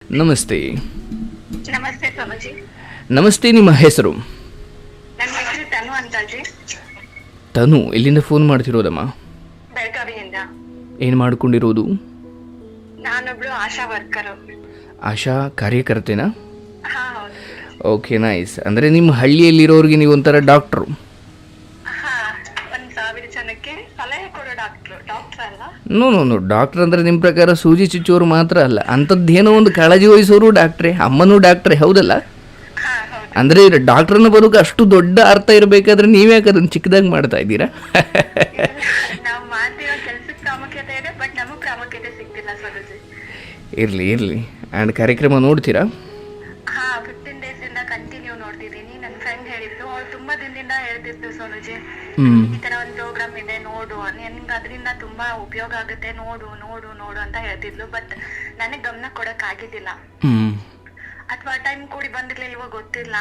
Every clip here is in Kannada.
ನಮಸ್ತೆ. ನಮಸ್ತೆ ಸ್ವಾಮೀಜಿ. ನಮಸ್ತೆ, ನಿಮ್ಮ ಹೆಸರು? ನನ್ನ ಹೆಸರು ತನು ಅಂತ ಅಲ್ರಿ. ತನು, ಎಲ್ಲಿಂದ ಫೋನ್ ಮಾಡ್ತಿರೋದಮ್ಮ? ಬೆಳಗಾವಿಯಿಂದ. ಏನು ಮಾಡ್ಕೊಂಡಿರೋದು? ನಾನೊಬ್ಳು ಆಶಾ ವರ್ಕರು. ಆಶಾ ಕಾರ್ಯಕರ್ತೇನಾ? ಹಾ ಹೌದು. Okay, nice. ಅಂದರೆ ನಿಮ್ಮ ಹಳ್ಳಿಯಲ್ಲಿರೋರಿಗೆ ನೀವು ಒಂಥರ ಡಾಕ್ಟ್ರು? ಹಾ, 1,000 ಜನಕ್ಕೆ ಸಲಹೆ ಕೊಡೋ ಡಾಕ್ಟರ್ ಅಲ್ಲ. ನೋ, ಡಾಕ್ಟ್ರ್ ಅಂದರೆ ನಿಮ್ಮ ಪ್ರಕಾರ ಸೂಜಿ ಚುಚ್ಚೋರು ಮಾತ್ರ ಅಲ್ಲ, ಅಂಥದ್ದೇನೋ ಒಂದು ಕಾಳಜಿ ವಹಿಸೋರು ಡಾಕ್ಟ್ರೇ, ಅಮ್ಮನೂ ಡಾಕ್ಟ್ರೇ, ಹೌದಲ್ಲ? ಹಾ ಹೌದು. ಅಂದರೆ ಡಾಕ್ಟ್ರನ್ನ ಬದುಕು ಅಷ್ಟು ದೊಡ್ಡ ಅರ್ಥ ಇರಬೇಕಾದ್ರೆ ನೀವ್ಯಾಕೆ ಅದನ್ನು ಚಿಕ್ಕದಾಗಿ ಮಾಡ್ತಾ ಇದ್ದೀರಾ? ನಾವು ಮಾಡ್ತಿರೋ ಕೆಲ್ಸಕ್ಕೆ ಪ್ರಾಮುಖ್ಯತೆ ಇದೆ, ಬಟ್ ನಮಗೆ ಪ್ರಾಮುಖ್ಯತೆ ಸಿಗ್ತಿಲ್ಲ ಸ್ವಾಮೀಜಿ. ಇರಲಿ. ಆ್ಯಂಡ್ ಕಾರ್ಯಕ್ರಮ ನೋಡ್ತೀರಾ? ಹಾ, 15 days ಇಂದ ಕಂಟಿನ್ಯೂ ನೋಡ್ತಿದ್ದೀನಿ. ನನ್ನ ಫ್ರೆಂಡ್ ಹೇಳಿದ್ರು, ಅವ್ರು ತುಂಬಾ ದಿನದಿಂದ ಹೇಳ್ತಿದ್ರು ಸ್ವಾಮೀಜಿ, ಈ ತರ ಒಂದು ಪ್ರೋಗ್ರಾಮ್ ಇದೆ ನೋಡು, ನಿನ್ಗೆ ಅದರಿಂದ ತುಂಬಾ ಉಪಯೋಗ ಆಗುತ್ತೆ, ನೋಡು ಅಂತ ಹೇಳ್ತಿದ್ಲು. ಬಟ್ ನನಗೆ ಗಮನ ಕೊಡಕ್ ಆಗಿದ್ದಿಲ್ಲ, ಅಥವಾ ಟೈಮ್ ಕೂಡಿ ಬಂದಿರ್ಲಿಲ್ವೋ ಗೊತ್ತಿಲ್ಲ.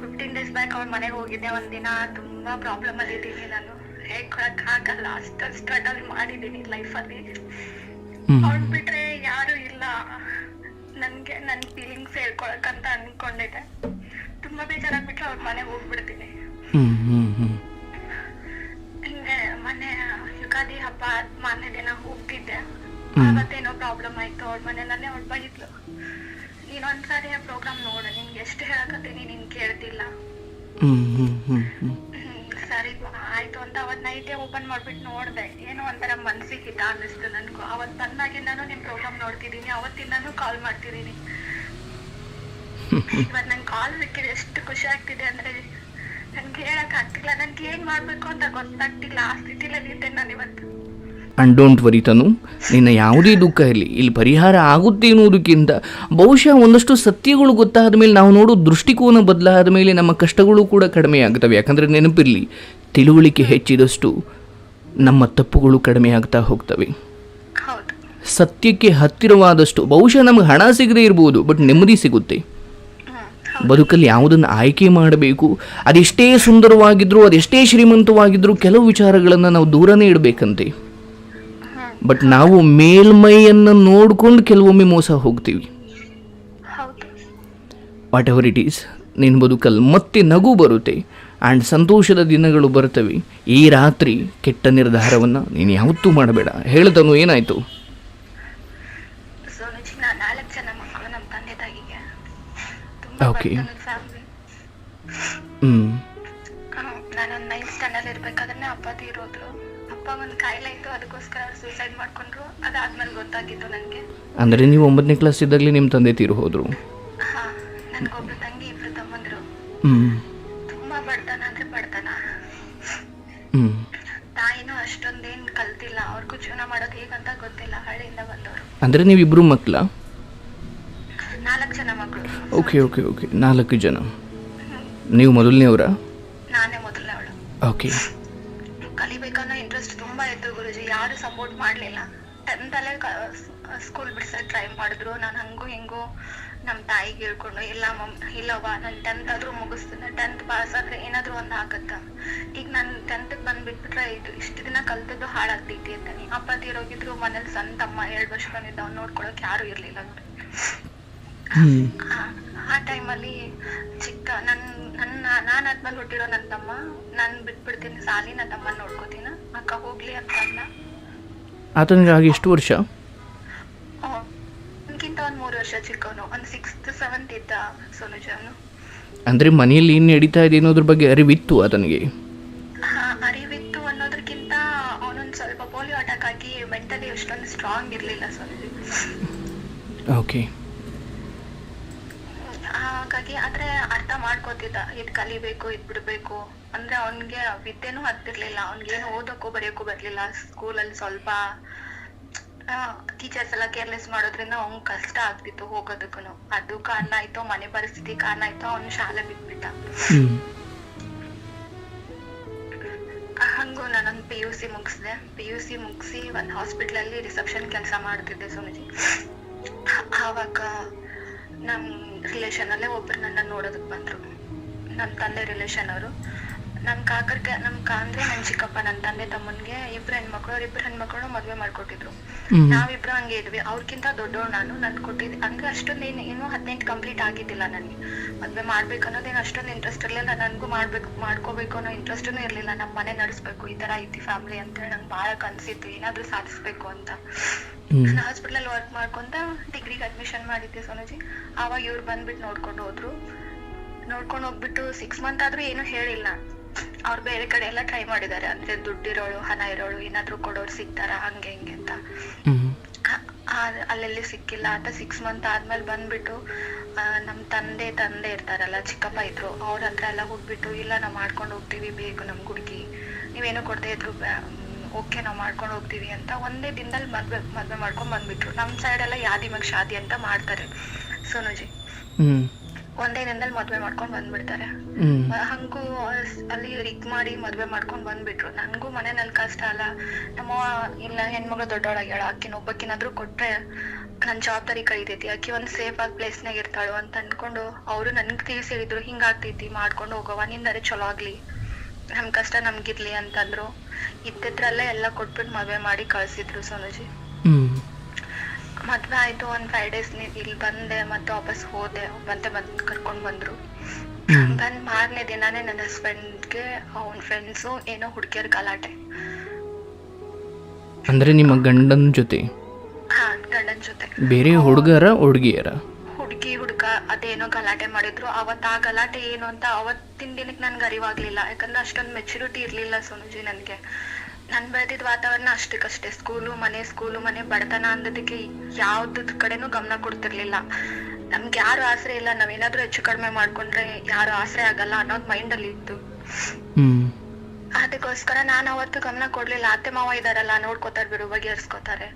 15 days ಬ್ಯಾಕ್ ಅವ್ರ ಮನೆಗೆ ಹೋಗಿದ್ದೆ ಒಂದಿನ. ತುಂಬಾ ಪ್ರಾಬ್ಲಮ್ ಅಲ್ಲಿ ಇದ್ದೀನಿ ನಾನು, ಹೇಳ್ಕೊಳಕ್ ಆಗಲ್ಲ, ಅಷ್ಟು ಸ್ಟ್ರಗಲ್ ಮಾಡಿದ್ದೀನಿ ಲೈಫಲ್ಲಿ. ಅವ್ನ್ ಬಿಟ್ರೆ ಯಾರು ಇಲ್ಲ ನನ್ಗೆ, ನನ್ ಫೀಲಿಂಗ್ಸ್ ಹೇಳ್ಕೊಳಕ್ ಅಂತ ಅನ್ಕೊಂಡಿದ್ದೆ. ತುಂಬಾ ಬೇಜಾರಾಗ್ಬಿಟ್ರೆ ಅವ್ರ ಮನೆಗೆ ಹೋಗ್ಬಿಡ್ತೀನಿ. ಹಿಂಗೆ ಮೊನ್ನೆ ಯುಗಾದಿ ಹಬ್ಬ ಮಾರನೇ ದಿನ ಹೋಗ್ತಿದ್ದೆ. ಅವತ್ತೇನೋ ಪ್ರಾಬ್ಲಮ್ ಆಯ್ತು ಅವ್ರ ಮನೆಯಲ್ಲೇ. ಅವ್ಳು ಬೈದ್ಲು, ನೀನೊಂದ್ಸಾರಿ ಆ ಪ್ರೋಗ್ರಾಮ್ ನೋಡು, ನಿನ್ಗೆ ಎಷ್ಟು ಹೇಳಕತ್ತೀನಿ ನೀನ್ ಕೇಳ್ತಿಲ್ಲ. ಸರಿ ಆಯ್ತು ಅಂತ ಅವತ್ ನೈಟೇ ಓಪನ್ ಮಾಡ್ಬಿಟ್ಟು ನೋಡ್ದೆ. ಏನೋ ಒಂಥರ ಮನ್ಸಿಗೆ ಹಿತ ಅನ್ನಿಸ್ತು ನನ್ಗೂ. ಅವತ್ ಬಂದಾಗೆ ನಾನು ನಿಮ್ ಪ್ರೋಗ್ರಾಮ್ ನೋಡ್ತಿದ್ದೀನಿ, ಅವತ್ತಿಂದಾನು ಕಾಲ್ ಮಾಡ್ತಿದ್ದೀನಿ. ಇವತ್ ನಂಗೆ ಕಾಲ್ ಸಿಕ್ಕಿದೆ, ಎಷ್ಟು ಖುಷಿ ಆಗ್ತಿದೆ ಅಂದ್ರೆ ನನ್ಗೆ ಹೇಳಕ್ ಆಗ್ತಿಲ್ಲ. ನನ್ಗೆ ಏನ್ ಮಾಡ್ಬೇಕು ಅಂತ ಗೊತ್ತಾಗ್ತಿಲ್ಲ, ಆ ಸ್ಥಿತಿಲಲ್ಲಿ ಇದ್ದೆ ನಾನು ಇವತ್ತು. ಆ್ಯಂಡ್ ಡೋಂಟ್ ವರಿ ತನು, ನಿನ್ನ ಯಾವುದೇ ದುಃಖ ಇರಲಿ, ಇಲ್ಲಿ ಪರಿಹಾರ ಆಗುತ್ತೆ ಎನ್ನುವುದಕ್ಕಿಂತ ಬಹುಶಃ ಒಂದಷ್ಟು ಸತ್ಯಗಳು ಗೊತ್ತಾದ ಮೇಲೆ, ನಾವು ನೋಡೋ ದೃಷ್ಟಿಕೋನ ಬದಲಾದ ಮೇಲೆ ನಮ್ಮ ಕಷ್ಟಗಳು ಕೂಡ ಕಡಿಮೆ ಆಗ್ತವೆ. ಯಾಕಂದರೆ ನೆನಪಿರಲಿ, ತಿಳುವಳಿಕೆ ಹೆಚ್ಚಿದಷ್ಟು ನಮ್ಮ ತಪ್ಪುಗಳು ಕಡಿಮೆ ಆಗ್ತಾ ಹೋಗ್ತವೆ. ಹೌದು. ಸತ್ಯಕ್ಕೆ ಹತ್ತಿರವಾದಷ್ಟು ಬಹುಶಃ ನಮಗೆ ಹಣ ಸಿಗದೇ ಇರ್ಬೋದು, ಬಟ್ ನೆಮ್ಮದಿ ಸಿಗುತ್ತೆ. ಬದುಕಲ್ಲಿ ಯಾವುದನ್ನು ಆಯ್ಕೆ ಮಾಡಬೇಕು, ಅದೆಷ್ಟೇ ಸುಂದರವಾಗಿದ್ರೂ ಅದೆಷ್ಟೇ ಶ್ರೀಮಂತವಾಗಿದ್ರೂ ಕೆಲವು ವಿಚಾರಗಳನ್ನು ನಾವು ದೂರನೇ ಇಡಬೇಕಂತೆ. ಬಟ್ ನಾವು ಮೇಲ್ಮೈಯನ್ನು ನೋಡ್ಕೊಂಡು ಕೆಲವೊಮ್ಮೆ ಮೋಸ ಹೋಗ್ತೀವಿ. ವಾಟ್ ಎವರ್ ಇಟ್ ಈಸ್, ನಿನ್ನ ಬದುಕಲ್ಲಿ ಮತ್ತೆ ನಗು ಬರುತ್ತೆ ಆ್ಯಂಡ್ ಸಂತೋಷದ ದಿನಗಳು ಬರ್ತವೆ. ಈ ರಾತ್ರಿ ಕೆಟ್ಟ ನಿರ್ಧಾರವನ್ನು ನೀನು ಯಾವತ್ತೂ ಮಾಡಬೇಡ. ಹೇಳ್ತಾನು, ಏನಾಯಿತು? ಸೋನುಜಿ, ನಾ 4 ಜನ ಮಕ್ಕಳು, ನಮ್ಮ ತಂದೆ ತಾಯಿಗೆ ಓಕೆ. ನಾನೊಂದು 9th standard ಇರ್ಬೇಕಾದ್ರೆ ಅಪ್ಪ ತೀರೋದ್ರು. ಅಪ್ಪ ಒಂದು ಕಾಯಿಲೆ ಇತ್ತು, ಅದಕ್ಕೋಸ್ಕರ ಸೂಸೈಡ್ ಮಾಡ್ಕೊಂಡ್ರು. ಅದಾದ್ಮೇಲೆ ಗೊತ್ತಾಗಿತ್ತು ನನಗೆ. ಅಂದರೆ ನೀವು 9ನೇ ಕ್ಲಾಸ್ ಇದ್ದಾಗಲೇ ನಿಮ್ಮ ತಂದೆ ತೀರು ಹೋದರು? ಹಾ, ನನಗೊಬ್ರು ತಂಗಿ, 2 ತಮ್ಮಂದ್ರು. ತುಂಬಾ ಬಡತನ ಅಂದ್ರೆ ಬಡತನ. ತಾಯಿನೂ ಅಷ್ಟೊಂದೇನ್ ಕಲ್ತಿಲ್ಲ, ಅವ್ರಿಗೂ ಜೀವನ ಮಾಡೋದು ಹೇಗಂತ ಗೊತ್ತಿಲ್ಲ, ಹಳ್ಳಿಯಿಂದ ಬಂದವರು. ಅಂದರೆ ನೀವಿಬ್ಬರು ಮಕ್ಕಳ? 4 ಜನ ಮಕ್ಕಳು. ಓಕೆ, 4 ಜನ. ನೀವು ಮೊದಲನೇಯವರ? ನಾನೇ ಮೊದಲನೇವಳು. ಓಕೆ. ಕಲಿಬೇಕನ್ನೋ ಇಂಟ್ರೆಸ್ಟ್ ತುಂಬಾ ಇತ್ತು ಗುರುಜಿ, ಯಾರು ಸಪೋರ್ಟ್ ಮಾಡ್ಲಿಲ್ಲ. 10th ಅಲ್ಲೇ ಸ್ಕೂಲ್ ಬಿಡ್ಸಕ್ ಟ್ರೈ ಮಾಡಿದ್ರು. ನಾನು ಹಂಗೂ ಹಿಂಗೂ ನಮ್ಮ ತಾಯಿಗೆ ಹೇಳ್ಕೊಂಡು, ಇಲ್ಲವ್ವ ನಾನು 10th ಆದ್ರೂ ಮುಗಿಸ್ತೀನಿ, 10th ಪಾಸ್ ಆದ್ರೆ ಏನಾದ್ರು ಒಂದು ಆಗತ್ತ. ಈಗ ನಾನು 10th ಬಂದ್ಬಿಟ್ಬಿಟ್ರೆ ಇಷ್ಟು ದಿನ ಕಲ್ತದ್ದು ಹಾಳಾಗ್ತೈತಿ ಅಂತಾನೆ. ಅಪ್ಪ ತೀರೋಗಿದ್ರು, ಮನೇಲಿ ಸಣ್ಣ ತಮ್ಮ 2 ವರ್ಷದವನಿದ್ದ, ಅವ್ನು ನೋಡ್ಕೊಳಕ್ ಯಾರು ಇರ್ಲಿಲ್ಲ ನೋಡಿ. ಆ ಟೈಮಲ್ಲಿ ನಾನಾದ್ಮೇಲೆ ಹುಟ್ಟಿರೋ ನನ್ನ ತಮ್ಮ, ನಾನು ಬಿಟ್ಬಿಡ್ತೀನಿ ಸಾಲಿ, ನನ್ನ ತಮ್ಮ ನೋಡ್ಕೋತೀನಿ, ಅಕ್ಕ ಹೋಗ್ಲಿ ಅಂತ ಅಂದ. ಆತನಿಗೆ ಆಗ ಎಷ್ಟು ವರ್ಷ? ನನ್ಗಿಂತ ಒಂದು 3 ವರ್ಷ ಚಿಕ್ಕವನು, ಒಂದು 6th 7th ಇದ್ದ ಸೋನುಜಿ ಅವನು. ಅಂದರೆ ಮನೆಯಲ್ಲಿ ಏನು ನಡೀತಾ ಇದೆ ಅನ್ನೋದ್ರ ಬಗ್ಗೆ ಅರಿವಿತ್ತು ಆತನಿಗೆ? ಅರಿವಿತ್ತು ಅನ್ನೋದಕ್ಕಿಂತ ಅವನೊಂದು ಸ್ವಲ್ಪ ಪೋಲಿಯೋ ಅಟ್ಯಾಕ್ ಆಗಿ ಮೆಂಟಲಿ ಅಷ್ಟೊಂದು ಸ್ಟ್ರಾಂಗ್ ಇರಲಿಲ್ಲ ಸೋನುಜಿ. ಓಕೆ. ಹಾಗಾಗಿ ಆದ್ರೆ ಅರ್ಥ ಮಾಡ್ಕೋತಿದ್ದ, ಇದ್ ಕಲಿಬೇಕು, ಇದ್ ಬಿಡ್ಬೇಕು ಅಂದ್ರೆ. ಅವನ್ಗೆ ವಿದ್ಯೆನೂ ಹತ್ತಿರ್ಲಿಲ್ಲ, ಅವ್ನ್ಗೇನು ಓದಕ್ಕೂ ಬರೆಯೋಕ್ಕೂ ಬರ್ಲಿಲ್ಲ. ಸ್ಕೂಲಲ್ಲಿ ಸ್ವಲ್ಪ ಟೀಚರ್ಸ್ ಎಲ್ಲ ಕೇರ್ಲೆಸ್ ಮಾಡೋದ್ರಿಂದ ಅವ್ನ್ ಕಷ್ಟ ಆಗ್ತಿತ್ತು ಹೋಗೋದಕ್ಕೂ. ಅದು ಕಾರಣ ಆಯ್ತು, ಮನೆ ಪರಿಸ್ಥಿತಿ ಕಾರಣ ಆಯ್ತು, ಅವ್ನು ಶಾಲೆ ಬಿಟ್ಬಿಟ್ಟ. ಹಂಗೂ ನಾನೊಂದು PUC ಮುಗಿಸ್ದೆ. PUC ಮುಗಿಸಿ ಒಂದು ಹಾಸ್ಪಿಟಲ್ ಅಲ್ಲಿ ರಿಸೆಪ್ಷನ್ ಕೆಲಸ ಮಾಡ್ತಿದ್ದೆ ಸೋನುಜಿ. ಆವಾಗ ನಮ್ ರಿಲೇಷನ್ ಅಲ್ಲೇ ಒಬ್ರು ನನ್ನ ನೋಡೋದಕ್ ಬಂದ್ರು, ನಮ್ ತಂದೆ ರಿಲೇಷನ್ ಅವರು. ನಮ್ಮ ಅಂದ್ರೆ ನನ್ನ ಚಿಕ್ಕಪ್ಪ ನನ್ನ ತಂದೆ ತಮ್ಮನ್ಗೆ ಇಬ್ರು ಹೆಣ್ಮಕ್ಳು ಮದ್ವೆ ಮಾಡ್ಕೊಟ್ಟಿದ್ರು. ನಾವಿಬ್ರು ಹಂಗೆ ಇದ್ವಿ. ಅವ್ರಕ್ಕಿಂತ ದೊಡ್ಡವ್ರು ನನ್ ಕೊಟ್ಟಿದ್ದೆ ಅಂದ್ರೆ ಅಷ್ಟೊಂದು ಏನು 18 ಕಂಪ್ಲೀಟ್ ಆಗಿದ್ದಿಲ್ಲ ನನಗೆ. ಮದ್ವೆ ಮಾಡ್ಬೇಕು ಅನ್ನೋದೇನು ಅಷ್ಟೊಂದು ಇಂಟ್ರೆಸ್ಟ್ ಇರ್ಲಿಲ್ಲ. ನನ್ಗೂ ಮಾಡ್ಕೋಬೇಕು ಅನ್ನೋ ಇಂಟ್ರೆಸ್ಟೂ ಇರ್ಲಿಲ್ಲ. ನಮ್ಮ ಮನೆ ನಡೆಸ್ಬೇಕು, ಈ ತರ ಐತಿ ಫ್ಯಾಮಿಲಿ ಅಂತ ಹೇಳಿ ನಂಗೆ ಬಹಳ ಕನ್ಸಿತ್ತು, ಏನಾದ್ರೂ ಸಾಧಿಸ್ಬೇಕು ಅಂತ. ನಾನು ಹಾಸ್ಪಿಟಲ್ ವರ್ಕ್ ಮಾಡ್ಕೊಂತ ಡಿಗ್ರಿಗೆ ಅಡ್ಮಿಷನ್ ಮಾಡಿದ್ದೆ ಸೋನುಜಿ. ಆವಾಗ ಇವ್ರು ಬಂದ್ಬಿಟ್ಟು ನೋಡ್ಕೊಂಡು ಹೋಗ್ಬಿಟ್ಟು 6 ಮಂತ್ ಆದ್ರೂ ಏನು ಹೇಳಿಲ್ಲ. ಅವ್ರು ಬೇರೆ ಕಡೆ ಎಲ್ಲ ಟ್ರೈ ಮಾಡಿದ್ದಾರೆ, ಅಂದ್ರೆ ದುಡ್ಡಿರೋಳು ಹಣ ಇರೋಳು ಏನಾದ್ರು ಕೊಡೋರು ಸಿಗ್ತಾರ ಹಂಗೆ ಹಿಂಗೆ ಅಂತ. ಅಲ್ಲೆಲ್ಲಿ ಸಿಕ್ಕಿಲ್ಲ ಅಂತ 6 ಮಂತ್ ಆದ್ಮೇಲೆ ಬಂದ್ಬಿಟ್ಟು ನಮ್ ತಂದೆ ಇರ್ತಾರಲ್ಲ ಚಿಕ್ಕಪ್ಪ ಇದ್ರು, ಅವ್ರ ಹತ್ರ ಎಲ್ಲ ಹೋಗ್ಬಿಟ್ಟು ಇಲ್ಲ ನಾವ್ ಮಾಡ್ಕೊಂಡು ಹೋಗ್ತೀವಿ, ಬೇಕು ನಮ್ ಹುಡುಗಿ, ನೀವೇನು ಕೊಡದೇ ಇದ್ರು ಓಕೆ ನಾವ್ ಮಾಡ್ಕೊಂಡು ಹೋಗ್ತೀವಿ ಅಂತ ಒಂದೇ ದಿನದಲ್ಲಿ ಮದ್ವೆ ಮಾಡ್ಕೊಂಡ್ ಬಂದ್ಬಿಟ್ರು. ನಮ್ ಸೈಡ್ ಎಲ್ಲ ಯಾದಿ ಮಗ್ ಶಾದಿ ಅಂತ ಮಾಡ್ತಾರೆ ಸೋನುಜಿ. ಒಂದೇ ದಿನದಲ್ಲಿ ಮದ್ವೆ ಮಾಡ್ಕೊಂಡ್ ಬಂದ್ಬಿಡ್ತಾರೆ. ಹಂಗೂ ಅಲ್ಲಿ ರಿಕ್ ಮಾಡಿ ಮದ್ವೆ ಮಾಡ್ಕೊಂಡ್ ಬಂದ್ಬಿಟ್ರು. ನನ್ಗೂ ಮನೆಯಲ್ಲಿ ಕಷ್ಟ ಅಲ್ಲ, ನಮ್ಮ ಇಲ್ಲ ಹೆಣ್ಮಗಳು ದೊಡ್ಡವಳಾಗ್ಯಾಳ, ಆಕಿನ ಒಬ್ಬಕ್ಕಿನಾದ್ರೂ ಕೊಟ್ರೆ ನನ್ ಜವಾಬ್ದಾರಿ ಕಳಿತೈತಿ, ಆಕಿ ಒಂದ್ ಸೇಫ್ ಆಗಿ ಪ್ಲೇಸ್ನಾಗ ಇರ್ತಾಳು ಅಂತ ಅನ್ಕೊಂಡು ಅವ್ರು ನನ್ಗ್ ತಿಳಿಸಿ ಹೇಳಿದ್ರು, ಹಿಂಗಾಗ್ತೈತಿ ಮಾಡ್ಕೊಂಡು ಹೋಗವ, ನಿಂದರೆ ಚಲೋ ಆಗ್ಲಿ, ನಮ್ ಕಷ್ಟ ನಮ್ಗಿರ್ಲಿ ಅಂತಂದ್ರು. ಇದ್ದಿದ್ರಲ್ಲೇ ಎಲ್ಲ ಕೊಟ್ಬಿಟ್ಟು ಮದ್ವೆ ಮಾಡಿ ಕಳ್ಸಿದ್ರು ಸೋನುಜಿ. ಮದ್ವೆ ಆಯ್ತು, ಒಂದ್ 5 days ಇಲ್ಲಿ ಬಂದೆ, ಮತ್ತೆ ವಾಪಸ್ ಹೋದೆ. ಬಂದ್ ಕರ್ಕೊಂಡ್ ಬಂದ್ರು. ಬಂದ್ ಮಾರನೇ ದಿನಾನೇ ನನ್ನ ಹಸ್ಬೆಂಡ್ಗೆ ಅವನ್ ಫ್ರೆಂಡ್ಸು ಏನೋ ಹುಡುಗಿಯರ್ ಗಲಾಟೆ. ಅಂದ್ರೆ ನಿಮ್ಮ ಗಂಡನ ಜೊತೆ? ಹಾ, ಗಂಡನ್ ಜೊತೆ. ಬೇರೆ ಹುಡುಗಿಯರ ಹುಡುಗ ಅದೇನೋ ಗಲಾಟೆ ಮಾಡಿದ್ರು. ಅವತ್ ಆ ಗಲಾಟೆ ಏನು ಅಂತ ಅವತ್ತಿನ ದಿನಕ್ಕೆ ನನ್ಗೆ ಅರಿವಾಗ್ಲಿಲ್ಲ, ಯಾಕಂದ್ರೆ ಅಷ್ಟೊಂದು ಮೆಚುರಿಟಿ ಇರ್ಲಿಲ್ಲ ಸೋನುಜಿ ನನ್ಗೆ. ನನ್ ಬೆಳೆದಿದ್ ವಾತಾವರಣ ಅಷ್ಟಕ್ಕಷ್ಟೇ, ಸ್ಕೂಲು ಮನೆ ಬಡತನ ಅಂದದಕ್ಕೆ ಯಾವ್ದು ಕಡೆನೂ ಗಮನ ಕೊಡ್ತಿರ್ಲಿಲ್ಲ. ನಮ್ಗೆ ಯಾರು ಆಸರೆ ಇಲ್ಲ, ನಾವೇನಾದ್ರೂ ಹೆಚ್ಚು ಕಡಿಮೆ ಮಾಡ್ಕೊಂಡ್ರೆ ಯಾರು ಆಸರೆ ಆಗಲ್ಲ ಅನ್ನೋದ್ ಮೈಂಡ್ ಅಲ್ಲಿ ಇತ್ತು. ಅದಕ್ಕೋಸ್ಕರ ನಾನು ಅವತ್ತು ಗಮನ ಕೊಡ್ಲಿಲ್ಲ. ಅತ್ತೆ ಮಾವ ಇದಾರಲ್ಲ, ನೋಡ್ಕೋತಾರೆ ಬಿಡು, ಬಗೆಹರಿಸ್ಕೋತಾರೆ,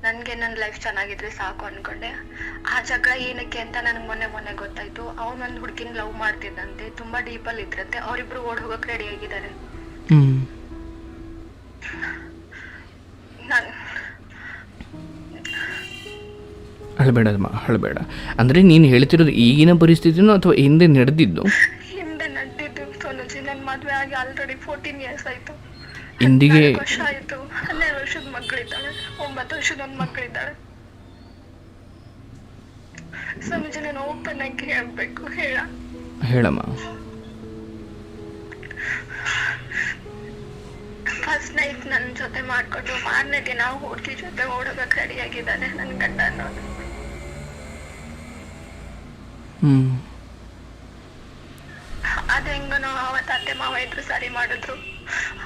ನನ್ಗೆ ನನ್ ಲೈಫ್ ಚೆನ್ನಾಗಿದ್ರೆ ಸಾಕು ಅನ್ಕೊಂಡೆ. ಆ ಜಗಳ ಏನಕ್ಕೆ ಅಂತ ನನ್ಗೆ ಮೊನ್ನೆ ಗೊತ್ತಾಯ್ತು. ಅವ್ನ್ ಒಂದ್ ಹುಡ್ಗಿನ್ ಲವ್ ಮಾಡ್ತಿದ್ದಂತೆ, ತುಂಬಾ ಡೀಪ್ ಅಲ್ಲಿ ಇದ್ರಂತೆ. ಅವ್ರಿಬ್ರು ಓಡ್ ಹೋಗಕ್ ರೆಡಿ ಆಗಿದ್ದಾರೆ. ಅಳಬೇಡ. ಅಂದ್ರೆ ನೀನು ಹೇಳ್ತಿರೋದು ಈಗಿನ ಪರಿಸ್ಥಿತಿನೋ ಅಥವಾ ಹಿಂದೆ ನಡೆದಿದ್ದು? ಹಿಂದೆ ನಡೆದಿದ್ದು ಸೋನುಜಿ. ನನ್ ಮದ್ವೆ ಆಗಿ ಆಲ್ರೆಡಿ 14 years ಆಯ್ತು. ಇಂದಿಗೆ 12 ವರ್ಷ ಆಯ್ತು. 12 ವರ್ಷದ ಮಕ್ಕಳಿದ್ದಾಳೆ, 9 ವರ್ಷದ ಒಂದ್ ಮಕ್ಕಳಿದ್ದಾಳೆ. ಸೋನುಜಿ, ನಾನು ಓಪನ್ ಆಗಿ ಹೇಳ್ಬೇಕು, ಹೇಳಮ್ಮ. ಫಸ್ಟ್ ನೈಟ್ ನನ್ ಜೊತೆ ಮಾಡ್ಕೊಂಡು ಮಾರನೇ ದಿನ ಹುಡುಗಿ ಜೊತೆ ಓಡೋಗಕ್ ರೆಡಿ ಆಗಿದ್ದಾನೆ ನನ್ ಗಂಡ ಅನ್ನೋದು. ಅದ ಹೆಂಗನೋ ಅವತ್ತು ಅತ್ತೆ ಮಾವ ಇದ್ರು ಸರಿ ಮಾಡಿದ್ರು.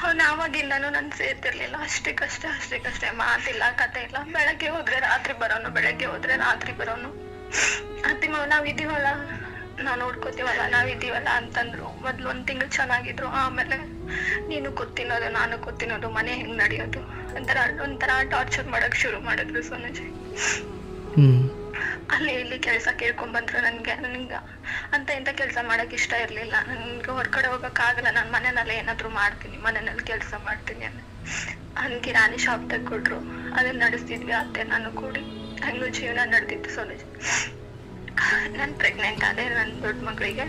ಅವ್ನು ಆವಾಗಿಂದನೂ ನನ್ ಸೇರ್ತಿರ್ಲಿಲ್ಲ. ಅಷ್ಟಕ್ಕಷ್ಟೇ ಮಾತಿಲ್ಲ, ಕತೆ ಇಲ್ಲ. ಬೆಳಗ್ಗೆ ಹೋದ್ರೆ ರಾತ್ರಿ ಬರೋನು, ಬೆಳಗ್ಗೆ ಹೋದ್ರೆ ರಾತ್ರಿ ಬರೋನು. ಅತ್ತೆ ಮಾವ ನಾವಿದೀವಲ್ಲ, ನಾವ್ ನೋಡ್ಕೋತೀವಲ್ಲ, ನಾವಿದೀವಲ್ಲ ಅಂತಂದ್ರು. ಮೊದ್ಲು 1 ತಿಂಗಳು ಚೆನ್ನಾಗಿದ್ರು. ಆಮೇಲೆ ನೀನು ಕೂತಿನೋದು, ನಾನು ಕೂತಿನೋದು, ಮನೆ ಹೆಂಗ್ ನಡೆಯೋದು ಒಂಥರ ಟಾರ್ಚರ್ ಮಾಡಕ್ ಶುರು ಮಾಡಿದ್ರು ಸೋನುಜಿ. ಅಲ್ಲಿ ಇಲ್ಲಿ ಕೆಲ್ಸ ಕೇಳ್ಕೊಂಡ್ ಬಂದ್ರು. ನನ್ಗೆ ಅಂತ ಇಂತ ಕೆಲ್ಸ ಮಾಡಕ್ ಇಷ್ಟ ಇರ್ಲಿಲ್ಲ. ನನ್ಗೆ ಹೊರಗಡೆ ಹೋಗಕ್ ಆಗಲ್ಲ, ನಾನ್ ಮನೆಯಲ್ಲಿ ಏನಾದ್ರು ಮಾಡ್ತೀನಿ, ಮನೆಯಲ್ಲಿ ಕೆಲ್ಸ ಮಾಡ್ತೀನಿ ಅಂತ ಕಿರಾಣಿ ಶಾಪ್ ತಗೊಟ್ರು. ಅದನ್ನ ನಡೆಸ್ತಿದ್ವಿ ಅತ್ತೆ ನಾನು ಕೂಡಿ. ಹಂಗೂ ಜೀವನ ನಡೆದಿತ್ತು ಸೋನುಜಿ. ನಾನ್ ಪ್ರೆಗ್ನೆಂಟ್ ಆದೆ ನನ್ ದೊಡ್ಡ ಮಗಳಿಗೆ.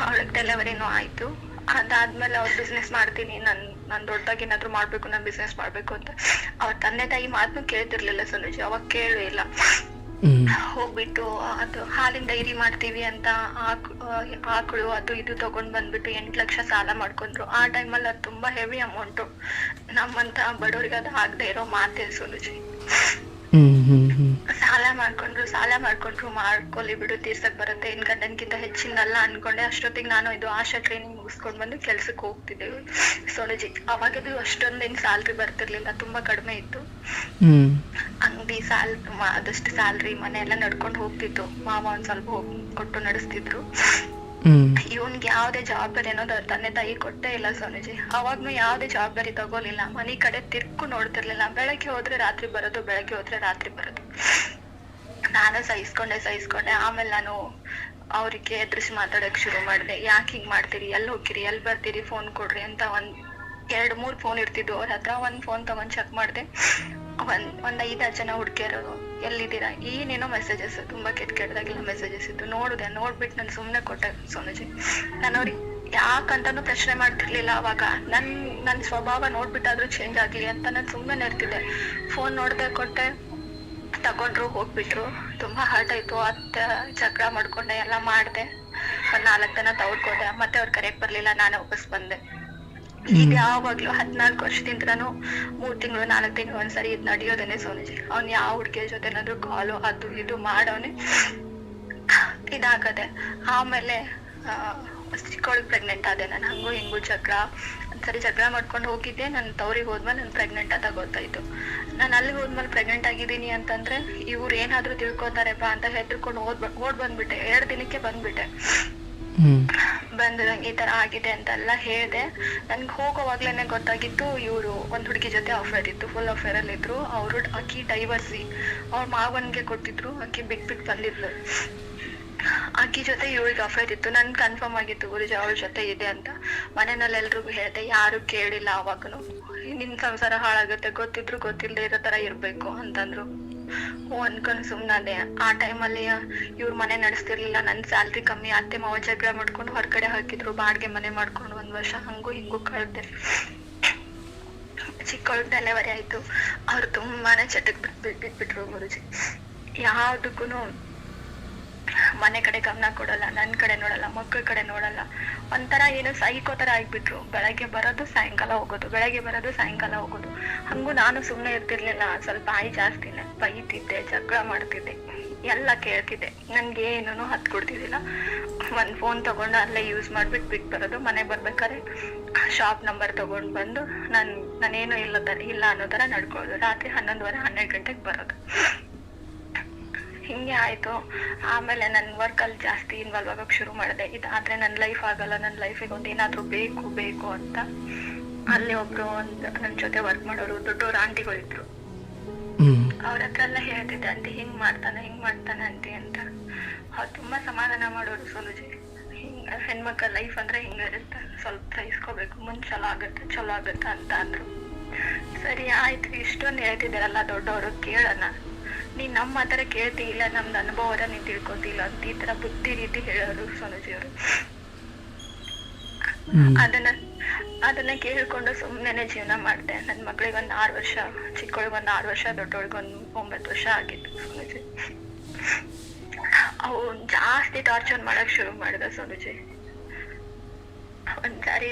ಅವಳಿಗೆ ಡೆಲಿವರಿನೂ ಆಯ್ತು. ಅದಾದ್ಮೇಲೆ ಅವ್ರು ಬಿಸ್ನೆಸ್ ಮಾಡ್ತೀನಿ, ನಾನ್ ದೊಡ್ಡದಾಗಿ ಏನಾದ್ರು ಮಾಡ್ಬೇಕು, ನಾನ್ ಬಿಸ್ನೆಸ್ ಮಾಡ್ಬೇಕು ಅಂತ ಅವ್ರ ತಂದೆ ತಾಯಿ ಮಾತನ್ನು ಕೇಳ್ತಿರ್ಲಿಲ್ಲ ಸೋನುಜಿ. ಅವಾಗ ಕೇಳು ಇಲ್ಲ. ಹೋಗ್ಬಿಟ್ಟು ಅದು ಹಾಲಿನ ಡೈರಿ ಮಾಡ್ತೀವಿ ಅಂತ ಆಕಳು ಅದು ಇದು ತಗೊಂಡ್ ಬಂದ್ಬಿಟ್ಟು 8 ಲಕ್ಷ ಸಾಲ ಮಾಡ್ಕೊಂಡ್ರು. ಆ ಟೈಮಲ್ಲಿ ಅದು ತುಂಬಾ ಹೆವಿ ಅಮೌಂಟು. ನಮ್ಮಂತ ಬಡವ್ರಿಗೆ ಅದು ಆಗದೆ ಇರೋ ಮಾತೇ ಸೋನುಜಿ. ಸಾಲ ಮಾಡ್ಕೊಂಡ್ರು ಮಾಡ್ಕೊಳ್ಳಿ ಬಿಡು, ತೀರ್ಸಕ್ ಬರುತ್ತೆ, ಇನ್ ಗಂಡನ್ಕಿಂತ ಹೆಚ್ಚಿನಲ್ಲ ಅನ್ಕೊಂಡೆ. ಅಷ್ಟೊತ್ತಿಗೆ ನಾನು ಇದು ಆಶಾ ಟ್ರೈನಿಂಗ್ ಮುಗಿಸ್ಕೊಂಡ್ ಬಂದು ಕೆಲ್ಸಕ್ಕೆ ಹೋಗ್ತಿದ್ದೆವು ಸೋನುಜಿ. ಅವಾಗದು ಅಷ್ಟೊಂದೇನ್ ಸ್ಯಾಲ್ರಿ ಬರ್ತಿರ್ಲಿಲ್ಲ, ತುಂಬಾ ಕಡಿಮೆ ಇತ್ತು. ಅಂಗಡಿ ಆದಷ್ಟು ಸ್ಯಾಲ್ರಿ, ಮನೆ ಎಲ್ಲ ನಡ್ಕೊಂಡು ಹೋಗ್ತಿತ್ತು. ಮಾವ ಒಂದ್ ಸ್ವಲ್ಪ ಕೊಟ್ಟು ನಡೆಸ್ತಿದ್ರು. ಇವನ್ಗೆ ಯಾವ್ದೇ ಜವಾಬ್ದಾರಿ ಅನ್ನೋದು ಅವ್ರ ತಂದೆ ತಾಯಿ ಕೊಟ್ಟೇ ಇಲ್ಲ ಸೋನುಜಿ. ಅವಾಗ್ನು ಯಾವ್ದೇ ಜವಾಬ್ದಾರಿ ತಗೋಲಿಲ್ಲ. ಮನೆ ಕಡೆ ತಿರ್ಕು ನೋಡ್ತಿರ್ಲಿಲ್ಲ. ಬೆಳಗ್ಗೆ ಹೋದ್ರೆ ರಾತ್ರಿ ಬರೋದು, ಬೆಳಗ್ಗೆ ಹೋದ್ರೆ ರಾತ್ರಿ ಬರೋದು. ನಾನು ಸಹಿಸ್ಕೊಂಡೆ. ಆಮೇಲೆ ನಾನು ಅವ್ರಿಗೆ ಎದುರಿಸಿ ಮಾತಾಡಕ್ ಶುರು ಮಾಡಿದೆ. ಯಾಕೆ ಹಿಂಗ್ ಮಾಡ್ತೀರಿ, ಎಲ್ಲಿ ಹೋಗಿರಿ, ಎಲ್ಲಿ ಬರ್ತೀರಿ, ಫೋನ್ ಕೊಡ್ರಿ ಅಂತ. 2-3 ಫೋನ್ ಇರ್ತಿದ್ವು ಅವ್ರ ಹತ್ರ. ಒಂದ್ ಫೋನ್ ತಗೊಂಡ್ ಚೆಕ್ ಮಾಡಿದೆ. ಒಂದ್ 5-6 ಜನ ಹುಡ್ಗಿಯರು ಎಲ್ಲಿದ್ದೀರಾ, ಏನೇನೋ ಮೆಸೇಜಸ್, ತುಂಬಾ ಕೆಟ್ಟದಾಗಿಲ್ಲ ಮೆಸೇಜಸ್ ಇತ್ತು. ನೋಡ್ಬಿಟ್ಟು ನಾನು ಸುಮ್ನೆ ಕೊಟ್ಟೆ ಸೋನುಜಿ. ನಾನು ಅವ್ರಿಗೆ ಯಾಕಂತಾನು ಪ್ರಶ್ನೆ ಮಾಡ್ತಿರ್ಲಿಲ್ಲ ಅವಾಗ. ನನ್ ಸ್ವಭಾವ ನೋಡ್ಬಿಟ್ಟಾದ್ರೂ ಚೇಂಜ್ ಆಗ್ಲಿ ಅಂತ ನಾನು ಸುಮ್ಮನೆ ಇರ್ತಿದ್ದೆ. ಫೋನ್ ನೋಡ್ದೆ ಕೊಟ್ಟೆ, ತಗೊಂಡ್ರು, ಹೋಗ್ಬಿಟ್ರು. ತುಂಬಾ ಹರ್ಟ್ ಆಯ್ತು. ಜಗಳ ಮಾಡ್ಕೊಂಡೆ, ಎಲ್ಲ ಮಾಡ್ದೆ. ಒಂದ್ 4 ದಿನ ತಗೊಳ್ಕೋದೆ, ಮತ್ತೆ ಅವ್ರು ಕರೆಯಕ್ ಬರ್ಲಿಲ್ಲ, ನಾನೇ ವಾಪಸ್ ಬಂದೆ. ಈಗ ಯಾವಾಗ್ಲೂ 14 ವರ್ಷದಿಂದನು 3 ತಿಂಗಳು 4 ತಿಂಗಳು ಒಂದ್ಸರಿ ಇದ್ ನಡೆಯೋದೇನೆ ಸೋನುಜಿ. ಅವ್ನ್ ಯಾವ ಹುಡ್ಗಿ ಜೊತೆನಾದ್ರು ಕಾಲು ಅದು ಇದು ಮಾಡೋನೆ ಇದಾಗದೆ. ಆಮೇಲೆ ಚಿಕ್ಕವಳಿಗೆ ಪ್ರೆಗ್ನೆಂಟ್ ಆದೆ ನಾನು. ಹಂಗೂ ಹಿಂಗೂ ಒಂದ್ಸರಿ ಜಗಳ ಮಾಡ್ಕೊಂಡು ಹೋಗಿದ್ದೆ. ನಾನು ತವ್ರಿಗೆ ಹೋದ್ಮೇಲೆ ನನ್ ಪ್ರೆಗ್ನೆಂಟ್ ಅಂತ ಗೊತ್ತಾಯ್ತು. ನಾನು ಅಲ್ಲಿ ಹೋದ್ಮೇಲೆ ಪ್ರೆಗ್ನೆಂಟ್ ಆಗಿದ್ದೀನಿ ಅಂತಂದ್ರೆ ಇವ್ರು ಏನಾದ್ರು ತಿಳ್ಕೊತಾರೆಪ್ಪ ಅಂತ ಹೆದರ್ಕೊಂಡು ಓಡ್ ಬಂದ್ಬಿಟ್ಟೆ. 2 ದಿನಕ್ಕೆ ಬಂದ್ಬಿಟ್ಟೆ. ಬಂದು ನಂಗೆ ಈ ತರ ಆಗಿದೆ ಅಂತೆಲ್ಲ ಹೇಳ್ದೆ. ನನ್ಗೆ ಹೋಗೋವಾಗ್ಲೇನೆ ಗೊತ್ತಾಗಿತ್ತು ಇವ್ರು ಒಂದ್ ಹುಡುಗಿ ಜೊತೆ ಅಫೇರ್ ಇತ್ತು, ಫುಲ್ ಅಫೇರ್ ಅಲ್ಲಿ ಇದ್ರು. ಅವ್ರು ಅಕ್ಕಿ ಡೈವರ್ಸಿ ಅವ್ರ ಮಾವನ್ಗೆ ಕೊಟ್ಟಿದ್ರು. ಅಕ್ಕಿ ಬಿಟ್ ಬಂದಿದ್ಲು. ಅಕ್ಕಿ ಜೊತೆ ಇವಳಿಗೆ ಅಫೇರ್ ಇತ್ತು. ನನ್ ಕನ್ಫರ್ಮ್ ಆಗಿತ್ತು ಗುರುಜಿ ಅವಳ ಜೊತೆ ಇದೆ ಅಂತ. ಮನೆಯಲ್ಲಿ ಎಲ್ರಿಗೂ ಹೇಳ್ದೆ, ಯಾರು ಕೇಳಿಲ್ಲ. ಅವಾಗನು ನಿನ್ ಸಂಸಾರ ಹಾಳಾಗುತ್ತೆ, ಗೊತ್ತಿದ್ರು ಗೊತ್ತಿಲ್ಲದೆ ಇರೋ ತರ ಇರ್ಬೇಕು ಅಂತಂದ್ರು. ಅನ್ಕೊಂಡ್ ಸುಮ್ನಾದೆ. ಆ ಟೈಮಲ್ಲಿ ಇವ್ರ ಮನೆ ನಡೆಸ್ತಿರ್ಲಿಲ್ಲ. ನನ್ ಸ್ಯಾಲ್ರಿ ಕಮ್ಮಿ, ಅತ್ತೆ ಮಾವ ಜಗಳ ಮಾಡ್ಕೊಂಡು ಹೊರಗಡೆ ಹಾಕಿದ್ರು. ಬಾಡ್ಗೆ ಮನೆ ಮಾಡ್ಕೊಂಡು 1 ವರ್ಷ ಹಂಗೂ ಹಿಂಗೂ ಕಳ್ದೆ. ಚಿಕ್ಕವಳ ಡೆಲಿವರಿ ಆಯ್ತು. ಅವ್ರು ತುಂಬಾನೇ ಚಟಕ್ ಬಿಟ್ಬಿಟ್ರು ಗುರುಜಿ. ಯಾವ್ದಕ್ಕೂನು ಮನೆ ಕಡೆ ಗಮನ ಕೊಡಲ್ಲ, ನನ್ ಕಡೆ ನೋಡಲ್ಲ, ಮಕ್ಕಳ ಕಡೆ ನೋಡಲ್ಲ. ಒಂಥರ ಏನು ಸೈಕೋ ತರ ಆಗ್ಬಿಟ್ರು. ಬೆಳಗ್ಗೆ ಬರೋದು ಸಾಯಂಕಾಲ ಹೋಗೋದು, ಬೆಳಗ್ಗೆ ಬರೋದು ಸಾಯಂಕಾಲ ಹೋಗೋದು. ಹಂಗೂ ನಾನು ಸುಮ್ನೆ ಇರ್ತಿರ್ಲಿಲ್ಲ. ಸ್ವಲ್ಪ ಬಾಯಿ ಜಾಸ್ತಿನೇ ಬೈತಿದ್ದೆ, ಜಗಳ ಮಾಡ್ತಿದ್ದೆ, ಎಲ್ಲ ಕೇಳ್ತಿದ್ದೆ. ನನ್ಗೆ ಏನೂ ಹತ್ ಕೊಡ್ತಿದ್ದಿಲ್ಲ. ಒಂದ್ ಫೋನ್ ತಗೊಂಡು ಅಲ್ಲೇ ಯೂಸ್ ಮಾಡ್ಬಿಟ್ಟು ಬಿಟ್ಟು ಬರೋದು. ಮನೆ ಬರ್ಬೇಕಾದ್ರೆ ಶಾಪ್ ನಂಬರ್ ತಗೊಂಡ್ ಬಂದು ನಾನೇನು ಇಲ್ಲ ಅನ್ನೋ ತರ ನಡ್ಕೊಳ್ಳೋದು. ರಾತ್ರಿ 11:30 12 ಗಂಟೆಗೆ ಬರೋದು. ಹಿಂಗೆ ಆಯ್ತು. ಆಮೇಲೆ ನನ್ ವರ್ಕ್ ಅಲ್ಲಿ ಜಾಸ್ತಿ ಇನ್ವಾಲ್ವ್ ಆಗಕ್ ಶುರು ಮಾಡಿದೆ. ಇದಾದ್ರೆ ನನ್ ಲೈಫ್ ಆಗಲ್ಲ, ನನ್ ಲೈಫಿಗೆ ಒಂದ್ ಏನಾದ್ರು ಬೇಕು ಅಂತ ಅಲ್ಲಿ ಒಬ್ರು ನನ್ ಜೊತೆ ವರ್ಕ್ ಮಾಡೋರು ದೊಡ್ಡವ್ರು ಆಂಟಿಗಳಿದ್ರು. ಅವ್ರ ಹತ್ರ ಎಲ್ಲ ಹೇಳ್ತಿದ್ದೆ, ಆಂಟಿ ಹಿಂಗ್ ಮಾಡ್ತಾನೆ ಆಂಟಿ ಅಂತ. ಅವ್ರು ತುಂಬಾ ಸಮಾಧಾನ ಮಾಡೋರು. ಸೋನುಜಿ, ಹೆಣ್ಮಕ್ಳ ಲೈಫ್ ಅಂದ್ರೆ ಹಿಂಗಿರುತ್ತೆ, ಸ್ವಲ್ಪ ಸಹಿಸ್ಕೋಬೇಕು, ಚಲೋ ಆಗತ್ತೆ ಅಂತ ಅಂದ್ರು. ಸರಿ ಆಯ್ತು, ಇಷ್ಟೊಂದು ಹೇಳ್ತಿದ್ದಾರಲ್ಲ ದೊಡ್ಡವರು, ಕೇಳೋಣ. ನೀನ್ ನಮ್ಮ ಮಾತ್ರ ಕೇಳ್ತಿಲ್ಲ, ನಮ್ದು ಅನುಭವರ ನೀನ್ ತಿಳ್ಕೊತಿಲ್ಲ ಅಂತ ಈ ತರ ಬುದ್ಧಿ ರೀತಿ ಹೇಳೋರು ಸೋನುಜಿ ಅವರು. ಅದನ್ನ ಕೇಳ್ಕೊಂಡು ಸುಮ್ನೆನೆ ಜೀವನ ಮಾಡ್ದೆ. ನನ್ ಮಗಳಿಗೆ 6 ವರ್ಷ, ಚಿಕ್ಕವಳಿಗೆ 6 ವರ್ಷ, ದೊಡ್ಡವಳಿಗೆ 9 ವರ್ಷ ಆಗಿತ್ತು ಸೋನುಜಿ. ಅವು ಜಾಸ್ತಿ ಟಾರ್ಚರ್ ಮಾಡಕ್ ಶುರು ಮಾಡಿದ ಸೋನುಜಿ. ಒಂದ್ಸಾರಿ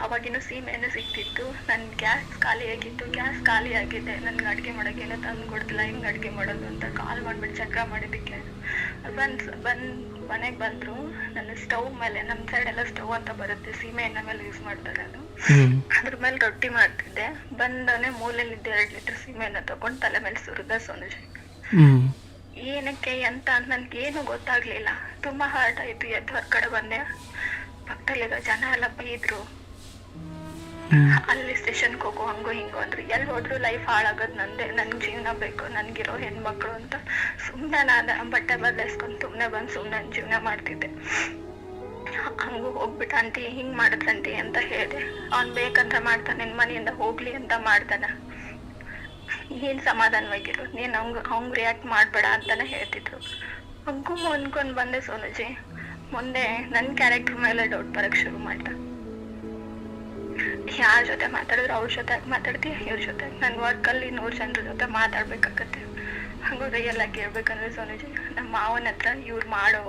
ಅವಾಗಿನ ಸೀಮೆಯನ್ನು ಸಿಕ್ತಿತ್ತು. ನನ್ ಗ್ಯಾಸ್ ಖಾಲಿ ಆಗಿದೆ. ನನ್ಗೆ ಅಡ್ಗೆ ಮಾಡಕ್ಕೇನೋ ತಂದು ಕೊಡ್ತಿಲ್ಲ, ಹಿಂಗ್ ಅಡ್ಗೆ ಮಾಡೋದು ಅಂತ ಕಾಲ್ ಮಾಡ್ಬಿಟ್ಟು ಜಗಳ ಮಾಡಿದಕ್ಕೆ ಮನೆಗ್ ಬಂದ್ರು. ನನ್ನ ಸ್ಟವ್ ಮೇಲೆ, ನಮ್ ಸೈಡ್ ಎಲ್ಲ ಸ್ಟವ್ ಅಂತ ಬರುತ್ತೆ, ಸೀಮೆ ಎಣ್ಣೆ ಮೇಲೆ ಯೂಸ್ ಮಾಡ್ತಾರೆ. ಅದು ಅದ್ರ ಮೇಲೆ ರೊಟ್ಟಿ ಮಾಡ್ತಿದ್ದೆ. ಬಂದವನೇ ಮೂಲೆಯಲ್ಲಿದ್ದ 2 ಲೀಟರ್ ಸೀಮೆ ಎಣ್ಣೆ ತಗೊಂಡ್ ತಲೆ ಮೇಲೆ ಸುರಿದ ಸೋನುಜಿ. ಏನಕ್ಕೆ ಅಂತ ನನ್ಗೇನು ಗೊತ್ತಾಗ್ಲಿಲ್ಲ. ತುಂಬಾ ಹರ್ಟ್ ಆಯ್ತು. ಎದ್ದು ಹೊರಗಡೆ ಬಂದೆ. ಪಕ್ಕದಲ್ಲಿರೋ ಜನ ಎಲ್ಲ ಬೈದ್ರು. ಅಲ್ಲಿ ಸ್ಟೇಷನ್ಗೆ ಹೋಗೋ ಹಂಗೋ ಹಿಂಗೋ ಅಂದ್ರು. ಎಲ್ಲಿ ಹೋದ್ರು ಲೈಫ್ ಹಾಳಾಗದ್ ನಂದೇ, ನನ್ ಜೀವನ ಬೇಕು, ನನ್ಗಿರೋ ಹೆಣ್ಮಕ್ಳು ಅಂತ ಸುಮ್ನೆ ನಾನು ಬಟ್ಟೆ ಬದಲಾಯಿಸ್ಕೊಂಡು ಸುಮ್ನೆ ಜೀವನ ಮಾಡ್ತಿದ್ದೆ. ಹಂಗೂ ಹೋಗ್ಬಿಟ್ಟು ಆಂಟಿ ಹಿಂಗ್ ಮಾಡಿದ್ರಂಟಿ ಅಂತ ಹೇಳ್ದೆ. ಅವ್ನ್ ಬೇಕಂತ ಮಾಡ್ತಾನೆ, ನಿನ್ ಮನೆಯಿಂದ ಹೋಗ್ಲಿ ಅಂತ ಮಾಡ್ತಾನ. ಏನ್ ಸಮಾಧಾನವಾಗಿರು, ನೀನ್ ಹಂಗ್ ರಿಯಾಕ್ಟ್ ಮಾಡ್ಬೇಡ ಅಂತಾನೆ ಹೇಳ್ತಿದ್ರು. ಹಂಗೂ ಅನ್ಕೊಂಡ್ ಬಂದೆ ಸೋನುಜಿ. ಮುಂದೆ ನನ್ ಕ್ಯಾರೆಕ್ಟರ್ ಮೇಲೆ ಡೌಟ್ ಬರಕ್ ಶುರು ಮಾಡ್ದ. ಯಾರ ಜೊತೆ ಮಾತಾಡಿದ್ರು ಅವ್ರ ಜೊತೆ ಮಾತಾಡ್ತಿ, ಇವ್ರ ಜೊತೆ. ನನ್ ವರ್ಕ್ ಅಲ್ಲಿ 100 ಜನರ ಜೊತೆ ಮಾತಾಡ್ಬೇಕಾಗತ್ತೆ. ಹಂಗೂ ರಿಯಲ್ ಆಗಿ ಹೇಳ್ಬೇಕಂದ್ರೆ ಸೋನುಜಿ, ನಮ್ಮ ಮಾವನ ಹತ್ರ ಇವ್ರು ಮಾಡೋ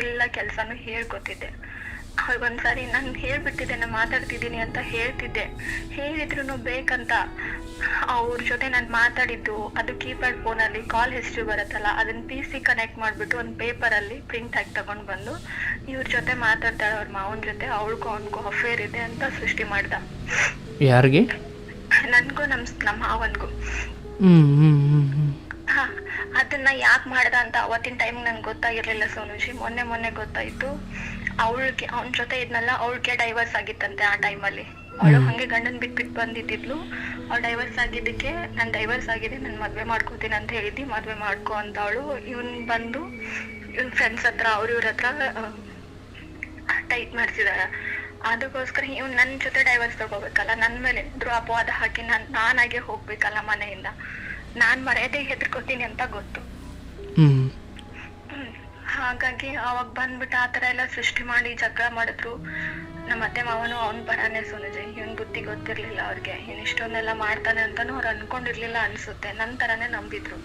ಎಲ್ಲ ಕೆಲ್ಸಾನು ಹೇಳ್ಕೊತಿದ್ದೆ. ಅವ್ರಿಗೊಂದ್ಸಾರಿ ನಾನು ಹೇಳ್ಬಿಟ್ಟಿದ್ದೆ, ನಾನು ಮಾತಾಡ್ತಿದ್ದೀನಿ ಅಂತ ಹೇಳಿದ್ರು ಬೇಕಂತ ಅವ್ರ ಜೊತೆ ನಾನು ಮಾತಾಡಿದ್ದು. ಅದು ಕೀಪ್ಯಾಡ್ ಫೋನಲ್ಲಿ ಕಾಲ್ ಹಿಸ್ಟ್ರಿ ಬರುತ್ತಲ್ಲ, ಅದನ್ನ PC ಕನೆಕ್ಟ್ ಮಾಡ್ಬಿಟ್ಟು ಒಂದು ಪೇಪರ್ ಅಲ್ಲಿ ಪ್ರಿಂಟ್ ಆಗಿ ತಗೊಂಡ್ ಬಂದು ಇವ್ರ ಜೊತೆ ಮಾತಾಡ್ತಾಳೆ, ಅವ್ರ ಮಾವನ ಜೊತೆ, ಅವಳಿಗೂ ಅವನಿಗೂ ಅಫೇರ್ ಇದೆ ಅಂತ ಸೃಷ್ಟಿ ಮಾಡ್ದ. ಯಾರಿಗೆ? ನನ್ಗೂ ನಮ್ಮ ಮಾವನ್ಗೂ. ಅದನ್ನ ಯಾಕೆ ಮಾಡ್ದ ಅಂತ ಅವತ್ತಿನ ಟೈಮ್ ನನ್ಗೆ ಗೊತ್ತಾಗಿರ್ಲಿಲ್ಲ ಸೋನುಜಿ. ಮೊನ್ನೆ ಗೊತ್ತಾಯ್ತು. ಅವನ ಜೊತೆ ಇದ್ನಲ್ಲ, ಅವಳಿಗೆ ಡೈವರ್ಸ್ ಆಗಿತ್ತಂತೆ ಆ ಟೈಮಲ್ಲಿ. ಅವಳು ಹಂಗೆ ಗಂಡನ್ ಬಿಟ್ಬಿಟ್ಟು ಬಂದಿದ್ಲು. ಅವ್ಳು ಡೈವರ್ಸ್ ಆಗಿದ್ದಕ್ಕೆ, ನಾನ್ ಡೈವರ್ಸ್ ಆಗಿದೆ, ನಾನು ಮದ್ವೆ ಮಾಡ್ಕೋತೀನಿ ಅಂತ ಹೇಳಿದ್ದಿ, ಮದ್ವೆ ಮಾಡ್ಕೊ ಅಂತ ಅವಳು. ಇವನ್ ಬಂದು ಇವ್ನ ಫ್ರೆಂಡ್ಸ್ ಹತ್ರ ಇವ್ರ ಹತ್ರ ಟೈಟ್ ಮಾಡ್ಸಿದಾರ. ಅದಕ್ಕೋಸ್ಕರ ಇವ್ನು ನನ್ ಜೊತೆ ಡೈವರ್ಸ್ ತಗೋಬೇಕಲ್ಲ, ನನ್ ಮೇಲೆ ಇದ್ರು ಅಪವಾದ ಹಾಕಿ ನಾನಾಗೆ ಹೋಗ್ಬೇಕಲ್ಲ ಮನೆಯಿಂದ. ನಾನ್ ಮರ್ಯಾದೆ ಹೆದರ್ಕೋತೀನಿ ಅಂತ ಗೊತ್ತು. ಹಾಗಾಗಿ ಅವಾಗ ಬಂದ್ಬಿಟ್ಟು ಆ ಥರ ಎಲ್ಲ ಸೃಷ್ಟಿ ಮಾಡಿ ಜಗಳ ಮಾಡಿದ್ರು. ನಮ್ಮ ಅತ್ತೆ ಮಾವನು ಅವ್ನ ಪರಾನೇ ಸೋನುಜಿ. ಇವನ್ ಬುದ್ಧಿ ಗೊತ್ತಿರ್ಲಿಲ್ಲ ಅವ್ರಿಗೆ, ಇನ್ ಇಷ್ಟೊಂದೆಲ್ಲ ಮಾಡ್ತಾನೆ ಅಂತಾನು ಅವ್ರು ಅನ್ಕೊಂಡಿರ್ಲಿಲ್ಲ ಅನ್ಸುತ್ತೆ. ನನ್ ತರಾನೇ ನಂಬಿದ್ರು.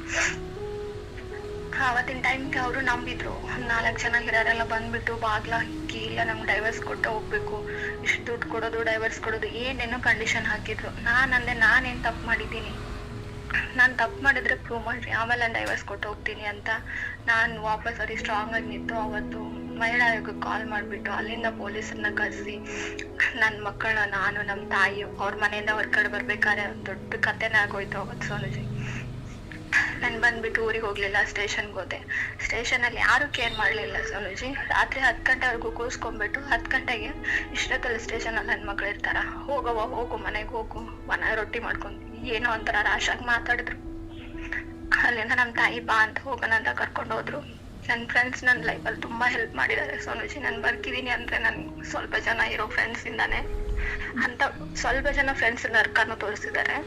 ಆವತ್ತಿನ ಟೈಮ್ಗೆ ಅವರು ನಂಬಿದ್ರು. 4 ಜನ ಹಿರಿಯರೆಲ್ಲ ಬಂದ್ಬಿಟ್ಟು ಬಾಗ್ಲ ಹಾಕಿ, ಇಲ್ಲ ನಮ್ಗೆ ಡೈವರ್ಸ್ ಕೊಟ್ಟು ಹೋಗ್ಬೇಕು, ಇಷ್ಟು ದುಡ್ಡು ಕೊಡೋದು, ಡೈವರ್ಸ್ ಕೊಡೋದು, ಏನೇನೋ ಕಂಡೀಷನ್ ಹಾಕಿದ್ರು. ನಾನಂದೆ ನಾನೇನ್ ತಪ್ಪು ಮಾಡಿದ್ದೀನಿ, ನಾನು ತಪ್ಪು ಮಾಡಿದ್ರೆ ಪ್ರೂವ್ ಮಾಡ್ರಿ, ಆಮೇಲೆ ನಾನು ಡೈವರ್ಸ್ ಕೊಟ್ಟು ಹೋಗ್ತೀನಿ ಅಂತ. ನಾನು ವಾಪಸ್ ಅವ್ರಿಗೆ ಸ್ಟ್ರಾಂಗ್ ಆಗಿ ನಿಂತು ಅವತ್ತು ಮಹಿಳಾ ಆಯೋಗಕ್ಕೆ ಕಾಲ್ ಮಾಡಿಬಿಟ್ಟು ಅಲ್ಲಿಂದ ಪೊಲೀಸರನ್ನ ಕರೆಸಿ ನನ್ನ ಮಕ್ಕಳನ್ನ ನಾನು, ನಮ್ಮ ತಾಯಿ ಅವ್ರ ಮನೆಯಿಂದ ಹೊರಗಡೆ ಬರ್ಬೇಕಾದ್ರೆ ಒಂದು ದೊಡ್ಡ ಕಥೆನೇ ಆಗೋಯ್ತು ಅವತ್ತು ಸೋನುಜಿ. ನಾನು ಬಂದ್ಬಿಟ್ಟು ಊರಿಗೆ ಹೋಗ್ಲಿಲ್ಲ, ಸ್ಟೇಷನ್ಗೆ ಹೋದೆ. ಸ್ಟೇಷನಲ್ಲಿ ಯಾರು ಕೇರ್ ಮಾಡಲಿಲ್ಲ ಸೋನುಜಿ. ರಾತ್ರಿ 10 ಗಂಟೆವರೆಗೂ ಕೂರಿಸ್ಕೊಂಡ್ಬಿಟ್ಟು 10 ಗಂಟೆಗೆ ಇಷ್ಟೊತ್ತಲ್ಲಿ ಸ್ಟೇಷನಲ್ಲಿ ನನ್ನ ಮಕ್ಳು ಇರ್ತಾರ, ಹೋಗವ್ವ ಹೋಗು ಮನೆಗೆ ಹೋಗು, ಮನೆ ರೊಟ್ಟಿ ಮಾಡ್ಕೊಂಡು ಏನೋ ಒಂಥರ ರಾಶಾಗಿ ಮಾತಾಡಿದ್ರು. ಅಲ್ಲಿಂದ ನಮ್ಮ ತಾಯಿ ಬಾ ಅಂತ ಹೋಗೋಣ ಅಂತ ಕರ್ಕೊಂಡು ಹೋದ್ರು. ನನ್ನ ಫ್ರೆಂಡ್ಸ್ ನನ್ನ ಲೈಫಲ್ಲಿ ತುಂಬಾ ಹೆಲ್ಪ್ ಮಾಡಿದ್ದಾರೆ ಸೋನುಜಿ. ನಾನು ಬರ್ಕಿದೀನಿ ಅಂದ್ರೆ ನನ್ ಸ್ವಲ್ಪ ಜನ ಇರೋ ಫ್ರೆಂಡ್ಸ್ ಇಂದಾನೆ ಅಂತ ಸ್ವಲ್ಪ ಜನ ಫ್ರೆಂಡ್ಸ್ ನರ್ಕನ್ನು ತೋರಿಸಿದ್ದಾರೆ.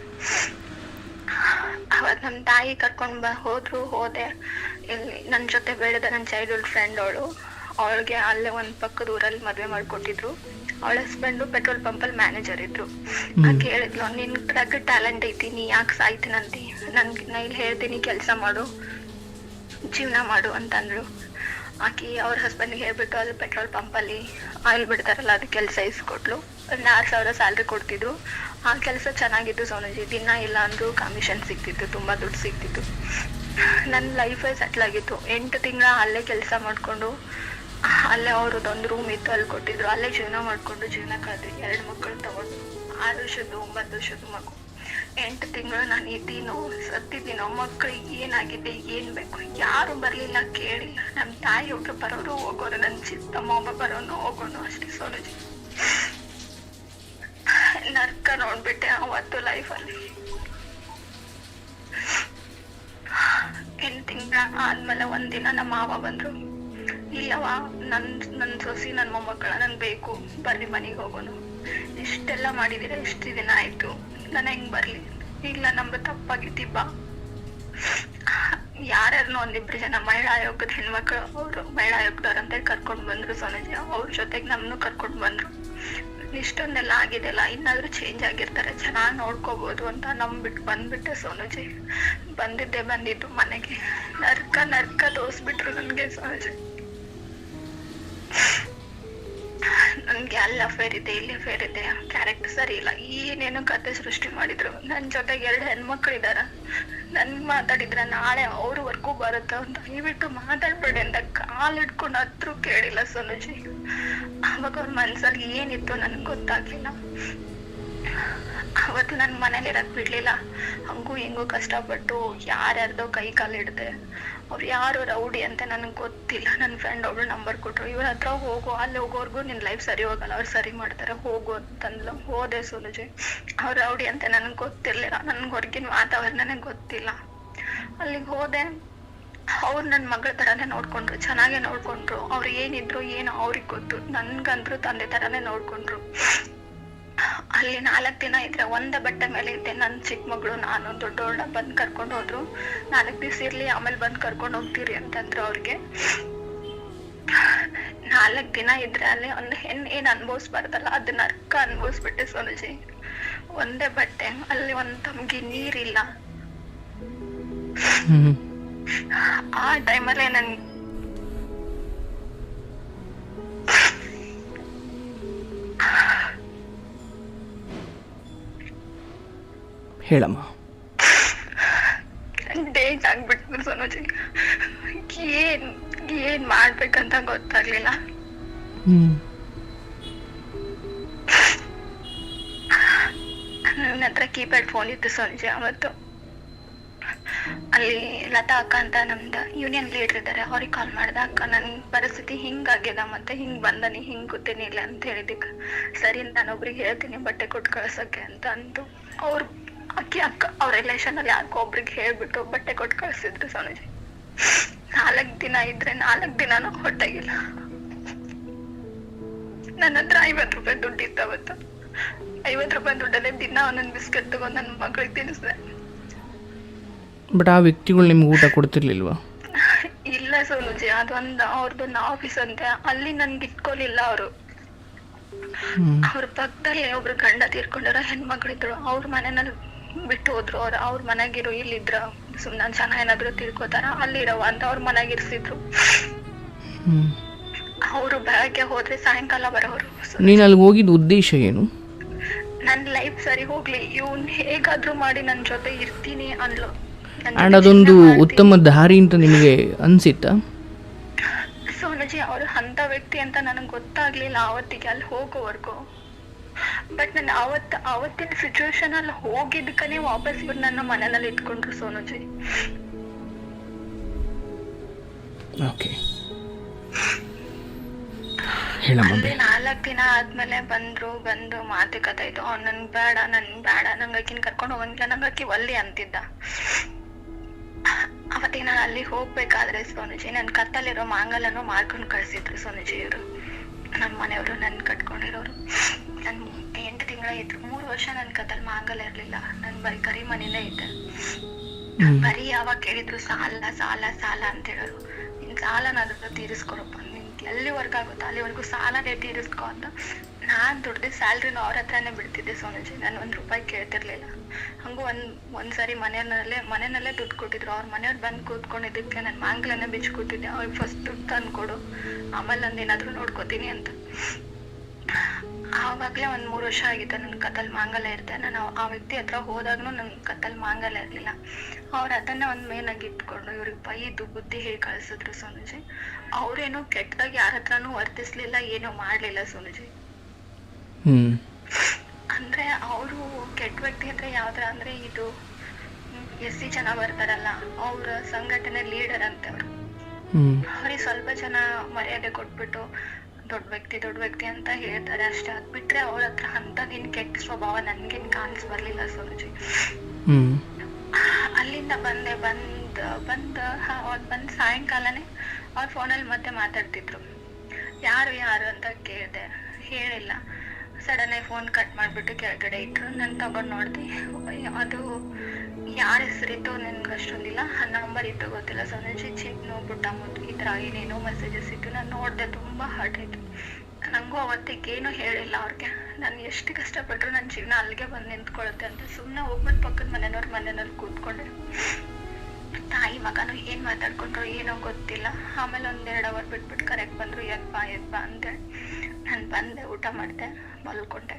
ಅವತ್ ನಮ್ ತಾಯಿ ಕರ್ಕೊಂಡ್ ಹೋದೆ. ಇಲ್ಲಿ ನನ್ ಜೊತೆ ಬೆಳೆದ ನನ್ನ ಚೈಲ್ಡ್ಹುಡ್ ಫ್ರೆಂಡ್ ಅವಳಿಗೆ ಅಲ್ಲೇ ಒಂದ್ ಪಕ್ಕದ ಊರಲ್ಲಿ ಮದ್ವೆ ಮಾಡ್ಕೊಟ್ಟಿದ್ರು. ಅವಳ ಹಸ್ಬೆಂಡು ಪೆಟ್ರೋಲ್ ಪಂಪಲ್ಲಿ ಮ್ಯಾನೇಜರ್ ಇದ್ರು. ಆಕೆ ಹೇಳಿದ್ಲು, ನಿನ್ ತಗ ಟ್ಯಾಲೆಂಟ್ ಐತಿ, ನೀ ಯಾಕೆ ಸಾಯ್ತೀನಂತಿ, ನಾ ಇಲ್ಲಿ ಹೇಳ್ತೀನಿ ಕೆಲ್ಸ ಮಾಡು, ಜೀವನ ಮಾಡು ಅಂತಂದ್ರು. ಆಕಿ ಅವ್ರ ಹಸ್ಬೆಂಡ್ಗೆ ಹೇಳ್ಬಿಟ್ಟು ಅಲ್ಲಿ ಪೆಟ್ರೋಲ್ ಪಂಪಲ್ಲಿ ಆಯಿಲ್ ಬಿಡ್ತಾರಲ್ಲ ಅದು ಕೆಲಸ ಇಸ್ಕೊಟ್ಲು. 6,000 ಸ್ಯಾಲ್ರಿ ಕೊಡ್ತಿದ್ರು. ಆ ಕೆಲಸ ಚೆನ್ನಾಗಿತ್ತು ಸೋನುಜಿ. ದಿನ ಇಲ್ಲ ಅಂದ್ರೂ ಕಮಿಷನ್ ಸಿಗ್ತಿತ್ತು, ತುಂಬಾ ದುಡ್ಡು ಸಿಗ್ತಿತ್ತು. ನನ್ನ ಲೈಫೇ ಸೆಟ್ಲ್ ಆಗಿತ್ತು. 8 ತಿಂಗಳ ಅಲ್ಲೇ ಕೆಲಸ ಮಾಡ್ಕೊಂಡು, ಅಲ್ಲೇ ಅವ್ರದ್ದೊಂದು ರೂಮ್ ಇತ್ತು, ಅಲ್ಲಿ ಕೊಟ್ಟಿದ್ರು. ಅಲ್ಲೇ ಜೀವನ ಮಾಡ್ಕೊಂಡು ಜೀವನ ಕಳೆದ್ವಿ. 2 ಮಕ್ಕಳು ತಗೊಂಡು, 6 ವರ್ಷದ್ದು 9 ವರ್ಷದ ಮಗು. 8 ತಿಂಗಳು ನಾನು ಇದ್ದೀನೋ ಸತ್ತಿದ್ದೀನೋ, ಮಕ್ಕಳಿಗೆ ಏನಾಗಿದೆ, ಏನ್ ಬೇಕು ಯಾರು ಬರ್ಲಿಲ್ಲ, ಕೇಳಿಲ್ಲ. ನಮ್ಮ ತಾಯಿ ಒಬ್ರು ಬರೋರು ಹೋಗೋರು, ನನ್ನ ಚಿಕ್ಕಮ್ಮ ಒಬ್ಬ ಬರೋನು ಹೋಗೋನು, ಅಷ್ಟೇ ಸೋನುಜಿ. ನರ್ಕ ನೋಡ್ಬಿಟ್ಟೆ ಅವತ್ತು ಲೈಫಲ್ಲಿ. 8 ತಿಂಗಳ ಆದ್ಮೇಲೆ ಒಂದಿನ ನಮ್ಮ ಮಾವ ಬಂದ್ರು. ಇಲ್ಲವಾ ನನ್ ಸೊಸಿ ನನ್ ಮೊಮ್ಮಕ್ಕಳ ನನ್ ಬೇಕು, ಬರ್ರಿ ಮನೆಗೆ ಹೋಗೋನು. ಇಷ್ಟೆಲ್ಲ ಮಾಡಿದಿರ, ಇಷ್ಟು ದಿನ ಆಯ್ತು, ನಾನು ಹೆಂಗ್ ಬರ್ಲಿ? ಇಲ್ಲ ನಮ್ದು ತಪ್ಪಾಗಿತ್ತಿ ಬಾ. ಯಾರ್ಯಾರನ್ನೋ 1-2 ಜನ ಮಹಿಳಾ ಆಯೋಗದ ಹೆಣ್ಮಕ್ಳು, ಅವರು ಮಹಿಳಾ ಆಯೋಗದವ್ರ ಅಂತ ಕರ್ಕೊಂಡ್ ಬಂದ್ರು ಸೋನುಜಿ. ಅವ್ರ ಜೊತೆಗೆ ನಮ್ನು ಕರ್ಕೊಂಡ್ ಬಂದ್ರು. ಇಷ್ಟೊಂದೆಲ್ಲ ಆಗಿದೆಲ್ಲ, ಇನ್ನಾದ್ರೂ ಚೇಂಜ್ ಆಗಿರ್ತಾರೆ, ಚೆನ್ನಾಗಿ ನೋಡ್ಕೋಬಹುದು ಅಂತ ನಂಬಿಟ್ಟು ಬಂದ್ಬಿಟ್ಟೆ ಸೋನುಜಿ. ಬಂದಿದ್ದು ಮನೆಗೆ ನರ್ಕ ತೋರ್ಸ್ಬಿಟ್ರು ನನ್ಗೆ ಸೋನುಜಿ. ನನ್ಗೆ ಅಲ್ಲಿ ಅಫೇರ್ ಇದೆ, ಇಲ್ಲಿ ಅಫೇರ್ ಇದೆ, ಕ್ಯಾರೆಕ್ಟರ್ ಸರಿ ಇಲ್ಲ, ಏನೇನೋ ಕತೆ ಸೃಷ್ಟಿ ಮಾಡಿದ್ರು. ನನ್ ಜೊತೆಗೆ 2 ಹೆಣ್ಮಕ್ಳು ಇದಾರ. ನನ್ ಮಾತಾಡಿದ್ರೆ ನಾಳೆ ಅವ್ರವರೆಗೂ ಬರುತ್ತ ಅಂತ ದಯವಿಟ್ಟು ಮಾತಾಡ್ಬೇಡಿ ಅಂತ ಕಾಲಿಡ್ಕೊಂಡು ಹತ್ರೂ ಕೇಳಿಲ್ಲ ಸೋನುಜಿ. ಅವಾಗ ಅವ್ರ ಮನ್ಸಲ್ಲಿ ಏನಿತ್ತು ನನ್ಗೆ ಗೊತ್ತಾಗ್ಲಿಲ್ಲ. ಅವತ್ತು ನನ್ ಮನೇಲಿ ಇರಕ್ ಬಿಡ್ಲಿಲ್ಲ. ಹಂಗೂ ಹಿಂಗೂ ಕಷ್ಟಪಟ್ಟು ಯಾರ್ಯಾರ್ದೋ ಕೈ ಕಾಲು ಹಿಡ್ದೆ. ಅವ್ರು ಯಾರು ರೌಡಿ ಅಂತ ನನ್ಗೆ ಗೊತ್ತಿಲ್ಲ. ನನ್ನ ಫ್ರೆಂಡ್ ಒಬ್ಳು ನಂಬರ್ ಕೊಟ್ರು, ಇವ್ರ ಹತ್ರ ಹೋಗು, ಅಲ್ಲಿ ಹೋಗೋರ್ಗು ನಿನ್ ಲೈಫ್ ಸರಿ ಹೋಗಲ್ಲ, ಅವ್ರು ಸರಿ ಮಾಡ್ತಾರೆ, ಹೋಗು ಅಂತಂದ್ಲು. ಹೋದೆ ಸೋನುಜಿ. ಅವ್ರು ರೌಡಿ ಅಂತ ನನ್ಗೆ ಗೊತ್ತಿರ್ಲಿಲ್ಲ, ನನ್ಗೆ ಹೊರಗಿನ ವಾತಾವರಣನೇ ಗೊತ್ತಿಲ್ಲ. ಅಲ್ಲಿಗೆ ಹೋದೆ. ಅವ್ರು ನನ್ನ ಮಗಳ ತರಾನೇ ನೋಡ್ಕೊಂಡ್ರು, ಚೆನ್ನಾಗೇ ನೋಡ್ಕೊಂಡ್ರು. ಅವ್ರು ಏನಿದ್ರು ಏನೋ ಅವ್ರಿಗೆ ಗೊತ್ತು. ನನ್ಗಂದ್ರು ತಂದೆ ತರಾನೇ ನೋಡ್ಕೊಂಡ್ರು. ಅಲ್ಲಿ 4 ದಿನ ಇದ್ರೆ ಒಂದೇ ಬಟ್ಟೆ ಮೇಲೆ ಇದ್ದೆ. ನನ್ ಚಿಕ್ಕ ಮಗಳು ನಾನು ದೊಡ್ಡವಳನ್ನ ಬಂದ್ ಕರ್ಕೊಂಡು ಹೋದ್ರು. 4 ದಿವಸ ಇರ್ಲಿ, ಆಮೇಲೆ ಬಂದ್ ಕರ್ಕೊಂಡು ಹೋಗ್ತೀರಿ ಅಂತಂದ್ರು ಅವ್ರಿಗೆ. 4 ದಿನ ಇದ್ರೆ ಅಲ್ಲಿ ಒಂದು ಹೆಣ್ಣು ಏನ್ ಅನ್ಭವಿಸ್ಬಾರ್ದಲ್ಲ, ಅದನ್ನ ಅರ್ಕ ಅನ್ಭವಿಸ್ಬಿಟ್ಟೆ ಸೋನುಜಿ. ಒಂದೇ ಬಟ್ಟೆ, ಅಲ್ಲಿ ಒಂದ್ ತಮ್ಗಿ ನೀರಿಲ್ಲ. ಆ ಟೈಮಲ್ಲೇ ನನ್ ಹೇಳಮ್ಮ. ಡೇಂಜ್ ಆಗ್ಬಿಟ್ಟು ಸೋನುಜಿ. ಏನ್ ಮಾಡ್ಬೇಕಂತ ಗೊತ್ತಾಗ್ಲಿಲ್ಲ. ನನ್ನ ಹತ್ರ ಕೀಪ್ಯಾಡ್ ಫೋನ್ ಇತ್ತು ಸೋನುಜಿ. ಅವತ್ತು ಅಲ್ಲಿ ಲತಾ ಅಕ್ಕ ಅಂತ ನಮ್ದು ಯೂನಿಯನ್ ಲೀಡರ್ ಇದ್ದಾರೆ, ಅವ್ರಿಗೆ ಕಾಲ್ ಮಾಡ್ದೆ. ಅಕ್ಕ ನನ್ ಪರಿಸ್ಥಿತಿ ಹಿಂಗಾಗ್ಯದ, ಮತ್ತೆ ಹಿಂಗ್ ಬಂದನಿ, ಹಿಂಗ್ ಗೊತ್ತೇನಿ ಇಲ್ಲ ಅಂತ ಹೇಳಿದಕ್ಕೆ, ಸರಿ ನಾನೊಬ್ರಿಗೆ ಹೇಳ್ತೀನಿ ಬಟ್ಟೆ ಕೊಟ್ಟು ಕಳ್ಸಕ್ಕೆ ಅಂತ ಅಂದು ಅವ್ರು ಅಕ್ಕ ಅವ್ರ ರಿಲೇಷನ್ ಅಲ್ಲಿ ಯಾಕೋ ಒಬ್ರಿಗೆ ಹೇಳ್ಬಿಟ್ಟು ಬಟ್ಟೆ ಕೊಟ್ಟು ಕಳ್ಸಿದ್ರು ಸೋನುಜಿ. 4 ದಿನ ಇದ್ರೆ 4 ದಿನಾನು ಹೊಟ್ಟೆಗಿಲ್ಲ. ನನ್ನ ಹತ್ರ 50 ರೂಪಾಯಿ ದುಡ್ಡಿತ್ತು ಅವತ್ತು. 50 ರೂಪಾಯಿ ದುಡ್ಡಲ್ಲೇ ದಿನ ಒಂದೊಂದು ಬಿಸ್ಕೆಟ್ ತಗೊಂಡು ನನ್ನ ಮಗಳಿಗೆ ತಿನ್ನಿಸ್ದೆ. ಬಟ್ ಆ ವ್ಯಕ್ತಿಗಳು ನಿಮ್ಗೆ ಊಟ ಕೊಡ್ತಿರ್ಲಿಲ್ವಾ? ಇಲ್ಲ ಸೋನುಜಿ, ಅದೊಂದು ಅವ್ರದ್ದೊಂದು ಆಫೀಸ್ ಅಂತೆ, ಅಲ್ಲಿ ನನ್ಗೆ ಇಟ್ಕೊಲಿಲ್ಲ ಅವರು. ಅವ್ರ ಪಕ್ಕದಲ್ಲಿ ಒಬ್ರು ಗಂಡ ತೀರ್ಕೊಂಡಿರೋ ಹೆಣ್ಮಕ್ಳಿದ್ರು, ಅವ್ರ ಮನೆಯಲ್ಲಿ ಬಿಟ್ಟು ಹೋದ್ರು. ಅವ್ರ ಮನೆಗಿರು, ಇಲ್ಲಿದ್ರ ಸುಮ್ನ ಜನ ಏನಾದ್ರು ತಿಳ್ಕೊತಾರ ಅಲ್ಲಿರವ ಅಂತ ಅವ್ರ ಮನೆಗಿರ್ಸಿದ್ರು. ಅವರು ಬೆಳಗ್ಗೆ ಹೋದ್ರೆ ಸಾಯಂಕಾಲ ಬರೋರು. ನೀನು ಅಲ್ಲಿ ಹೋಗಿದ್ದ ಉದ್ದೇಶ ಏನು? ನನ್ ಲೈಫ್ ಸರಿ ಹೋಗ್ಲಿ, ಇವ್ನ್ ಹೇಗಾದ್ರೂ ಮಾಡಿ ನನ್ ಜೊತೆ ಇರ್ತೀನಿ ಅನ್ಲು. ಆ್ಯಂಡ್ ಅದೊಂದು ಉತ್ತಮ ದಾರಿ ಅಂತ ನಿಮಗೆ ಅನಿಸಿತ್ತಾ? ಸೋನುಜಿ, ಅವ್ರು ಅಂತ ವ್ಯಕ್ತಿ ಅಂತ ನನಗೆ ಗೊತ್ತಾಗ್ಲಿಲ್ಲ ಅವತ್ತಿಗೆ ಅಲ್ಲಿ ಹೋಗೋವರೆಗೂ. ಬಟ್ ನಾನು ಅವತ್ತಿನ ಸಿಚುವೇಶನ್ ಅಲ್ಲಿ ಹೋಗಿದ್ದಕ್ಕನೇ ವಾಪಸ್ ಬಂದು ನನ್ನ ಮನೆಯಲ್ಲಿ ಇಟ್ಕೊಂಡ್ರು ಸೋನುಜಿ. ಓಕೆ, ಅಲ್ಲಿ 4 ದಿನ ಆದ್ಮೇಲೆ ಬಂದು ಮಾತುಕತೆ ಇತ್ತು. ಅವ್ನು ನನ್ ಬೇಡ ನಂಗೆ ಆಕಿನ ಕರ್ಕೊಂಡು ಹೋಗಂಗಿಲ್ಲ, ನಂಗೆ ಆಕಿ ಒಲ್ಲಿ ಅಂತಿದ್ದ. ಅವತ್ತಿಗೆ ನಾನು ಅಲ್ಲಿ ಹೋಗ್ಬೇಕಾದ್ರೆ ಸೋನುಜಿ ನನ್ ಕತ್ತಲ್ಲಿರೋ ಮಾಂಗಲ್ಯನೂ ಮಾರ್ಕೊಂಡು ಕಳ್ಸಿದ್ರು ಸೋನುಜಿ ಇವರು, ನಮ್ಮ ಮನೆಯವರು ನನ್ ಕಟ್ಕೊಂಡಿರೋರು. ನನ್ 8 ತಿಂಗಳ ಇದ್ರು, 3 ವರ್ಷ ನನ್ ಕತ್ತಲ್ಲಿ ಮಾಂಗಲ್ಯ ಇರ್ಲಿಲ್ಲ. ನನ್ ಬರೀ ಕರಿ ಮನೇಲೇ ಇದ್ದೆ. ಬರೀ ಯಾವಾಗ ಕೇಳಿದ್ರು ಸಾಲ ಸಾಲ ಸಾಲ ಅಂತ ಹೇಳೋರು. ನಿನ್ ಸಾಲನಾದ್ರೂ ತೀರಿಸ್ಕೊಡಪ್ಪ, ನಿನ್ಗೆ ಎಲ್ಲಿವರೆಗೂ ಆಗುತ್ತೋ ಅಲ್ಲಿವರೆಗೂ ಸಾಲನೇ ತೀರಿಸ್ಕೊ ಅಂತ. ನಾನ್ ದುಡ್ದು ಸ್ಯಾಲ್ರಿನ ಅವ್ರ ಹತ್ರನೇ ಬಿಡ್ತಿದ್ದೆ ಸೋನುಜಿ, ನಾನು 1 ರೂಪಾಯಿ ಕೇಳ್ತಿರ್ಲಿಲ್ಲ. ಹಂಗೂ ಒಂದ್ಸರಿ ಮನೆಯಲ್ಲೇ ದುಡ್ಡು ಕೊಟ್ಟಿದ್ರು. ಅವ್ರ ಮನೆಯವ್ರು ಬಂದು ಕೂತ್ಕೊಂಡಿದ್ದಕ್ಕೆ ನಾನು ಮಾಂಗಲ್ಯನೇ ಬಿಚ್ಚು ಕೂತಿದ್ದೆ. ಅವ್ರಿಗೆ ಫಸ್ಟ್ ದುಡ್ಡು ತಂದು ಕೊಡು, ಆಮೇಲೆ ನಂದೇನಾದ್ರೂ ನೋಡ್ಕೋತೀನಿ ಅಂತ. ಆವಾಗ್ಲೇ 3 ವರ್ಷ ಆಗಿತ್ತು ನನ್ ಕತ್ತಲ್ ಮಾಂಗಲ್ಯ ಇರ್ತೆ. ನಾನು ಆ ವ್ಯಕ್ತಿ ಹತ್ರ ಹೋದಾಗ್ನು ನನ್ ಕತ್ತಲ್ ಮಾಂಗಲ್ಯ ಇರ್ಲಿಲ್ಲ. ಅವ್ರ ಅದನ್ನ ಒಂದ್ ಮೇನ್ ಆಗಿ ಇಟ್ಕೊಂಡು ಇವ್ರಿಗೆ ಬೈದು ಬುದ್ಧಿ ಹೇಳಿ ಕಳ್ಸಿದ್ರು ಸೋನುಜಿ. ಅವ್ರೇನು ಕೆಟ್ಟದಾಗ ಯಾರ ಹತ್ರನೂ ವರ್ತಿಸ್ಲಿಲ್ಲ, ಏನು ಮಾಡ್ಲಿಲ್ಲ ಸೋನುಜಿ. ಅಂದ್ರೆ ಅವರು ಕೆಟ್ಟ ವ್ಯಕ್ತಿ ಅಂದ್ರೆ ಯಾವ್ದ್ರ ಅಂದ್ರೆ ಇದು SC ಜನ ಬರ್ತಾರಲ್ಲ, ಅವ್ರ ಸಂಘಟನೆ ಲೀಡರ್ ಅಂತ ಅವ್ರು. ಅವ್ರಿಗೆ ಸ್ವಲ್ಪ ಜನ ಮರ್ಯಾದೆ ಕೊಟ್ಬಿಟ್ಟು ದೊಡ್ಡ ವ್ಯಕ್ತಿ ಅಂತ ಹೇಳ್ತಾರೆ ಅಷ್ಟೇ. ಅದ್ ಬಿಟ್ರೆ ಅವ್ರ ಹತ್ರ ಅಂತದೇನ್ ಕೆಟ್ಟ ಸ್ವಭಾವ ನನ್ಗೇನ್ ಕಾಣಿಸ್ ಬರ್ಲಿಲ್ಲ ಸೋನುಜಿ. ಅಲ್ಲಿಂದ ಬಂದ್ ಸಾಯಂಕಾಲನೇ ಅವ್ರ ಫೋನಲ್ಲಿ ಮತ್ತೆ ಮಾತಾಡ್ತಿದ್ರು. ಯಾರು ಅಂತ ಕೇಳ್ದೆ, ಹೇಳಿಲ್ಲ. ಸಡನ್ ಆಗಿ ಫೋನ್ ಕಟ್ ಮಾಡ್ಬಿಟ್ಟು ಕೆಳಗಡೆ ಇಟ್ರು. ನಾನು ತಗೊಂಡ್ ನೋಡ್ದೆ, ಅದು ಯಾರ ಹೆಸರಿತ್ತು ನನ್ಗೆ ಅಷ್ಟೊಂದಿಲ್ಲ, ನಂಬರ್ ಇತ್ತು ಗೊತ್ತಿಲ್ಲ ಸೋನುಜಿ. ಚಿನ್ನು ಪುಟ್ಟ ಮುದ್ದು ಈ ತರ ಏನೇನೋ ಮೆಸೇಜಸ್ ಇತ್ತು. ನಾನು ನೋಡ್ದೆ, ತುಂಬಾ ಹರ್ಟ್ ಆಯ್ತು. ನಂಗೂ ಅವತ್ತಿಗೇನು ಹೇಳಿಲ್ಲ ಅವ್ರಿಗೆ. ನಾನು ಎಷ್ಟು ಕಷ್ಟಪಟ್ರು ನನ್ನ ಜೀವನ ಅಲ್ಲಿಗೆ ಬಂದು ನಿಂತ್ಕೊಳುತ್ತೆ ಅಂತ ಸುಮ್ಮನೆ ಹೋಗ್ಬಿಟ್ಟು ಪಕ್ಕದ ಮನೆಯವ್ರಲ್ಲಿ ಕೂತ್ಕೊಂಡೆ. ತಾಯಿ ಮಗನು ಏನ್ ಮಾತಾಡ್ಕೊಂಡ್ರು ಏನೋ ಗೊತ್ತಿಲ್ಲ. ಆಮೇಲೆ 1-2 ಅವರ್ ಬಿಟ್ಬಿಟ್ಟು ಕರೆಕ್ಟ್ ಬಂದ್ರು, ಎದ್ಬಾ ಅಂತೇಳಿ. ನಾನು ಬಂದೆ, ಊಟ ಮಾಡಿದೆ, ಮಲ್ಕೊಂಡೆ.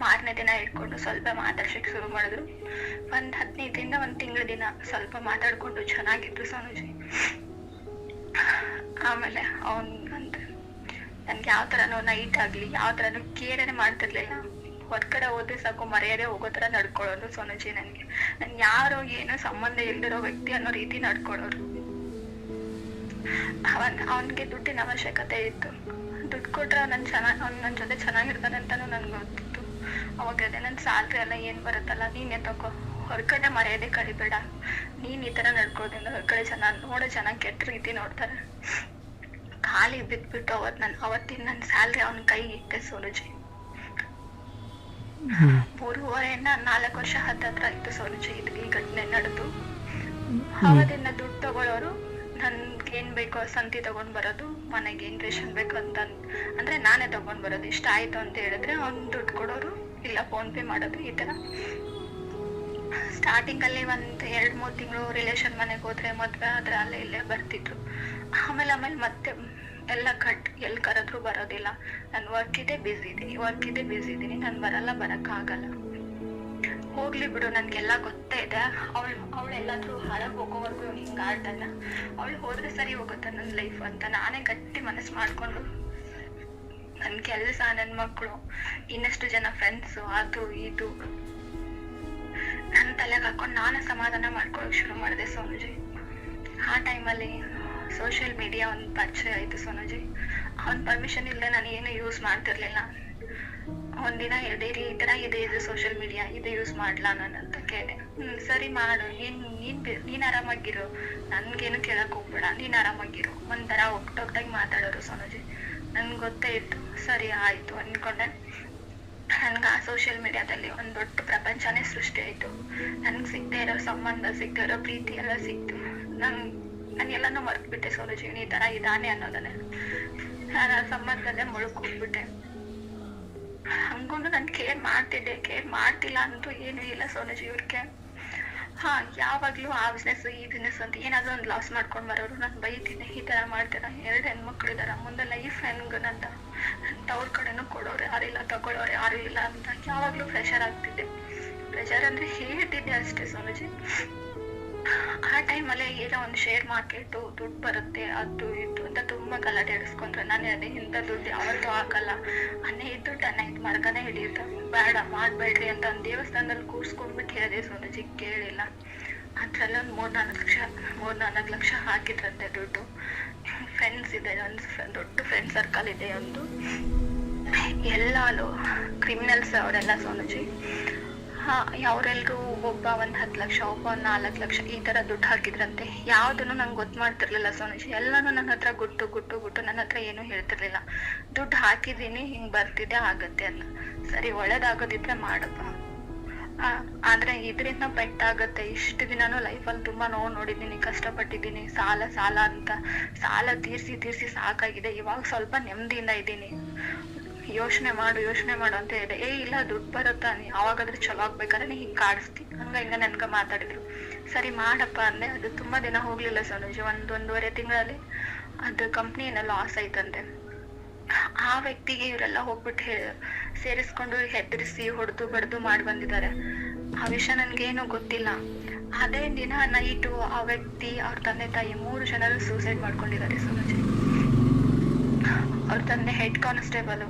ಮಾರನೇ ದಿನ ಇಟ್ಕೊಂಡು ಸ್ವಲ್ಪ ಮಾತಾಡ್ಸಕ್ ಶುರು ಮಾಡಿದ್ರು. 15 ದಿನ 1 ತಿಂಗಳ ದಿನ ಸ್ವಲ್ಪ ಮಾತಾಡ್ಕೊಂಡು ಚೆನ್ನಾಗಿದ್ರು ಸೋನುಜಿ. ಆಮೇಲೆ ಅವನ್ ಅಂದ್ರೆ ನನ್ಗೆ ಯಾವ ತರನೂ ನೈಟ್ ಆಗ್ಲಿ ಯಾವ ತರನು ಕೇರನೆ ಮಾಡ್ತಿರ್ಲಿಲ್ಲ. ಹೊರಗಡೆ ಹೋದ್ರೆ ಸಾಕು ಮರ್ಯಾದೆ ಹೋಗೋ ತರ ನಡ್ಕೊಳ್ಳೋರು ಸೋನುಜಿ. ನನ್ ಯಾರೋ ಏನೋ ಸಂಬಂಧ ಇಲ್ದಿರೋ ವ್ಯಕ್ತಿ ಅನ್ನೋ ರೀತಿ ನಡ್ಕೊಳ್ಳೋರು. ಅವನ್ಗೆ ದುಡ್ಡಿನ ಅವಶ್ಯಕತೆ ಇತ್ತು. ದುಡ್ಡು ಕೊಟ್ರೆ ಅವ್ನ್ ನನ್ ಜೊತೆ ಚೆನ್ನಾಗಿರ್ತಾನೆ ಅಂತಾನು ನನ್ಗೆ ಗೊತ್ತಿತ್ತು. ಅವಾಗ ಅದೇ ನನ್ ಸ್ಯಾಲ್ರಿ ಎಲ್ಲ ಏನ್ ಬರುತ್ತಲ್ಲ ನೀನೇ ತಗೋ, ಹೊರಗಡೆ ಮರ್ಯಾದೆ ಕಳಿಬೇಡ, ನೀನ್ ಈ ತರ ನಡ್ಕೊಳ್ಳೋದ್ರಿಂದ ಹೊರಗಡೆ ನೋಡೋ ಜನ ಕೆಟ್ಟ ರೀತಿ ನೋಡ್ತಾರೆ. ಖಾಲಿ ಬಿದ್ಬಿಟ್ಟು ಅವತ್ತಿನ ನನ್ ಸ್ಯಾಲ್ರಿ ಅವನ ಕೈಗೆ ಇಟ್ಟೆ ಸೋನುಜಿ. 3.5 4 ವರ್ಷ ಹತ್ತತ್ರ ಇತ್ತು ಸೋನುಜಿ ಈ ಘಟನೆ ನಡೆದು. ಅವತ್ತಿನ ದುಡ್ಡು ತಗೊಳ್ಳೋರು ನನ್ಗೇನ್ ಬೇಕೋ ಸಂತಿ ತಗೊಂಡ್ ಬರೋದು, ಮನೆಗೆ ಏನ್ ರೇಷನ್ ಬೇಕು ಅಂತ ಅಂದ್ರೆ ನಾನೇ ತಗೊಂಡ್ ಬರೋದು. ಇಷ್ಟ ಆಯ್ತು ಅಂತ ಹೇಳಿದ್ರೆ ಅವ್ನ್ ದುಡ್ಡು ಕೊಡೋರು, ಇಲ್ಲ ಫೋನ್ ಪೇ ಮಾಡೋದು. ಈ ತರ ಸ್ಟಾರ್ಟಿಂಗ್ ಅಲ್ಲಿ 1-2-3 ತಿಂಗಳು ರಿಲೇಷನ್ ಮನೆಗೆ ಹೋದ್ರೆ ಮದ್ವೆ ಆದ್ರೆ ಅಲ್ಲೇ ಇಲ್ಲೇ ಬರ್ತಿದ್ರು. ಆಮೇಲೆ ಮತ್ತೆ ಎಲ್ಲ ಎಲ್ಲಿ ಕರೆದ್ರು ಬರೋದಿಲ್ಲ. ನನ್ ವರ್ಕ್ ಇದೆ ಬಿಸಿ ಇದೀನಿ ನಾನು ಬರಕ್ ಆಗಲ್ಲ. ಹೋಗ್ಲಿ ಬಿಡು, ನನ್ಗೆಲ್ಲ ಗೊತ್ತೇ ಇದೆ. ಅವಳೆಲ್ಲಾದ್ರೂ ಹೊರಗೆ ಹೋಗೋವರೆಗೂ ಹಿಂಗ ಆಡ್ತಾನ, ಅವಳು ಹೋದ್ರೆ ಸರಿ ಹೋಗುತ್ತೆ ನನ್ ಲೈಫ್ ಅಂತ ನಾನೇ ಗಟ್ಟಿ ಮನಸ್ಸು ಮಾಡ್ಕೊಂಡು ನನ್ ಕೆಲ್ಸ, ನನ್ ಮಕ್ಳು, ಇನ್ನಷ್ಟು ಜನ ಫ್ರೆಂಡ್ಸ್, ಅದು ಇದು ನನ್ ತಲೆಗೆ ಹಾಕೊಂಡು ನಾನು ಸಮಾಧಾನ ಮಾಡ್ಕೊಳಕ್ ಶುರು ಮಾಡಿದೆ ಸೋನುಜಿ. ಆ ಟೈಮಲ್ಲಿ ಸೋಷಿಯಲ್ ಮೀಡಿಯಾ ಒಂದು ಪರಿಚಯ ಆಯ್ತು ಸೋನುಜಿ. ಅವನ್ ಪರ್ಮಿಷನ್ ಇಲ್ಲದೆ ನಾನು ಏನು ಯೂಸ್ ಮಾಡ್ತಿರ್ಲಿಲ್ಲ. ಒಂದಿನ ಹೇಳಿರಿ ಈ ತರ ಇದೆ ಸೋಷಿಯಲ್ ಮೀಡಿಯಾ, ಇದು ಯೂಸ್ ಮಾಡ್ಲಾ ನಾನು ಅಂತ ಕೇಳಿದೆ. ಸರಿ ಮಾಡು, ನೀನ್ ಆರಾಮಾಗಿರು, ನನ್ಗೇನು ಕೇಳಕ್ ಹೋಗ್ಬೇಡ, ನೀನ್ ಆರಾಮಾಗಿರು. ಒಂಥರ ಒಟ್ಟೊಟ್ಟಾಗಿ ಮಾತಾಡೋರು ಸೋನುಜಿ. ನನ್ಗೆ ಗೊತ್ತೇ ಇತ್ತು. ಸರಿ ಆಯ್ತು ಅನ್ಕೊಂಡೆ. ನನ್ಗೆ ಆ ಸೋಷಿಯಲ್ ಮೀಡಿಯಾದಲ್ಲಿ ಒಂದ್ ದೊಡ್ಡ ಪ್ರಪಂಚನೇ ಸೃಷ್ಟಿ ಆಯ್ತು. ನನ್ಗೆ ಸಿಗದೆ ಇರೋ ಸಂಬಂಧ, ಸಿಗದೆ ಇರೋ ಪ್ರೀತಿ ಎಲ್ಲ ಸಿಕ್ತು. ನಾನು ಎಲ್ಲಾನು ಮರ್ತ್ಬಿಟ್ಟೆ ಸೋನುಜಿ, ಈ ತರ ಇದಾನೆ ಅನ್ನೋದನ್ನೇ. ನಾನು ಆ ಸಂಬಂಧದಲ್ಲೇ ಮುಳುಗೋಗ್ಬಿಟ್ಟೆ. ಹಂಗೂ ನಾನು ಕೇರ್ ಮಾಡ್ತಿದ್ದೆ, ಕೇರ್ ಮಾಡ್ತಿಲ್ಲ ಅಂತೂ ಏನೂ ಇಲ್ಲ ಸೋನುಜಿ. ಇವ್ರಿಗೆ ಯಾವಾಗ್ಲೂ ಆ ಬಿಸ್ನೆಸ್ ಈ ಬಿಸ್ನೆಸ್ ಅಂತ ಏನಾದ್ರು ಒಂದು ಲಾಸ್ ಮಾಡ್ಕೊಂಡ್ ಬರೋರು. ನಾನು ಬೈತೀನಿ, ಈ ತರ ಮಾಡ್ತೀರ, 2 ಹೆಣ್ಮಕ್ಳು ಇದಾರ, ಮುಂದೆ ಲೈಫ್ ಹೆಂಗಂತ ಅವ್ರ ಕಡೆನೂ ಕೊಡೋರು ಯಾರಿಲ್ಲ, ತಗೊಳ್ಳೋರು ಯಾರು ಇಲ್ಲ ಅಂತ ಯಾವಾಗ್ಲೂ ಪ್ರೆಷರ್ ಆಗ್ತಿದ್ದೆ. ಪ್ರೆಷರ್ ಅಂದ್ರೆ ಹೇಳ್ತಿದ್ದೆ ಅಷ್ಟೇ ಸೋನುಜಿ. ಆ ಟೈಮಲ್ಲೇ ಏನೋ ಒಂದು ಶೇರ್ ಮಾರ್ಕೆಟ್ ದುಡ್ಡು ಬರುತ್ತೆ ಅದು ಇದು ಅಂತ ತುಂಬಾ ಗಲಾಟೆ ಎಡಿಸ್ಕೊಂಡ್ರೆ, ನಾನು ಅದೇ ಇಂಥ ದುಡ್ಡು ಯಾವತ್ತೂ ಹಾಕಲ್ಲ, ಅನ್ನ ಇದ್ದು ಅನ್ನ ಇದ್ದು ಮರ್ಗನೇ ಹಿಡಿಯುತ್ತೆ, ಬೇಡ ಮಾಡ್ಬೇಡ್ರಿ ಅಂತ ಒಂದು ದೇವಸ್ಥಾನದಲ್ಲಿ ಕೂರ್ಸ್ಕೊಂಡ್ಬಿಟ್ಟು ಹೇಳಿದೆ ಸೋನುಜಿ. ಕೇಳಿಲ್ಲ. ಅದ್ರಲ್ಲ ಒಂದು 3-4 ಲಕ್ಷ ಹಾಕಿದ್ರಂತೆ ದುಡ್ಡು. ಫ್ರೆಂಡ್ಸ್ ಇದೆ, ಒಂದು ದೊಡ್ಡ ಫ್ರೆಂಡ್ ಸರ್ಕಲ್ ಇದೆ ಒಂದು, ಎಲ್ಲಾಲು ಕ್ರಿಮಿನಲ್ಸ್ ಅವರೆಲ್ಲ ಸೋನುಜಿ. ಅವರೆಲ್ರು ಒಬ್ಬ 10 ಲಕ್ಷ, ಒಬ್ಬ 4 ಲಕ್ಷ ಈ ತರ ದುಡ್ಡು ಹಾಕಿದ್ರಂತೆ. ಯಾವ್ದನ್ನು ನಂಗೆ ಗೊತ್ತು ಮಾಡ್ತಿರ್ಲಿಲ್ಲ ಸೋನುಜಿ. ಎಲ್ಲಾನು ನನ್ನ ಹತ್ರ ಗುಟ್ಟು ನನ್ನ ಹತ್ರ ಏನು ಹೇಳ್ತಿರ್ಲಿಲ್ಲ. ದುಡ್ಡು ಹಾಕಿದೀನಿ, ಹಿಂಗ್ ಬರ್ತಿದೆ, ಆಗತ್ತೆ ಅಂತ. ಸರಿ, ಒಳ್ಳೇದಾಗೋದಿದ್ರೆ ಮಾಡಪ್ಪ. ಆದ್ರೆ ಇದರಿಂದ ಪೆಟ್ಟಾಗತ್ತೆ. ಇಷ್ಟು ದಿನಾನು ಲೈಫಲ್ಲಿ ತುಂಬಾ ನೋಡಿದೀನಿ, ಕಷ್ಟಪಟ್ಟಿದ್ದೀನಿ. ಸಾಲ ಅಂತ ಸಾಲ ತೀರ್ಸಿ ಸಾಕಾಗಿದೆ. ಇವಾಗ ಸ್ವಲ್ಪ ನೆಮ್ಮದಿಯಿಂದ ಇದ್ದೀನಿ. ಯೋಚನೆ ಮಾಡು ಅಂತ ಹೇಳಿದೆ. ಇಲ್ಲ, ದುಡ್ಡು ಬರುತ್ತಾ, ಯಾವಾಗಾದ್ರೂ ಚಲೋ ಆಗ್ಬೇಕಾದ್ರೆ ನೀ ಹಿಂಗ್ ಕಾಡಿಸ್ತಿ, ಹಿಂಗ ನನ್ಗ ಮಾತಾಡಿದ್ರು. ಸರಿ ಮಾಡಪ್ಪ ಅಂದೆ. ಅದು ತುಂಬಾ ದಿನ ಹೋಗ್ಲಿಲ್ಲ ಸೋನುಜಿ. 1-1.5 ತಿಂಗಳಲ್ಲಿ ಅದು ಕಂಪ್ನಿ ಏನೋ ಲಾಸ್ ಆಯ್ತಂತೆ. ಆ ವ್ಯಕ್ತಿಗೆ ಇವರೆಲ್ಲ ಹೋಗ್ಬಿಟ್ಟು ಸೇರಿಸ್ಕೊಂಡು ಹೆದರಿಸಿ ಹೊಡೆದು ಬಡ್ದು ಮಾಡಿ ಬಂದಿದ್ದಾರೆ. ಆ ವಿಷಯ ನನ್ಗೇನು ಗೊತ್ತಿಲ್ಲ. ಅದೇ ದಿನ ನೈಟು ಆ ವ್ಯಕ್ತಿ, ಅವ್ರ ತಂದೆ ತಾಯಿ 3 ಜನರು ಸೂಸೈಡ್ ಮಾಡ್ಕೊಂಡಿದ್ದಾರೆ ಸೋನುಜಿ. ಅವ್ರ ತಂದೆ ಹೆಡ್ ಕಾನ್ಸ್ಟೇಬಲ್.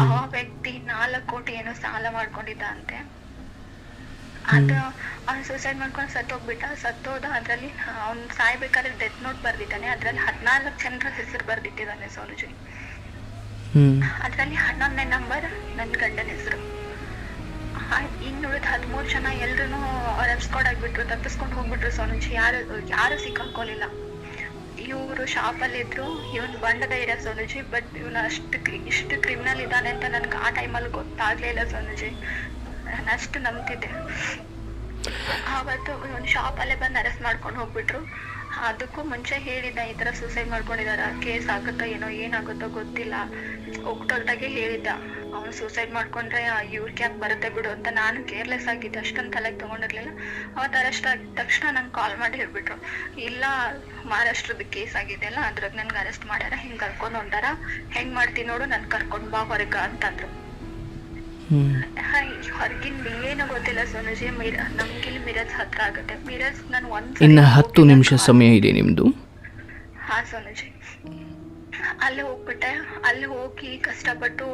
ಆ ವ್ಯಕ್ತಿ 4 ಕೋಟಿ ಏನೋ ಸಾಲ ಮಾಡ್ಕೊಂಡಿದ್ದ ಅಂತೆ. ಅದು ಅವ್ನು ಸೂಸೈಡ್ ಮಾಡ್ಕೊಂಡು ಸತ್ತೋದ. ಅದ್ರಲ್ಲಿ ಅವ್ನ್ ಸಾಯ್ಬೇಕಾದ್ರೆ ಡೆತ್ ನೋಟ್ ಬರ್ದಿದ್ದಾನೆ. ಅದ್ರಲ್ಲಿ 14 ಜನರ ಹೆಸರು ಬರ್ದಿಟ್ಟಿದ್ದಾನೆ ಸೋನುಜಿ. ಅದ್ರಲ್ಲಿ 11ನೇ ನಂಬರ್ ನನ್ ಗಂಡನ ಹೆಸರು. ಇನ್ನುಳಿದ 13 ಜನ ಎಲ್ರು ರೆಸ್ಕಾರ್ಡ್ ಆಗ್ಬಿಟ್ರು, ತಪ್ಪಿಸ್ಕೊಂಡು ಹೋಗ್ಬಿಟ್ರು ಸೋನುಜಿ. ಯಾರು ಸಿಕ್ಕಾಕೊಳ್ಳಿಲ್ಲ. ಇವ್ರು ಶಾಪ್ ಅಲ್ಲಿ ಇದ್ರು. ಇವನ್ ಬಂಡ ಧೈರ್ಯ ಸೋನುಜಿ. ಬಟ್ ಇವನು ಇಷ್ಟು ಕ್ರಿಮಿನಲ್ ಇದ್ದಾನೆ ಅಂತ ನನ್ಗೆ ಆ ಟೈಮಲ್ಲಿ ಗೊತ್ತಾಗ್ಲೇ ಇಲ್ಲ ಸೋನುಜಿ. ನಾನು ಅಷ್ಟು ನಂಬ್ತಿದ್ದೆ. ಅವತ್ತು ಇವನ್ ಶಾಪ್ ಅಲ್ಲೇ ಬಂದು ಅರೆಸ್ಟ್ ಮಾಡ್ಕೊಂಡು ಹೋಗ್ಬಿಟ್ರು. ಅದಕ್ಕೂ ಮುಂಚೆ ಹೇಳಿದ್ದ, ಈ ತರ ಸೂಸೈಡ್ ಮಾಡ್ಕೊಂಡಿದಾರ, ಕೇಸ್ ಆಗುತ್ತೋ ಏನೋ, ಏನಾಗುತ್ತೋ ಗೊತ್ತಿಲ್ಲ. ಒಗ್ಟೊಗ್ಟಾಗೆ ಹೇಳಿದ್ದ, ಅವನು ಸೂಸೈಡ್ ಮಾಡ್ಕೊಂಡ್ರೆ ಇವ್ರಿಗೆ ಯಾಕೆ ಬರುತ್ತೆ ಬಿಡು ಅಂತ. ನಾನು ಕೇರ್ಲೆಸ್ ಆಗಿದ್ದೆ, ಅಷ್ಟೊಂದು ತಲೆಗೆ ತಗೊಂಡಿರ್ಲಿಲ್ಲ. ಅವತ್ತು ಅರೆಸ್ಟ್ ಆಗಿದ ತಕ್ಷಣ ನಂಗೆ ಕಾಲ್ ಮಾಡಿ ಹೇಳ್ಬಿಟ್ರು, ಇಲ್ಲ ಮಹಾರಾಷ್ಟ್ರದ ಕೇಸ್ ಆಗಿದೆ ಅಲ್ಲ, ಅದ್ರಾಗ ನನ್ಗೆ ಅರೆಸ್ಟ್ ಮಾಡ್ಯಾರ, ಹಿಂಗ್ ಕರ್ಕೊಂಡು ಹೊಂಟಾರ, ಹೆಂಗ್ ಮಾಡ್ತೀನಿ ನೋಡು, ನನ್ ಕರ್ಕೊಂಡ್ ಬಾ ಹೊರಗ ಅಂತಂದ್ರು. ಹೊರಗಿನ ಏನು ಗೊತ್ತಿಲ್ಲ ಸೋನುಜಿ. ನಮ್ಗಿಲ್ಲಿ ಮಿರಜ್ ಹತ್ರ ಆಗುತ್ತೆ. ಮಿರಜ್ ನಾನು ಇನ್ನ 10 ನಿಮಿಷ ಸಮಯ ಇದೆ ನಿಮ್ದು. ಹಾ ಸೋನುಜಿ. ಅಲ್ಲಿ ಹೋಗ್ಬಿಟ್ಟೆ. ಅಲ್ಲಿ ಹೋಗಿ ಕಷ್ಟಪಟ್ಟು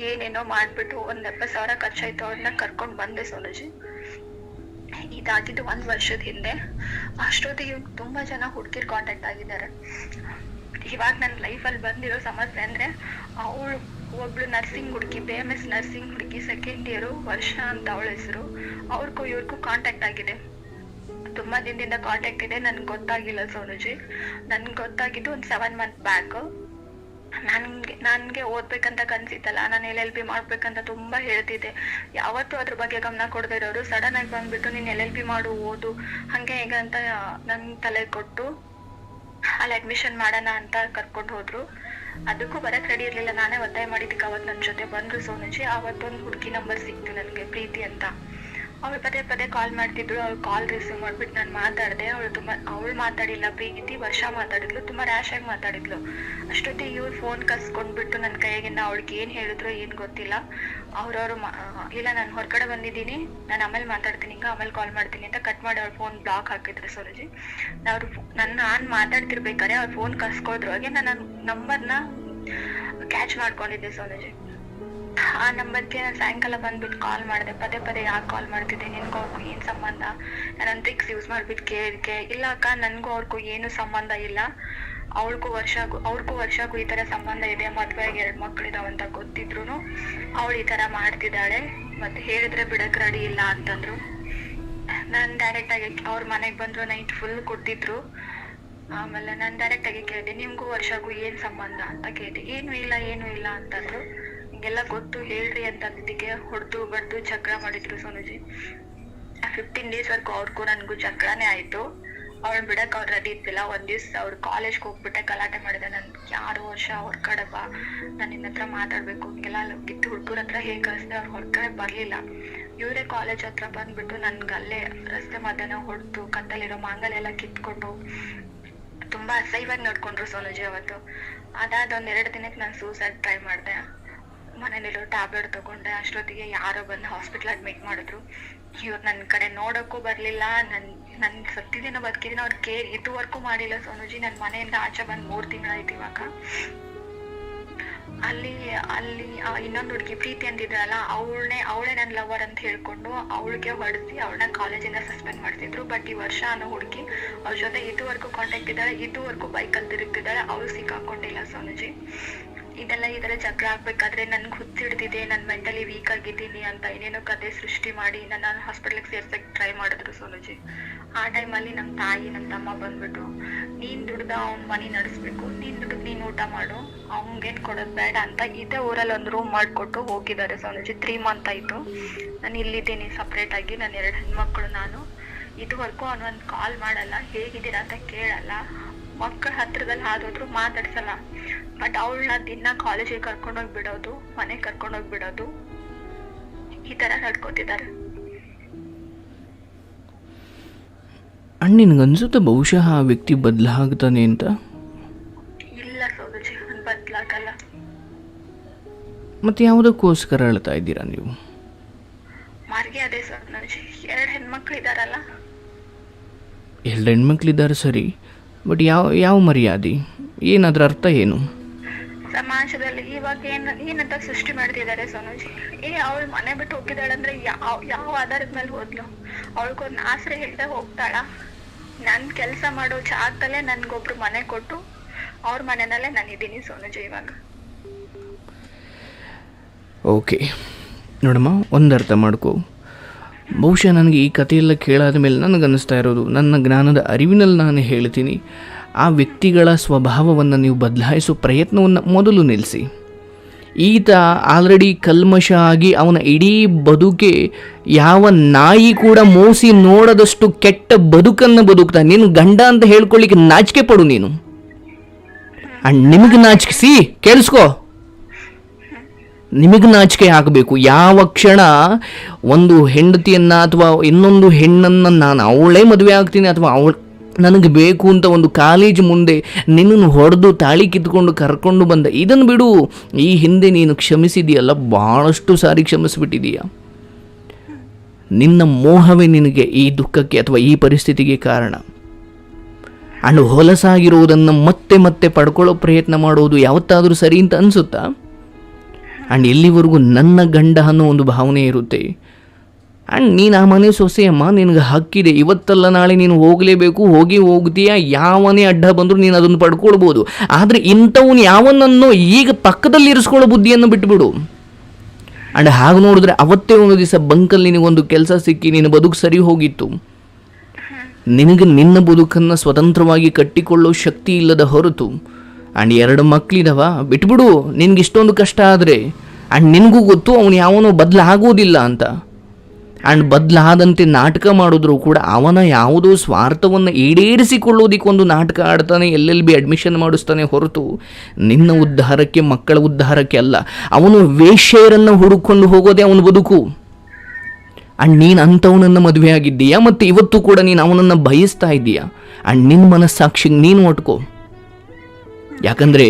ಏನೇನೋ ಮಾಡ್ಬಿಟ್ಟು 70,000 ಖರ್ಚಾಯ್ತು. ಅವ್ರನ್ನ ಕರ್ಕೊಂಡ್ ಬಂದೆ ಸೋನುಜಿ. ಇದಾಗಿದ್ದು 1 ವರ್ಷದ ಹಿಂದೆ. ಅಷ್ಟೊತ್ತಿಗೆ ತುಂಬಾ ಜನ ಹುಡುಗಿರ್ ಕಾಂಟ್ಯಾಕ್ಟ್ ಆಗಿದ್ದಾರೆ. ಇವಾಗ ನನ್ನ ಲೈಫಲ್ಲಿ ಬಂದಿರೋ ಸಮಸ್ಯೆ ಅಂದ್ರೆ, ಅವಳು ಒಬ್ಳು ನರ್ಸಿಂಗ್ ಹುಡುಗಿ, BMS ನರ್ಸಿಂಗ್ ಹುಡುಗಿ, 2nd ಇಯರ್, ವರ್ಷ ಅಂತ ಅವಳ ಹೆಸರು. ಅವ್ರಿಗೂ ಇವ್ರಿಗೂ ಕಾಂಟ್ಯಾಕ್ಟ್ ಆಗಿದೆ. ತುಂಬಾ ದಿನದಿಂದ ಕಾಂಟ್ಯಾಕ್ಟ್ ಇದೆ. ನನ್ಗೆ ಗೊತ್ತಾಗಿಲ್ಲ ಸೋನುಜಿ. ನನ್ಗೆ ಗೊತ್ತಾಗಿದ್ದು ಒಂದು 7 months ಬ್ಯಾಕ್. ನನ್ಗೆ ಓದ್ಬೇಕಂತ ಕನ್ಸಿತ್ತಲ್ಲ, ನಾನು LLB ಮಾಡ್ಬೇಕಂತ ತುಂಬಾ ಹೇಳ್ತಿದ್ದೆ. ಯಾವತ್ತೂ ಅದ್ರ ಬಗ್ಗೆ ಗಮನ ಕೊಡದೇ ಇರೋರು ಸಡನ್ ಆಗಿ ಬಂದ್ಬಿಟ್ಟು ನೀನ್ LLB ಮಾಡು, ಓದು, ಹಂಗೆ ಹೇಗ ಅಂತ ನನ್ ತಲೆ ಕೊಟ್ಟು ಅಲ್ಲಿ ಅಡ್ಮಿಷನ್ ಮಾಡೋಣ ಅಂತ ಕರ್ಕೊಂಡು ಹೋದ್ರು. ಅದಕ್ಕೂ ಬರಕ್ ರೆಡಿ ಇರ್ಲಿಲ್ಲ. ನಾನೇ ಒತ್ತಾಯ ಮಾಡಿದ್ದಕ್ಕೆ ಅವತ್ತು ನನ್ನ ಜೊತೆ ಬಂದ್ರು ಸೋನುಜಿ. ಅವತ್ತೊಂದು ಹುಡುಗಿ ನಂಬರ್ ಸಿಕ್ತು ನನಗೆ, ಪ್ರೀತಿ ಅಂತ. ಅವಳು ಪದೇ ಕಾಲ್ ಮಾಡ್ತಿದ್ರು. ಅವ್ಳು ಕಾಲ್ ರಿಸೀವ್ ಮಾಡ್ಬಿಟ್ಟು ನಾನು ಮಾತಾಡಿದೆ. ಅವಳು ಮಾತಾಡಿಲ್ಲ, ಪ್ರೀತಿ ವರ್ಷ ಮಾತಾಡಿದ್ಲು, ತುಂಬಾ ರ್ಯಾಶ್ ಆಗಿ ಮಾತಾಡಿದ್ಲು. ಅಷ್ಟೊತ್ತಿಗೆ ಇವ್ರು ಫೋನ್ ಕಸ್ಕೊಂಡ್ಬಿಟ್ಟು ನನ್ನ ಕೈಗಿಂದ ಅವ್ಳಿಗೆ ಏನ್ ಹೇಳಿದ್ರು ಏನ್ ಗೊತ್ತಿಲ್ಲ. ಅವ್ರವ್ರು ಇಲ್ಲ ನಾನು ಹೊರಗಡೆ ಬಂದಿದ್ದೀನಿ, ನಾನು ಆಮೇಲೆ ಮಾತಾಡ್ತೀನಿ, ಆಮೇಲೆ ಕಾಲ್ ಮಾಡ್ತೀನಿ ಅಂತ ಕಟ್ ಮಾಡಿ ಅವ್ರ ಫೋನ್ ಬ್ಲಾಕ್ ಹಾಕಿದ್ರು ಸೋನುಜಿ. ನಾನು ಮಾತಾಡ್ತಿರ್ಬೇಕಾದ್ರೆ ಅವ್ರ ಫೋನ್ ಕಸ್ಕೋದ್ರೊಳಗೆ ನನ್ನ ನಂಬರ್ನ ಕ್ಯಾಚ್ ಮಾಡ್ಕೊಂಡಿದ್ದೆ ಸೋನುಜಿ. ಆ ನಂಬರ್ಗೆ ನಾನು ಸಾಯಂಕಾಲ ಬಂದ್ಬಿಟ್ಟು ಕಾಲ್ ಮಾಡಿದೆ. ಪದೇ ಯಾಕೆ ಕಾಲ್ ಮಾಡ್ತಿದ್ದೆ, ನಿನ್ಗೂ ಅವ್ರಿಗೂ ಏನ್ ಸಂಬಂಧ? ನಾನು ಟ್ರಿಕ್ಸ್ ಯೂಸ್ ಮಾಡ್ಬಿಟ್ಟು ಕೇಳಿದ್ಕೆ, ಇಲ್ಲ ಅಕ್ಕ ನನ್ಗೂ ಅವ್ರಿಗೂ ಏನು ಸಂಬಂಧ ಇಲ್ಲ, ಅವ್ರಿಗೂ ವರ್ಷಗೂ ಈ ತರ ಸಂಬಂಧ ಇದೆ, ಮದ್ವೆಯಾಗಿ 2 ಮಕ್ಳಿದಾವಂತ ಗೊತ್ತಿದ್ರು ಅವಳು ಈ ತರ ಮಾಡ್ತಿದ್ದಾಳೆ, ಮತ್ತೆ ಹೇಳಿದ್ರೆ ಬಿಡಕ್ ರೆಡಿ ಇಲ್ಲ ಅಂತಂದ್ರು. ನಾನ್ ಡೈರೆಕ್ಟ್ ಆಗಿ ಅವ್ರ ಮನೆಗ್ ಬಂದ್ರು, ನೈಟ್ ಫುಲ್ ಕೊಟ್ಟಿದ್ರು. ಆಮೇಲೆ ನಾನು ಡೈರೆಕ್ಟ್ ಆಗಿ ಕೇಳಿದೆ, ನಿಮ್ಗೂ ವರ್ಷಗೂ ಏನ್ ಸಂಬಂಧ ಅಂತ ಕೇಳಿದೆ. ಏನು ಇಲ್ಲ ಅಂತಂದ್ರು. ಹಿಂಗೆಲ್ಲ ಗೊತ್ತು ಹೇಳ್ರಿ ಅಂತ ಅಂದಿದ್ದಕ್ಕೆ ಹೊಡೆದು ಬಡ್ದು ಜಗಳ ಮಾಡಿದ್ರು ಸೋನುಜಿ. 15 days ವರ್ಗೂ ಅವ್ರಿಗೂ ನನ್ಗೂ ಜಗಳನೇ ಆಯ್ತು. ಅವ್ಳು ಬಿಡಕ್ ಅವ್ರು ರೆಡಿ ಇದ್ದಿಲ್ಲ. ಒಂದ್ ದಿವ್ಸ ಅವ್ರು ಕಾಲೇಜ್ಗೆ ಹೋಗ್ಬಿಟ್ಟೆ ಗಲಾಟೆ ಮಾಡಿದೆ. ನನ್ 6 ವರ್ಷ ಹೊರಗಡೆ ಬಾ, ನಾನು ನಿನ್ನ ಹತ್ರ ಮಾತಾಡ್ಬೇಕು, ಹಿಂಗೆಲ್ಲ ಕಿತ್ತು ಹುಡುಗರ ಹತ್ರ ಹೇಗೆ ಕಳಿಸ್ದೆ. ಅವ್ರು ಹೊರಗಡೆ ಬರ್ಲಿಲ್ಲ. ಇವರೇ ಕಾಲೇಜ್ ಹತ್ರ ಬಂದ್ಬಿಟ್ಟು ನನ್ಗೆ ಅಲ್ಲೇ ರಸ್ತೆ ಮಧ್ಯನ ಹೊಡೆದು ಕತ್ತಲಿರೋ ಮಾಂಗಲ್ಯ ಎಲ್ಲ ಕಿತ್ಕೊಂಡು ತುಂಬಾ ಅಸಹ್ಯವಾಗಿ ನೋಡ್ಕೊಂಡ್ರು ಸೋನುಜಿ ಅವತ್ತು. ಅದಾದ ಒಂದ್ 2 ದಿನಕ್ಕೆ ನಾನು ಸೂಸೈಡ್ ಟ್ರೈ ಮಾಡಿದೆ. ಮನೇಲಿರೋ ಟ್ಯಾಬ್ಲೆಟ್ ತಗೊಂಡೆ. ಅಷ್ಟೊತ್ತಿಗೆ ಯಾರೋ ಬಂದು ಹಾಸ್ಪಿಟಲ್ ಅಡ್ಮಿಟ್ ಮಾಡಿದ್ರು. ಇವ್ರು ನನ್ನ ಕಡೆ ನೋಡೋಕ್ಕೂ ಬರ್ಲಿಲ್ಲ. ನನ್ ಸತ್ತಿದಿನ ಬದುಕಿದಿನ ಅವ್ರ ಕೇರ್ ಇದುವರೆಗೂ ಮಾಡಿಲ್ಲ ಸೋನುಜಿ. ನನ್ನ ಮನೆಯಿಂದ ಆಚೆ ಬಂದ್ 3 ತಿಂಗಳಾಯ್ತು ಇವಾಗ. ಅಲ್ಲಿ ಇನ್ನೊಂದು ಹುಡುಗಿ ಪ್ರೀತಿ ಅಂತಿದ್ರಲ್ಲ, ಅವಳೇ ನನ್ನ ಲವರ್ ಅಂತ ಹೇಳ್ಕೊಂಡು ಅವಳಿಗೆ ಹೊಡೆಸಿ ಅವಳನ್ನ ಕಾಲೇಜಿಂದ ಸಸ್ಪೆಂಡ್ ಮಾಡ್ತಿದ್ರು. ಬಟ್ ಈ ವರ್ಷ ಅನ್ನೋ ಹುಡುಗಿ ಅವ್ರ ಜೊತೆ ಇದುವರೆಗೂ ಕಾಂಟ್ಯಾಕ್ಟ್ ಇದ್ದಾಳೆ, ಇದುವರೆಗೂ ಬೈಕಲ್ಲಿ ತಿರುಗ್ತಿದ್ದಾಳೆ. ಅವಳು ಸಿಕ್ಕಾಕೊಂಡಿಲ್ಲ ಸೋನುಜಿ. ಇದೆಲ್ಲ ಜಗಳ ಆಗ್ಬೇಕಾದ್ರೆ ನನ್ಗೆ ಹುಚ್ಚಿಡ್ದಿದೆ, ನಾನು ಮೆಂಟಲಿ ವೀಕ್ ಆಗಿದ್ದೀನಿ ಅಂತ ಏನೇನೋ ಕತೆ ಸೃಷ್ಟಿ ಮಾಡಿ ನನ್ನ ಹಾಸ್ಪಿಟ್ಲಿಗೆ ಸೇರ್ಸಕ್ ಟ್ರೈ ಮಾಡಿದ್ರು ಸೋನುಜಿ. ಆ ಟೈಮಲ್ಲಿ ನಮ್ಮ ತಾಯಿ ನಮ್ಮ ತಮ್ಮ ಬಂದ್ಬಿಟ್ಟು, ನೀನ್ ದುಡ್ದ ಅವ್ನ ಮನೆ ನಡೆಸ್ಬೇಕು, ನೀನ್ ದುಡ್ದು ನೀನ್ ಊಟ ಮಾಡು, ಅವ್ನ್ಗೇನ್ ಕೊಡೋದ್ ಬೇಡ ಅಂತ ಇದೇ ಊರಲ್ಲಿ ಒಂದು ರೂಮ್ ಮಾಡ್ಕೊಟ್ಟು ಹೋಗಿದ್ದಾರೆ ಸೋನುಜಿ. 3 ಮಂತ್ ಆಯ್ತು ನಾನು ಇಲ್ಲಿದ್ದೀನಿ ಸಪ್ರೇಟ್ ಆಗಿ. ನನ್ನ 2 ಹೆಣ್ಮಕ್ಳು ನಾನು. ಇದುವರೆಗೂ ಅವನೊಂದು ಕಾಲ್ ಮಾಡಲ್ಲ, ಹೇಗಿದ್ದೀರಾ ಅಂತ ಕೇಳಲ್ಲ, ಮಕ್ಕಳ ಹತ್ರದಲ್ಲಿ ಹಾದೋದ್ರು ಮಾತಾಡ್ಸಲ್ಲ. ಬಟ್ ಅವಳನ್ನ ದಿನ ಕಾಲೇಜಿಗೆ ಕರ್ಕೊಂಡೋಗಿ ಬಿಡೋದು, ಮನೆಗೆ ಕರ್ಕೊಂಡೋಗಿ ಬಿಡೋದು, ಈ ತರ ನಡ್ಕೋತಿದ್ದಾರೆ. ನಿನಗನ್ಸುತ್ತೆ ಬಹುಶಃ ಆ ವ್ಯಕ್ತಿ ಬದಲಾಗ್ತಾನೆ ಅಂತ? ಇಲ್ಲ ಸೋನುಜಿ, ಬದಲಾಗಲ್ಲ. ಮತ್ತೆ ಯಾವುದಕ್ಕೋಸ್ಕರ ಅಳ್ತಾ ಇದ್ದೀರಾ ನೀವು? ಮಾರ್ಗೆ ಅದೇ ಸೋನುಜಿ, 2 ಹೆಣ್ಮಕ್ಳು ಇದಾರಲ್ಲ. 2 ಹೆಣ್ಮಕ್ಳಿದ್ದಾರೆ ಸರಿ, ಬಟ್ ಯಾವ ಮರ್ಯಾದೆ? ಏನದ್ರ ಅರ್ಥ ಏನು? ಸಮಾಜದಲ್ಲಿ ಇವಾಗ ಏನಂತ ಸೃಷ್ಟಿ ಮಾಡ್ತಿದ್ದಾರೆ ಸೋನುಜಿ. ಅವಳು ಮನೆ ಬಿಟ್ಟು ಹೋಗಿದ್ದಾಳೆ ಅಂದ್ರೆ ಯಾವ ಆಧಾರದ ಮೇಲೆ ಹೋದ್ಲು? ಅವಳಿಗೊಂದು ಆಸರೆ ಇಲ್ಲದೆ ಹೋಗ್ತಾಳ? ನನ್ ಕೆಲಸ ಮಾಡೋ ಜಾಗದಲ್ಲೇ ನನ್ಗೊಬ್ರು ಮನೆ ಕೊಟ್ಟು ಅವ್ರ ಮನೆಯಲ್ಲೇ ನಾನಿದ್ದೀನಿ ಸೋನುಜಿ ಇವಾಗ. ಓಕೆ ನೋಡಮ್ಮ, ಒಂದು ಅರ್ಥ ಮಾಡ್ಕೋ. ಬಹುಶಃ ನನಗೆ ಈ ಕಥೆಯೆಲ್ಲ ಕೇಳಾದ ಮೇಲೆ ನನಗನ್ನಿಸ್ತಾ ಇರೋದು, ನನ್ನ ಜ್ಞಾನದ ಅರಿವಿನಲ್ಲಿ ನಾನು ಹೇಳ್ತೀನಿ, ಆ ವ್ಯಕ್ತಿಗಳ ಸ್ವಭಾವವನ್ನು ನೀವು ಬದಲಾಯಿಸೋ ಪ್ರಯತ್ನವನ್ನು ಮೊದಲು ನಿಲ್ಲಿಸಿ. ಈತ ಆಲ್ರೆಡಿ ಕಲ್ಮಶ ಆಗಿ ಅವನ ಇಡೀ ಬದುಕೆ ಯಾವ ನಾಯಿ ಕೂಡ ಮೋಸಿ ನೋಡದಷ್ಟು ಕೆಟ್ಟ ಬದುಕನ್ನು ಬದುಕ್ತಾನೆ. ನೀನು ಗಂಡ ಅಂತ ಹೇಳ್ಕೊಳ್ಳಿಕ್ಕೆ ನಾಚಿಕೆ ಪಡು ನೀನು. ನಿಮಗೆ ನಾಚಿಕೆ ಕೇಳಿಸ್ಕೋ, ನಿಮಗೆ ನಾಚಿಕೆ ಆಗಬೇಕು. ಯಾವ ಕ್ಷಣ ಒಂದು ಹೆಂಡತಿಯನ್ನು ಅಥವಾ ಇನ್ನೊಂದು ಹೆಣ್ಣನ್ನು ನಾನು ಅವಳೇ ಮದುವೆ ಆಗ್ತೀನಿ ಅಥವಾ ಅವಳು ನನಗೆ ಬೇಕು ಅಂತ ಒಂದು ಕಾಲೇಜ್ ಮುಂದೆ ನಿನ್ನನ್ನು ಹೊಡೆದು ತಾಳಿ ಕಿತ್ಕೊಂಡು ಕರ್ಕೊಂಡು ಬಂದ, ಇದನ್ನು ಬಿಡು. ಈ ಹಿಂದೆ ನೀನು ಕ್ಷಮಿಸಿದೆಯಲ್ಲ, ಭಾಳಷ್ಟು ಸಾರಿ ಕ್ಷಮಿಸಿಬಿಟ್ಟಿದೀಯ. ನಿನ್ನ ಮೋಹವೇ ನಿನಗೆ ಈ ದುಃಖಕ್ಕೆ ಅಥವಾ ಈ ಪರಿಸ್ಥಿತಿಗೆ ಕಾರಣ. ಅಂಡ್ ಹೊಲಸಾಗಿರುವುದನ್ನು ಮತ್ತೆ ಮತ್ತೆ ಪಡ್ಕೊಳ್ಳೋ ಪ್ರಯತ್ನ ಮಾಡೋದು ಯಾವತ್ತಾದರೂ ಸರಿ ಅಂತ ಅನಿಸುತ್ತಾ? ಆ್ಯಂಡ್ ಎಲ್ಲಿವರೆಗೂ ನನ್ನ ಗಂಡ ಅನ್ನೋ ಒಂದು ಭಾವನೆ ಇರುತ್ತೆ. ಆ್ಯಂಡ್ ನೀನು ಆ ಮನೆ ಸೊಸೆಯಮ್ಮ, ನಿನಗೆ ಹಕ್ಕಿದೆ. ಇವತ್ತಲ್ಲ ನಾಳೆ ನೀನು ಹೋಗಲೇಬೇಕು, ಹೋಗ್ತೀಯ. ಯಾವನೇ ಅಡ್ಡ ಬಂದರೂ ನೀನು ಅದನ್ನು ಪಡ್ಕೊಳ್ಬೋದು. ಆದರೆ ಇಂಥವನು ಯಾವನನ್ನು ಈಗ ಪಕ್ಕದಲ್ಲಿ ಇರಿಸ್ಕೊಳ್ಳೋ ಬುದ್ಧಿಯನ್ನು ಬಿಟ್ಟುಬಿಡು. ಆ್ಯಂಡ್ ಹಾಗೆ ನೋಡಿದ್ರೆ ಅವತ್ತೇ ಒಂದು ದಿವಸ ಬಂಕಲ್ಲಿ ನಿನಗೊಂದು ಕೆಲಸ ಸಿಕ್ಕಿ ನಿನ್ನ ಬದುಕು ಸರಿ ಹೋಗಿತ್ತು. ನಿನಗೆ ನಿನ್ನ ಬದುಕನ್ನು ಸ್ವತಂತ್ರವಾಗಿ ಕಟ್ಟಿಕೊಳ್ಳೋ ಶಕ್ತಿ ಇಲ್ಲದ ಹೊರತು ಆ್ಯಂಡ್ 2 ಮಕ್ಕಳಿದವ, ಬಿಟ್ಬಿಡು. ನಿನ್ಗೆ ಇಷ್ಟೊಂದು ಕಷ್ಟ ಆದರೆ ಆ್ಯಂಡ್ ನಿನಗೂ ಗೊತ್ತು ಅವನು ಯಾವನೋ ಬದಲಾಗೋದಿಲ್ಲ ಅಂತ. ಆ್ಯಂಡ್ ಬದಲಾದಂತೆ ನಾಟಕ ಮಾಡಿದ್ರು ಕೂಡ ಅವನ ಯಾವುದೋ ಸ್ವಾರ್ಥವನ್ನು ಈಡೇರಿಸಿಕೊಳ್ಳೋದಕ್ಕೊಂದು ನಾಟಕ ಆಡ್ತಾನೆ, LLB ಅಡ್ಮಿಷನ್ ಮಾಡಿಸ್ತಾನೆ ಹೊರತು ನಿನ್ನ ಉದ್ಧಾರಕ್ಕೆ, ಮಕ್ಕಳ ಉದ್ಧಾರಕ್ಕೆ ಅಲ್ಲ. ಅವನು ವೇಶ್ಯೆಯರನ್ನು ಹುಡುಕೊಂಡು ಹೋಗೋದೇ ಅವನ ಬದುಕು. ಆ್ಯಂಡ್ ನೀನು ಅಂಥವನನ್ನು ಮದುವೆ ಆಗಿದ್ದೀಯಾ, ಮತ್ತು ಇವತ್ತು ಕೂಡ ನೀನು ಅವನನ್ನು ಬಯಸ್ತಾ ಇದ್ದೀಯಾ. ಆ್ಯಂಡ್ ನಿನ್ನ ಮನಸ್ಸಾಕ್ಷಿಗೆ ನೀನು ಒಟ್ಕೋ. ಯಾಕಂದರೆ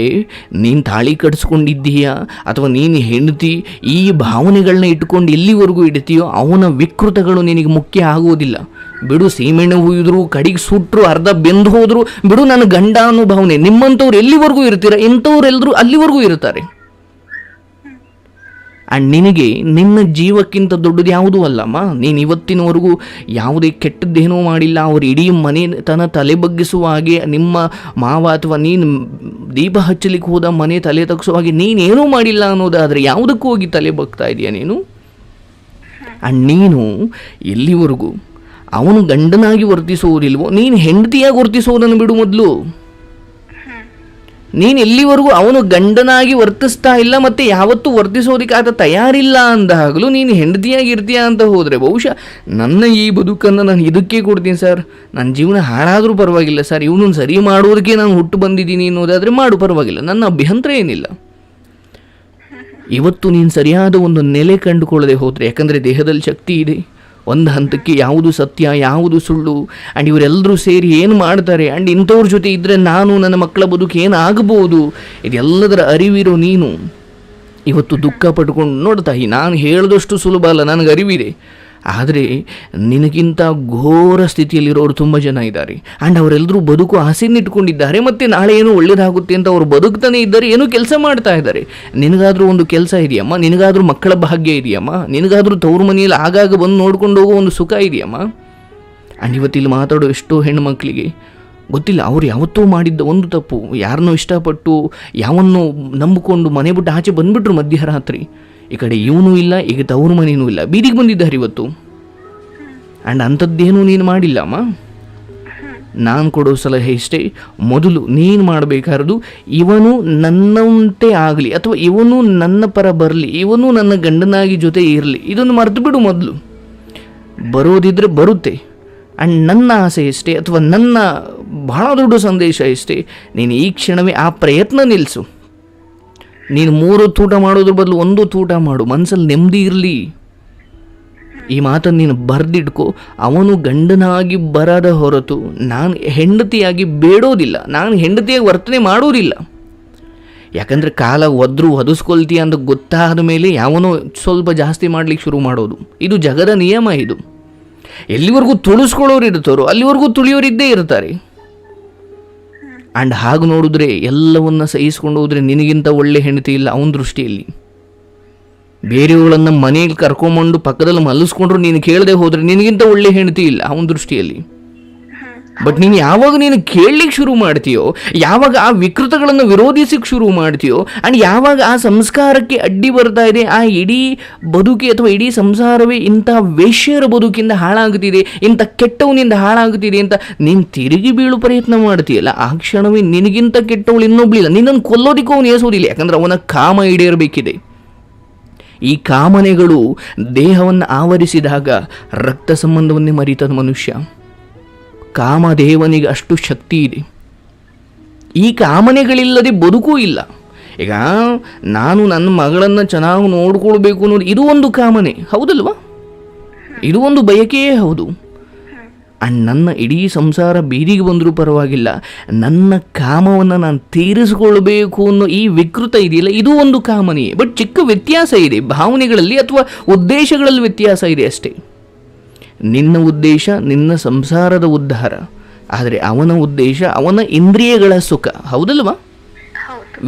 ನೀನು ತಾಳಿ ಕಟ್ಸ್ಕೊಂಡಿದ್ದೀಯಾ ಅಥವಾ ನೀನು ಹೆಂಡತಿ, ಈ ಭಾವನೆಗಳನ್ನ ಇಟ್ಕೊಂಡು ಎಲ್ಲಿವರೆಗೂ ಇಡ್ತೀಯೋ ಅವನ ವಿಕೃತಗಳು ನಿನಗೆ ಮುಖ್ಯ ಆಗೋದಿಲ್ಲ. ಬಿಡು, ಸೀಮೆಣ್ಣೆ ಹುಯ್ದ್ರು, ಕಡಿಗೆ ಸುಟ್ಟರು, ಅರ್ಧ ಬೆಂದು ಹೋದ್ರು, ಬಿಡು, ನನ್ನ ಗಂಡ ಅನ್ನೋ ಭಾವನೆ. ನಿಮ್ಮಂಥವ್ರು ಎಲ್ಲಿವರೆಗೂ ಇರ್ತೀರ, ಇಂಥವ್ರೆಲ್ಲರೂ ಅಲ್ಲಿವರೆಗೂ ಇರ್ತಾರೆ. ಆ್ಯಂಡ್ ನಿನಗೆ ನಿನ್ನ ಜೀವಕ್ಕಿಂತ ದೊಡ್ಡದು ಯಾವುದೂ ಅಲ್ಲಮ್ಮ. ನೀನು ಇವತ್ತಿನವರೆಗೂ ಯಾವುದೇ ಕೆಟ್ಟದ್ದೇನೋ ಮಾಡಿಲ್ಲ. ಅವರು ಇಡೀ ಮನೆ ತಲೆ ಬಗ್ಗಿಸುವ ಹಾಗೆ ನಿಮ್ಮ ಮಾವ ಅಥವಾ ನೀನು ದೀಪ ಹಚ್ಚಲಿಕ್ಕೆ ಹೋದ ಮನೆ ತಲೆ ತಗ್ಗಿಸುವ ಹಾಗೆ ನೀನೇನೂ ಮಾಡಿಲ್ಲ ಅನ್ನೋದಾದರೆ ಯಾವುದಕ್ಕೂ ಹೋಗಿ ತಲೆ ಬಗ್ತಾ ಇದೆಯಾ ನೀನು? ಆ್ಯಂಡ್ ನೀನು ಎಲ್ಲಿವರೆಗೂ ಅವನು ಗಂಡನಾಗಿ ವರ್ತಿಸುವುದಿಲ್ವೋ, ನೀನು ಹೆಂಡತಿಯಾಗಿ ವರ್ತಿಸೋದನ್ನು ಬಿಡು ಮೊದಲು. ನೀನು ಎಲ್ಲಿವರೆಗೂ ಅವನು ಗಂಡನಾಗಿ ವರ್ತಿಸ್ತಾ ಇಲ್ಲ ಮತ್ತು ಯಾವತ್ತೂ ವರ್ತಿಸೋದಕ್ಕೆ ಆತ ತಯಾರಿಲ್ಲ ಅಂದಾಗಲೂ ನೀನು ಹೆಂಡತಿಯಾಗಿರ್ತೀಯ ಅಂತ ಹೋದರೆ ಬಹುಶಃ ನನ್ನ ಈ ಬದುಕನ್ನು ನಾನು ಇದಕ್ಕೆ ಕೊಡ್ತೀನಿ ಸರ್, ನನ್ನ ಜೀವನ ಹಾಳಾದರೂ ಪರವಾಗಿಲ್ಲ ಸರ್, ಇವನನ್ನು ಸರಿ ಮಾಡೋದಕ್ಕೆ ನಾನು ಹುಟ್ಟು ಬಂದಿದ್ದೀನಿ ಅನ್ನೋದಾದರೆ ಮಾಡು, ಪರವಾಗಿಲ್ಲ, ನನ್ನ ಅಭ್ಯಂತರ ಏನಿಲ್ಲ. ಇವತ್ತು ನೀನು ಸರಿಯಾದ ಒಂದು ನೆಲೆ ಕಂಡುಕೊಳ್ಳದೆ ಹೋದರೆ, ಯಾಕಂದರೆ ದೇಹದಲ್ಲಿ ಶಕ್ತಿ ಇದೆ, ಒಂದು ಹಂತಕ್ಕೆ ಯಾವುದು ಸತ್ಯ ಯಾವುದು ಸುಳ್ಳು ಆ್ಯಂಡ್ ಇವರೆಲ್ಲರೂ ಸೇರಿ ಏನು ಮಾಡ್ತಾರೆ ಆ್ಯಂಡ್ ಇಂಥವ್ರ ಜೊತೆ ಇದ್ದರೆ ನಾನು ನನ್ನ ಮಕ್ಕಳ ಬದುಕು ಏನಾಗಬಹುದು ಇದೆಲ್ಲದರ ಅರಿವಿರೋ ನೀನು ಇವತ್ತು ದುಃಖ ಪಟ್ಕೊಂಡು ನೋಡ್ತಾಯಿ. ನಾನು ಹೇಳಿದಷ್ಟು ಸುಲಭ ಅಲ್ಲ, ನನಗೆ ಅರಿವಿದೆ. ಆದರೆ ನಿನಗಿಂತ ಘೋರ ಸ್ಥಿತಿಯಲ್ಲಿರೋರು ತುಂಬ ಜನ ಇದ್ದಾರೆ ಆ್ಯಂಡ್ ಅವರೆಲ್ಲರೂ ಬದುಕು ಆಸೆಯನ್ನಿಟ್ಕೊಂಡಿದ್ದಾರೆ ಮತ್ತು ನಾಳೆ ಏನೋ ಒಳ್ಳೇದಾಗುತ್ತೆ ಅಂತ ಅವರು ಬದುಕ್ತಾನೆ ಇದ್ದಾರೆ, ಏನೋ ಕೆಲಸ ಮಾಡ್ತಾ ಇದ್ದಾರೆ. ನಿನಗಾದರೂ ಒಂದು ಕೆಲಸ ಇದೆಯಮ್ಮ, ನಿನಗಾದರೂ ಮಕ್ಕಳ ಭಾಗ್ಯ ಇದೆಯಮ್ಮ, ನಿನಗಾದರೂ ತವ್ರ ಮನೆಯಲ್ಲಿ ಆಗಾಗ ಬಂದು ನೋಡ್ಕೊಂಡು ಹೋಗೋ ಒಂದು ಸುಖ ಇದೆಯಮ್ಮ. ಆ್ಯಂಡ್ ಇವತ್ತಿಲ್ಲಿ ಮಾತಾಡೋ ಎಷ್ಟೋ ಹೆಣ್ಣುಮಕ್ಕಳಿಗೆ ಗೊತ್ತಿಲ್ಲ, ಅವ್ರು ಯಾವತ್ತೂ ಮಾಡಿದ್ದ ಒಂದು ತಪ್ಪು, ಯಾರನ್ನೋ ಇಷ್ಟಪಟ್ಟು ಯಾವನ್ನೋ ನಂಬಿಕೊಂಡು ಮನೆ ಬಿಟ್ಟು ಆಚೆ ಬಂದುಬಿಟ್ರು ಮಧ್ಯರಾತ್ರಿ. ಈ ಕಡೆ ಇವನೂ ಇಲ್ಲ, ಈಗ ತವ್ರ ಮನೇನೂ ಇಲ್ಲ, ಬೀದಿಗೆ ಬಂದಿದ್ದಾರೆ ಇವತ್ತು. ಆ್ಯಂಡ್ ಅಂಥದ್ದೇನೂ ನೀನು ಮಾಡಿಲ್ಲಮ್ಮ. ನಾನು ಕೊಡೋ ಸಲಹೆ ಇಷ್ಟೇ, ಮೊದಲು ನೀನು ಮಾಡಬೇಕಾರದು ಇವನು ನನ್ನಂತೆ ಆಗಲಿ ಅಥವಾ ಇವನು ನನ್ನ ಪರ ಬರಲಿ, ಇವನು ನನ್ನ ಗಂಡನಾಗಿ ಜೊತೆ ಇರಲಿ, ಇದನ್ನು ಮರೆತು ಬಿಡು. ಮೊದಲು ಬರೋದಿದ್ರೆ ಬರುತ್ತೆ. ಆ್ಯಂಡ್ ನನ್ನ ಆಸೆ ಇಷ್ಟೇ ಅಥವಾ ನನ್ನ ಬಹಳ ದೊಡ್ಡ ಸಂದೇಶ ಇಷ್ಟೇ, ನೀನು ಈ ಕ್ಷಣವೇ ಆ ಪ್ರಯತ್ನ ನಿಲ್ಲಿಸು. ನೀನು 3 ಹೊತ್ತು ಊಟ ಮಾಡೋದ್ರ ಬದಲು 1 ಹೊತ್ತು ಊಟ ಮಾಡು, ಮನಸ್ಸಲ್ಲಿ ನೆಮ್ಮದಿ ಇರಲಿ. ಈ ಮಾತನ್ನು ನೀನು ಬರೆದಿಟ್ಕೋ. ಅವನು ಗಂಡನಾಗಿ ಬರದ ಹೊರತು ನಾನು ಹೆಂಡತಿಯಾಗಿ ಬೇಡೋದಿಲ್ಲ, ನಾನು ಹೆಂಡತಿಯಾಗಿ ವರ್ತನೆ ಮಾಡೋದಿಲ್ಲ. ಯಾಕಂದರೆ ಕಾಲ ಒದ್ರು ಒದಿಸ್ಕೊಳ್ತೀಯ ಅಂತ ಗೊತ್ತಾದ ಮೇಲೆ ಯಾವನೋ ಸ್ವಲ್ಪ ಜಾಸ್ತಿ ಮಾಡ್ಲಿಕ್ಕೆ ಶುರು ಮಾಡೋದು, ಇದು ಜಗದ ನಿಯಮ. ಇದು ಎಲ್ಲಿವರೆಗೂ ತುಳಿಸ್ಕೊಳ್ಳೋರು ಇರ್ತಾರೋ ಅಲ್ಲಿವರೆಗೂ ತುಳಿಯೋರಿದ್ದೇ ಇರ್ತಾರೆ. ಆ್ಯಂಡ್ ಹಾಗೆ ನೋಡಿದ್ರೆ ಎಲ್ಲವನ್ನ ಸಹಿಸ್ಕೊಂಡು ಹೋದರೆ ನಿನಗಿಂತ ಒಳ್ಳೆ ಹೆಂಡತಿ ಇಲ್ಲ ಅವನ ದೃಷ್ಟಿಯಲ್ಲಿ. ಬೇರೆಯವಳನ್ನು ಮನೆಯಲ್ಲಿ ಕರ್ಕೊಂಬಂದು ಪಕ್ಕದಲ್ಲಿ ಮಲಗಿಸ್ಕೊಂಡ್ರು ನೀನು ಕೇಳದೆ ಹೋದರೆ ನಿನಗಿಂತ ಒಳ್ಳೆ ಹೆಂಡತಿ ಇಲ್ಲ ಅವನ ದೃಷ್ಟಿಯಲ್ಲಿ. ಬಟ್ ನೀನು ಯಾವಾಗ ನೀನು ಕೇಳಲಿಕ್ಕೆ ಶುರು ಮಾಡ್ತೀಯೋ, ಯಾವಾಗ ಆ ವಿಕೃತಗಳನ್ನು ವಿರೋಧಿಸಕ್ಕೆ ಶುರು ಮಾಡ್ತೀಯೋ ಆ್ಯಂಡ್ ಯಾವಾಗ ಆ ಸಂಸ್ಕಾರಕ್ಕೆ ಅಡ್ಡಿ ಬರ್ತಾ ಇದೆ, ಆ ಇಡೀ ಬದುಕಿ ಅಥವಾ ಇಡೀ ಸಂಸಾರವೇ ಇಂಥ ವೇಶ್ಯರ ಬದುಕಿಂದ ಹಾಳಾಗುತ್ತಿದೆ, ಇಂಥ ಕೆಟ್ಟವನಿಂದ ಹಾಳಾಗುತ್ತಿದೆ ಅಂತ ನೀನು ತಿರುಗಿ ಬೀಳು ಪ್ರಯತ್ನ ಮಾಡ್ತೀಯಲ್ಲ, ಆ ಕ್ಷಣವೇ ನಿನಗಿಂತ ಕೆಟ್ಟವಳು ಇನ್ನೊಬ್ಳಿಲ್ಲ, ನಿನ್ನನ್ನು ಕೊಲ್ಲೋದಿಕ್ಕೂ ಅವನು ಏಸೋದಿಲ್ಲ. ಯಾಕಂದರೆ ಅವನ ಕಾಮ ಈಡೇರಬೇಕಿದೆ. ಈ ಕಾಮನೆಗಳು ದೇಹವನ್ನು ಆವರಿಸಿದಾಗ ರಕ್ತ ಸಂಬಂಧವನ್ನೇ ಮರೀತದ ಮನುಷ್ಯ. ಕಾಮದೇವನಿಗೆ ಅಷ್ಟು ಶಕ್ತಿ ಇದೆ. ಈ ಕಾಮನೆಗಳಿಲ್ಲದೆ ಬದುಕೂ ಇಲ್ಲ. ಈಗ ನಾನು ನನ್ನ ಮಗಳನ್ನು ಚೆನ್ನಾಗಿ ನೋಡ್ಕೊಳ್ಬೇಕು ಅನ್ನೋದು ಇದು ಒಂದು ಕಾಮನೆ ಹೌದಲ್ವಾ, ಇದು ಒಂದು ಬಯಕೆಯೇ ಹೌದು. ಆ್ಯಂಡ್ ನನ್ನ ಇಡೀ ಸಂಸಾರ ಬೀದಿಗೆ ಬಂದರೂ ಪರವಾಗಿಲ್ಲ, ನನ್ನ ಕಾಮವನ್ನು ನಾನು ತೀರಿಸಿಕೊಳ್ಬೇಕು ಅನ್ನೋ ಈ ವಿಕೃತ ಇದೆಯಲ್ಲ, ಇದು ಒಂದು ಕಾಮನೆಯೇ. ಬಟ್ ಚಿಕ್ಕ ವ್ಯತ್ಯಾಸ ಇದೆ, ಭಾವನೆಗಳಲ್ಲಿ ಅಥವಾ ಉದ್ದೇಶಗಳಲ್ಲಿ ವ್ಯತ್ಯಾಸ ಇದೆ ಅಷ್ಟೇ. ನಿನ್ನ ಉದ್ದೇಶ ನಿನ್ನ ಸಂಸಾರದ ಉದ್ಧಾರ, ಆದರೆ ಅವನ ಉದ್ದೇಶ ಅವನ ಇಂದ್ರಿಯಗಳ ಸುಖ ಹೌದಲ್ವಾ.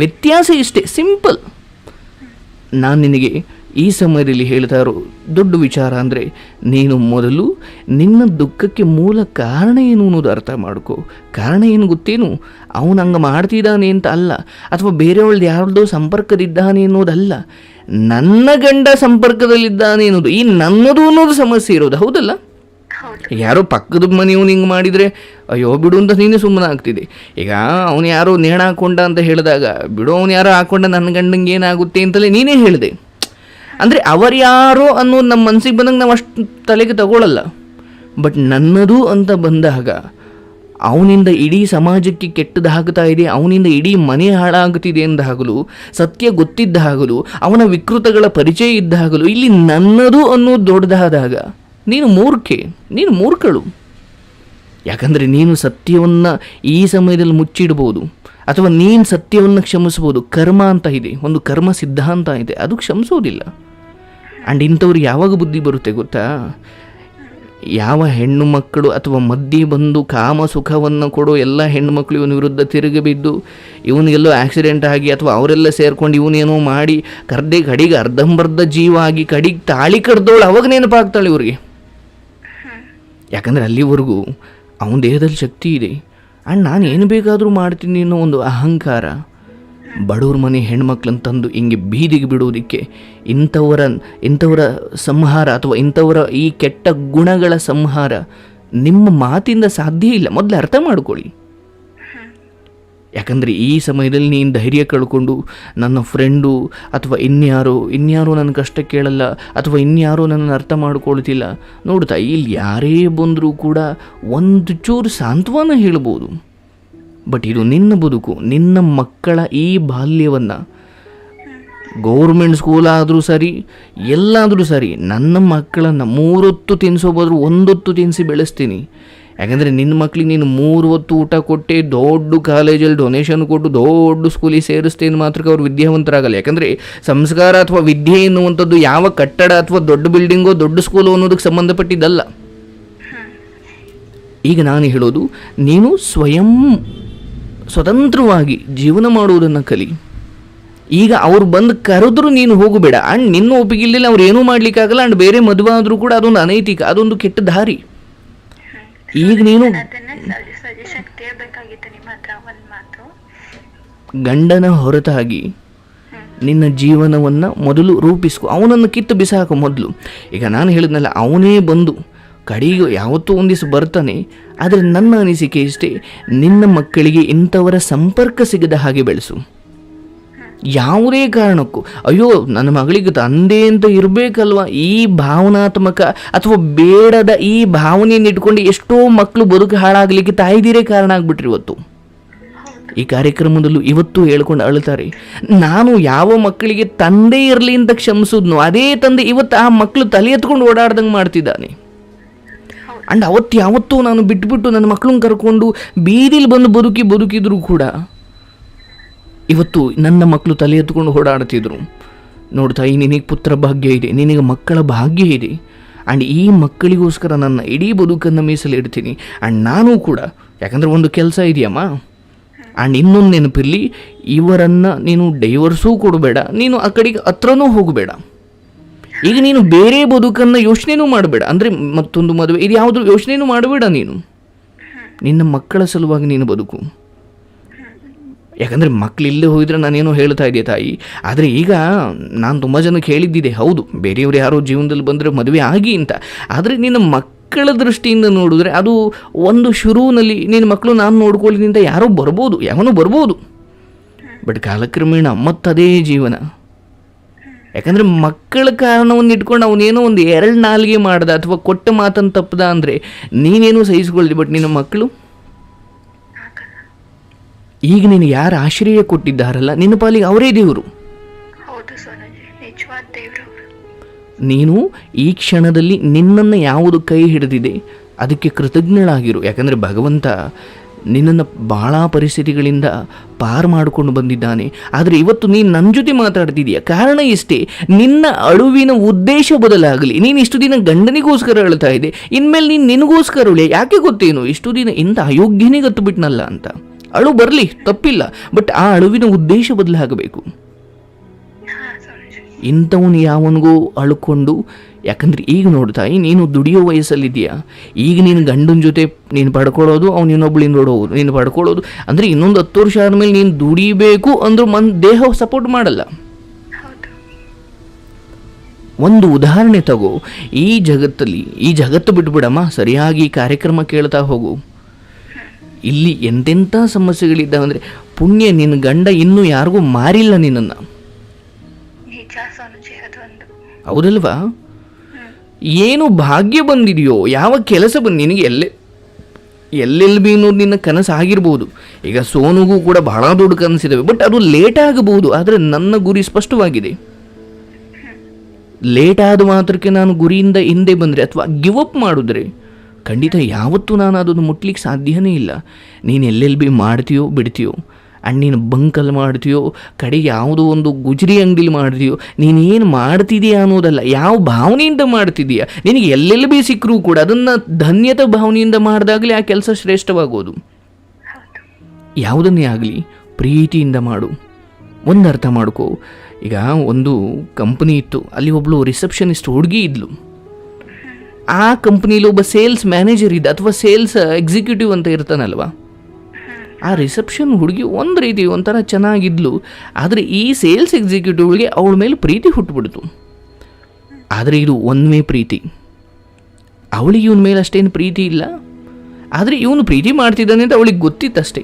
ವ್ಯತ್ಯಾಸ ಇಷ್ಟೇ, ಸಿಂಪಲ್. ನಾನು ನಿನಗೆ ಈ ಸಮಯದಲ್ಲಿ ಹೇಳ್ತಾ ಇರೋ ದೊಡ್ಡ ವಿಚಾರ ಅಂದರೆ, ನೀನು ಮೊದಲು ನಿನ್ನ ದುಃಖಕ್ಕೆ ಮೂಲ ಕಾರಣ ಏನು ಅನ್ನೋದು ಅರ್ಥ ಮಾಡ್ಕೋ. ಕಾರಣ ಏನು ಗೊತ್ತೇನು, ಅವನು ಹಂಗೆ ಮಾಡ್ತಿದ್ದಾನೆ ಅಂತ ಅಲ್ಲ, ಅಥವಾ ಬೇರೆಯವಳ್ದು ಯಾರ್ದೋ ಸಂಪರ್ಕದಿದ್ದಾನೆ ಅನ್ನೋದಲ್ಲ, ನನ್ನ ಗಂಡ ಸಂಪರ್ಕದಲ್ಲಿದ್ದಾನೆ ಅನ್ನೋದು, ಈ ನನ್ನದು ಅನ್ನೋದು ಸಮಸ್ಯೆ ಇರೋದು ಹೌದಲ್ಲ. ಯಾರೋ ಪಕ್ಕದ ಮನೆಯವನು ಹಿಂಗೆ ಮಾಡಿದರೆ ಅಯ್ಯೋ ಬಿಡು ಅಂತ ನೀನೇ ಸುಮ್ಮನೆ ಆಗ್ತಿದೆ. ಈಗ ಅವನು ಯಾರೋ ನೇಣ ಹಾಕೊಂಡ ಅಂತ ಹೇಳಿದಾಗ ಬಿಡು, ಅವನು ಯಾರೋ ಹಾಕೊಂಡ ನನ್ನ ಗಂಡಂಗೆ ಏನಾಗುತ್ತೆ ಅಂತಲೇ ನೀನೇ ಹೇಳಿದೆ. ಅಂದರೆ ಅವರ್ಯಾರೋ ಅನ್ನೋದು ನಮ್ಮ ಮನಸ್ಸಿಗೆ ಬಂದಾಗ ನಾವು ಅಷ್ಟು ತಲೆಗೆ ತಗೊಳ್ಳಲ್ಲ. ಬಟ್ ನನ್ನದು ಅಂತ ಬಂದಾಗ ಅವನಿಂದ ಇಡೀ ಸಮಾಜಕ್ಕೆ ಕೆಟ್ಟದಾಗ್ತಾ ಇದೆ, ಅವನಿಂದ ಇಡೀ ಮನೆ ಹಾಳಾಗುತ್ತಿದೆ ಎಂದಾಗಲೂ, ಸತ್ಯ ಗೊತ್ತಿದ್ದಾಗಲೂ, ಅವನ ವಿಕೃತಗಳ ಪರಿಚಯ ಇದ್ದಾಗಲೂ ಇಲ್ಲಿ ನನ್ನದು ಅನ್ನೋದು ದೊಡ್ಡದಾದಾಗ ನೀನು ಮೂರ್ಖಳು. ಯಾಕಂದರೆ ನೀನು ಸತ್ಯವನ್ನು ಈ ಸಮಯದಲ್ಲಿ ಮುಚ್ಚಿಡ್ಬೋದು, ಅಥವಾ ನೀನು ಸತ್ಯವನ್ನು ಕ್ಷಮಿಸ್ಬೋದು. ಕರ್ಮ ಅಂತ ಇದೆ, ಒಂದು ಕರ್ಮ ಸಿದ್ಧಾಂತ ಇದೆ, ಅದು ಕ್ಷಮಿಸೋದಿಲ್ಲ. ಆ್ಯಂಡ್ ಇಂಥವ್ರು ಯಾವಾಗ ಬುದ್ಧಿ ಬರುತ್ತೆ ಗೊತ್ತಾ, ಯಾವ ಹೆಣ್ಣು ಮಕ್ಕಳು ಅಥವಾ ಮಧ್ಯೆ ಬಂದು ಕಾಮ ಸುಖವನ್ನು ಕೊಡೋ ಎಲ್ಲ ಹೆಣ್ಣು ಮಕ್ಕಳು ಇವನ ವಿರುದ್ಧ ತಿರುಗಿಬಿದ್ದು ಇವನಿಗೆಲ್ಲೋ ಆಕ್ಸಿಡೆಂಟ್ ಆಗಿ ಅಥವಾ ಅವರೆಲ್ಲ ಸೇರ್ಕೊಂಡು ಇವನೇನೋ ಮಾಡಿ ಕಡೆಗೆ ಅರ್ಧಂಬರ್ಧ ಜೀವ ಆಗಿ ಕಡೆಗೆ ತಾಳಿ ಕಡ್ದವಳು ಅವಾಗ ನೆನಪಾಗ್ತಾಳೆ ಇವ್ರಿಗೆ. ಯಾಕಂದರೆ ಅಲ್ಲಿವರೆಗೂ ಅವನ ದೇಹದಲ್ಲಿ ಶಕ್ತಿ ಇದೆ ಆ್ಯಂಡ್ ನಾನು ಏನು ಬೇಕಾದರೂ ಮಾಡ್ತೀನಿ ಅನ್ನೋ ಒಂದು ಅಹಂಕಾರ. ಬಡವ್ರ ಮನೆ ಹೆಣ್ಮಕ್ಳನ್ನ ತಂದು ಹಿಂಗೆ ಬೀದಿಗೆ ಬಿಡೋದಕ್ಕೆ, ಇಂಥವರ ಸಂಹಾರ ಅಥವಾ ಇಂಥವರ ಈ ಕೆಟ್ಟ ಗುಣಗಳ ಸಂಹಾರ ನಿಮ್ಮ ಮಾತಿಂದ ಸಾಧ್ಯ ಇಲ್ಲ. ಮೊದಲು ಅರ್ಥ ಮಾಡ್ಕೊಳ್ಳಿ. ಯಾಕಂದರೆ ಯಾಕಂದರೆ ಈ ಸಮಯದಲ್ಲಿ ನೀನು ಧೈರ್ಯ ಕಳ್ಕೊಂಡು ನನ್ನ ಫ್ರೆಂಡು ಅಥವಾ ಇನ್ಯಾರೋ ನನ್ನ ಕಷ್ಟ ಕೇಳಲ್ಲ ಅಥವಾ ಇನ್ಯಾರೋ ನನ್ನನ್ನು ಅರ್ಥ ಮಾಡ್ಕೊಳ್ತಿಲ್ಲ. ನೋಡ್ತಾ ಇಲ್ಲಿ ಯಾರೇ ಬಂದರೂ ಕೂಡ ಒಂದು ಚೂರು ಸಾಂತ್ವನ ಹೇಳ್ಬೋದು. ಬಟ್ ಇದು ನಿನ್ನ ಬದುಕು, ನಿನ್ನ ಮಕ್ಕಳ ಈ ಬಾಲ್ಯವನ್ನು ಗೌರ್ಮೆಂಟ್ ಸ್ಕೂಲ್ ಆದರೂ ಸರಿ, ಎಲ್ಲಾದರೂ ಸರಿ, ನನ್ನ ಮಕ್ಕಳನ್ನು 3 ಹೊತ್ತು ತಿನ್ನಿಸೋ ಬದಲು 1 ಹೊತ್ತು ತಿನ್ನಿಸಿ ಬೆಳೆಸ್ತೀನಿ. ಯಾಕಂದರೆ ನಿನ್ನ ಮಕ್ಕಳಿಗೆ ನೀನು 3 ಹೊತ್ತು ಊಟ ಕೊಟ್ಟೆ ದೊಡ್ಡ ಕಾಲೇಜಲ್ಲಿ ಡೊನೇಷನ್ ಕೊಟ್ಟು ದೊಡ್ಡ ಸ್ಕೂಲಿಗೆ ಸೇರಿಸ್ತೇನೆ ಮಾತ್ರಕ್ಕೆ ಅವ್ರು ವಿದ್ಯಾವಂತರಾಗಲ್ಲ. ಯಾಕಂದರೆ ಸಂಸ್ಕಾರ ಅಥವಾ ವಿದ್ಯೆ ಎನ್ನುವಂಥದ್ದು ಯಾವ ಕಟ್ಟಡ ಅಥವಾ ದೊಡ್ಡ ಬಿಲ್ಡಿಂಗೋ ದೊಡ್ಡ ಸ್ಕೂಲು ಅನ್ನೋದಕ್ಕೆ ಸಂಬಂಧಪಟ್ಟಿದ್ದಲ್ಲ. ಈಗ ನಾನು ಹೇಳೋದು, ನೀನು ಸ್ವತಂತ್ರವಾಗಿ ಜೀವನ ಮಾಡುವುದನ್ನು ಕಲಿ. ಈಗ ಅವ್ರು ಬಂದು ಕರೆದ್ರೂ ನೀನು ಹೋಗಬೇಡ. ಆ್ಯಂಡ್ ನಿನ್ನ ಒಪ್ಪಿಗಿಲ್ಲ, ಅವ್ರು ಏನೂ ಮಾಡ್ಲಿಕ್ಕಾಗಲ್ಲ. ಆ್ಯಂಡ್ ಬೇರೆ ಮದುವೆ ಆದರೂ ಕೂಡ ಅದೊಂದು ಅನೈತಿಕ, ಅದೊಂದು ಕೆಟ್ಟ ದಾರಿ. ಈಗ ನೀನು ಗಂಡನ ಹೊರತಾಗಿ ನಿನ್ನ ಜೀವನವನ್ನು ಮೊದಲು ರೂಪಿಸ್ಕೊ. ಅವನನ್ನು ಕಿತ್ತು ಬಿಸಾಕು ಮೊದಲು. ಈಗ ನಾನು ಹೇಳಿದ್ನಲ್ಲ, ಅವನೇ ಬಂದು ಕಡೆಗೂ ಯಾವತ್ತೂ ಒಂದು ದಿವಸ ಬರ್ತಾನೆ. ಆದರೆ ನನ್ನ ಅನಿಸಿಕೆ ಇಷ್ಟೇ, ನಿನ್ನ ಮಕ್ಕಳಿಗೆ ಇಂಥವರ ಸಂಪರ್ಕ ಸಿಗದ ಹಾಗೆ ಬೆಳೆಸು. ಯಾವುದೇ ಕಾರಣಕ್ಕೂ ಅಯ್ಯೋ ನನ್ನ ಮಗಳಿಗೆ ತಂದೆ ಅಂತ ಇರಬೇಕಲ್ವ, ಈ ಭಾವನಾತ್ಮಕ ಅಥವಾ ಬೇಡದ ಈ ಭಾವನೆಯನ್ನು ಇಟ್ಕೊಂಡು ಎಷ್ಟೋ ಮಕ್ಕಳು ಬದುಕು ಹಾಳಾಗಲಿಕ್ಕೆ ತಾಯಿದಿರೇ ಕಾರಣ ಆಗ್ಬಿಟ್ರಿ. ಇವತ್ತು ಈ ಕಾರ್ಯಕ್ರಮದಲ್ಲೂ ಇವತ್ತು ಹೇಳ್ಕೊಂಡು ಅಳ್ತಾರೆ, ನಾನು ಯಾವ ಮಕ್ಕಳಿಗೆ ತಂದೆ ಇರಲಿ ಅಂತ ಕ್ಷಮಿಸಿದ್ನು, ಅದೇ ತಂದೆ ಇವತ್ತು ಆ ಮಕ್ಕಳು ತಲೆ ಎತ್ಕೊಂಡು ಓಡಾಡ್ದಂಗೆ ಮಾಡ್ತಿದ್ದಾನೆ. ಅಂಡ್ ಯಾವತ್ತೂ ನಾನು ಬಿಟ್ಬಿಟ್ಟು ನನ್ನ ಮಕ್ಕಳನ್ನ ಕರ್ಕೊಂಡು ಬೀದಿಲಿ ಬಂದು ಬದುಕಿದ್ರು ಕೂಡ ಇವತ್ತು ನನ್ನ ಮಕ್ಕಳು ತಲೆ ಎತ್ಕೊಂಡು ಓಡಾಡ್ತಿದ್ರು. ನೋಡ್ತಾಯಿ, ನಿನಗೆ ಪುತ್ರ ಭಾಗ್ಯ ಇದೆ, ನಿನಗೆ ಮಕ್ಕಳ ಭಾಗ್ಯ ಇದೆ. ಆ್ಯಂಡ್ ಈ ಮಕ್ಕಳಿಗೋಸ್ಕರ ನನ್ನ ಇಡೀ ಬದುಕನ್ನು ಮೀಸಲಿಡ್ತೀನಿ. ಆ್ಯಂಡ್ ನಾನು ಕೂಡ, ಯಾಕಂದರೆ ಒಂದು ಕೆಲಸ ಇದೆಯಮ್ಮ. ಆ್ಯಂಡ್ ಇನ್ನೊಂದು ನೆನಪಿರಲಿ, ಇವರನ್ನು ನೀನು ಡೈವರ್ಸೂ ಕೊಡಬೇಡ, ನೀನು ಆ ಕಡೆಗೆ ಹತ್ರನೂ ಹೋಗಬೇಡ. ಈಗ ನೀನು ಬೇರೆ ಬದುಕನ್ನು ಯೋಚನೆನೂ ಮಾಡಬೇಡ. ಅಂದರೆ ಮತ್ತೊಂದು ಮದುವೆ ಇದು ಯಾವುದು ಯೋಚನೆನೂ ಮಾಡಬೇಡ. ನೀನು ನಿನ್ನ ಮಕ್ಕಳ ಸಲುವಾಗಿ ನೀನು ಬದುಕು. ಯಾಕಂದರೆ ಮಕ್ಕಳಿಲ್ಲದೆ ಹೋಗಿದ್ರೆ ನಾನೇನೋ ಹೇಳ್ತಾ ಇದ್ದೆ ತಾಯಿ. ಆದರೆ ಈಗ ನಾನು ತುಂಬ ಜನಕ್ಕೆ ಹೇಳಿದ್ದಿದೆ, ಹೌದು ಬೇರೆಯವ್ರು ಯಾರೋ ಜೀವನದಲ್ಲಿ ಬಂದರೆ ಮದುವೆ ಆಗಿ ಅಂತ. ಆದರೆ ನಿನ್ನ ಮಕ್ಕಳ ದೃಷ್ಟಿಯಿಂದ ನೋಡಿದ್ರೆ ಅದು ಒಂದು ಶುರುವಿನಲ್ಲಿ ನಿನ್ನ ಮಕ್ಕಳು ನಾನು ನೋಡ್ಕೊಳ್ಳಿ ಅಂತ ಯಾರೋ ಬರ್ಬೋದು, ಯಾವನೂ ಬರ್ಬೋದು. ಬಟ್ ಕಾಲಕ್ರಮೇಣ ಮತ್ತದೇ ಜೀವನ. ಯಾಕಂದರೆ ಮಕ್ಕಳ ಕಾರಣವನ್ನು ಇಟ್ಕೊಂಡು ಅವನೇನೋ ಒಂದು 2 ನಾಲ್ಗೆ ಮಾಡ್ದ ಅಥವಾ ಕೊಟ್ಟ ಮಾತನ್ನು ತಪ್ಪದ ಅಂದರೆ ನೀನೇನೂ ಸಹಿಸ್ಕೊಳ್ದಿ. ಬಟ್ ನಿನ್ನ ಮಕ್ಕಳು ಈಗ ನೀನು ಯಾರು ಆಶ್ರಯ ಕೊಟ್ಟಿದ್ದಾರಲ್ಲ, ನಿನ್ನ ಪಾಲಿಗೆ ಅವರೇ ದೇವರು. ನೀನು ಈ ಕ್ಷಣದಲ್ಲಿ ನಿನ್ನನ್ನು ಯಾವುದು ಕೈ ಹಿಡಿದಿದೆ ಅದಕ್ಕೆ ಕೃತಜ್ಞಳಾಗಿರು. ಯಾಕಂದರೆ ಭಗವಂತ ನಿನ್ನನ್ನು ಭಾಳ ಪರಿಸ್ಥಿತಿಗಳಿಂದ ಪಾರು ಮಾಡಿಕೊಂಡು ಬಂದಿದ್ದಾನೆ. ಆದರೆ ಇವತ್ತು ನೀನು ನನ್ನ ಜೊತೆ ಮಾತಾಡ್ತಿದೀಯ, ಕಾರಣ ಇಷ್ಟೇ, ನಿನ್ನ ಅಳುವಿನ ಉದ್ದೇಶ ಬದಲಾಗಲಿ. ನೀನು ಇಷ್ಟು ದಿನ ಗಂಡನಿಗೋಸ್ಕರ ಅಳ್ತಾ ಇದೆ, ಇನ್ಮೇಲೆ ನೀನು ನಿನಗೋಸ್ಕರ ಅಳಿ. ಯಾಕೆ ಗೊತ್ತೇನು, ಇಷ್ಟು ದಿನ ಇಂಥ ಅಯೋಗ್ಯನೇ ಗತ್ತುಬಿಟ್ನಲ್ಲ ಅಂತ. ಅಳು ಬರಲಿ, ತಪ್ಪಿಲ್ಲ. ಬಟ್ ಆ ಅಳುವಿನ ಉದ್ದೇಶ ಬದಲಾಗಬೇಕು. ಇಂಥವನು ಯಾವನಿಗೂ ಅಳ್ಕೊಂಡು, ಯಾಕಂದರೆ ಈಗ ನೋಡ್ತಾಯಿ ನೀನು ದುಡಿಯೋ ವಯಸ್ಸಲ್ಲಿದ್ದೀಯಾ. ಈಗ ನೀನು ಗಂಡನ ಜೊತೆ ನೀನು ಪಡ್ಕೊಳ್ಳೋದು, ಅವ್ನು ಇನ್ನೊಬ್ಳಿಂದ ನೋಡೋದು, ನೀನು ಪಡ್ಕೊಳ್ಳೋದು ಅಂದರೆ ಇನ್ನೊಂದು 10 ವರ್ಷ ಆದಮೇಲೆ ನೀನು ದುಡಿಬೇಕು ಅಂದರೂ ದೇಹ ಸಪೋರ್ಟ್ ಮಾಡಲ್ಲ. ಒಂದು ಉದಾಹರಣೆ ತಗೋ, ಈ ಜಗತ್ತು ಬಿಟ್ಬಿಡಮ್ಮ, ಸರಿಯಾಗಿ ಈ ಕಾರ್ಯಕ್ರಮ ಕೇಳ್ತಾ ಹೋಗು. ಇಲ್ಲಿ ಎಂತೆಂಥ ಸಮಸ್ಯೆಗಳಿದ್ದಾವೆ ಅಂದರೆ, ಪುಣ್ಯ ನಿನ್ನ ಗಂಡ ಇನ್ನೂ ಯಾರಿಗೂ ಮಾರಿಲ್ಲ ನಿನ್ನನ್ನು, ಹೌದಲ್ವಾ? ಏನು ಭಾಗ್ಯ ಬಂದಿದೆಯೋ, ಯಾವ ಕೆಲಸ ನಿನಗೆ ಎಲ್ಲೆಲ್ಲಿ ಅನ್ನೋದು ನಿನ್ನ ಕನಸು ಆಗಿರ್ಬೋದು. ಈಗ ಸೋನುಗೂ ಕೂಡ ಬಹಳ ದೊಡ್ಡ ಕನಸಿದ್ದಾವೆ, ಬಟ್ ಅದು ಲೇಟ್ ಆಗಬಹುದು. ಆದರೆ ನನ್ನ ಗುರಿ ಸ್ಪಷ್ಟವಾಗಿದೆ. ಲೇಟ್ ಆದ ಮಾತ್ರಕ್ಕೆ ನಾನು ಗುರಿಯಿಂದ ಹಿಂದೆ ಬಂದರೆ ಅಥವಾ ಗಿವ್ ಅಪ್ ಮಾಡಿದ್ರೆ ಖಂಡಿತ ಯಾವತ್ತೂ ನಾನು ಅದನ್ನು ಮುಟ್ಲಿಕ್ಕೆ ಸಾಧ್ಯನೇ ಇಲ್ಲ. ನೀನು ಎಲ್ಲೆಲ್ಲಿ ಮಾಡ್ತೀಯೋ ಬಿಡ್ತೀಯೋ, ಆ್ಯಂಡ್ ನೀನು ಬಂಕಲ್ಲಿ ಮಾಡ್ತೀಯೋ, ಕಡೆಗೆ ಯಾವುದೋ ಒಂದು ಗುಜರಿ ಅಂಗಡಿಲಿ ಮಾಡ್ತೀಯೋ, ನೀನೇನು ಮಾಡ್ತಿದೀಯಾ ಅನ್ನೋದಲ್ಲ, ಯಾವ ಭಾವನೆಯಿಂದ ಮಾಡ್ತಿದೀಯಾ. ನಿನಗೆ ಎಲ್ಲೆಲ್ಲಿ ಸಿಕ್ಕರೂ ಕೂಡ ಅದನ್ನು ಧನ್ಯತೆ ಭಾವನೆಯಿಂದ ಮಾಡಿದಾಗಲೇ ಆ ಕೆಲಸ ಶ್ರೇಷ್ಠವಾಗೋದು. ಯಾವುದನ್ನೇ ಆಗಲಿ ಪ್ರೀತಿಯಿಂದ ಮಾಡು. ಒಂದು ಅರ್ಥ ಮಾಡ್ಕೋ, ಈಗ ಒಂದು ಕಂಪ್ನಿ ಇತ್ತು, ಅಲ್ಲಿ ಒಬ್ಬಳು ರಿಸೆಪ್ಷನಿಸ್ಟ್ ಹುಡುಗಿ ಇದ್ಲು. ಆ ಕಂಪ್ನಿಲಿ ಒಬ್ಬ ಸೇಲ್ಸ್ ಮ್ಯಾನೇಜರ್ ಇದ್ದ ಅಥವಾ ಸೇಲ್ಸ್ ಎಕ್ಸಿಕ್ಯೂಟಿವ್ ಅಂತ ಇರ್ತಾನಲ್ವ, ಆ ರಿಸೆಪ್ಷನ್ ಹುಡುಗಿ ಒಂದು ರೀತಿ ಒಂಥರ ಚೆನ್ನಾಗಿದ್ಲು. ಆದರೆ ಈ ಸೇಲ್ಸ್ ಎಕ್ಸಿಕ್ಯೂಟಿವ್ಗೆ ಅವಳ ಮೇಲೆ ಪ್ರೀತಿ ಹುಟ್ಟುಬಿಡ್ತು. ಆದರೆ ಇದು ಒಂದೇ ಪ್ರೀತಿ, ಅವಳಿಗೆ ಇವನ ಮೇಲೆ ಅಷ್ಟೇನು ಪ್ರೀತಿ ಇಲ್ಲ. ಆದರೆ ಇವನು ಪ್ರೀತಿ ಮಾಡ್ತಿದ್ದಾನೆ ಅಂತ ಅವಳಿಗೆ ಗೊತ್ತಿತ್ತಷ್ಟೇ.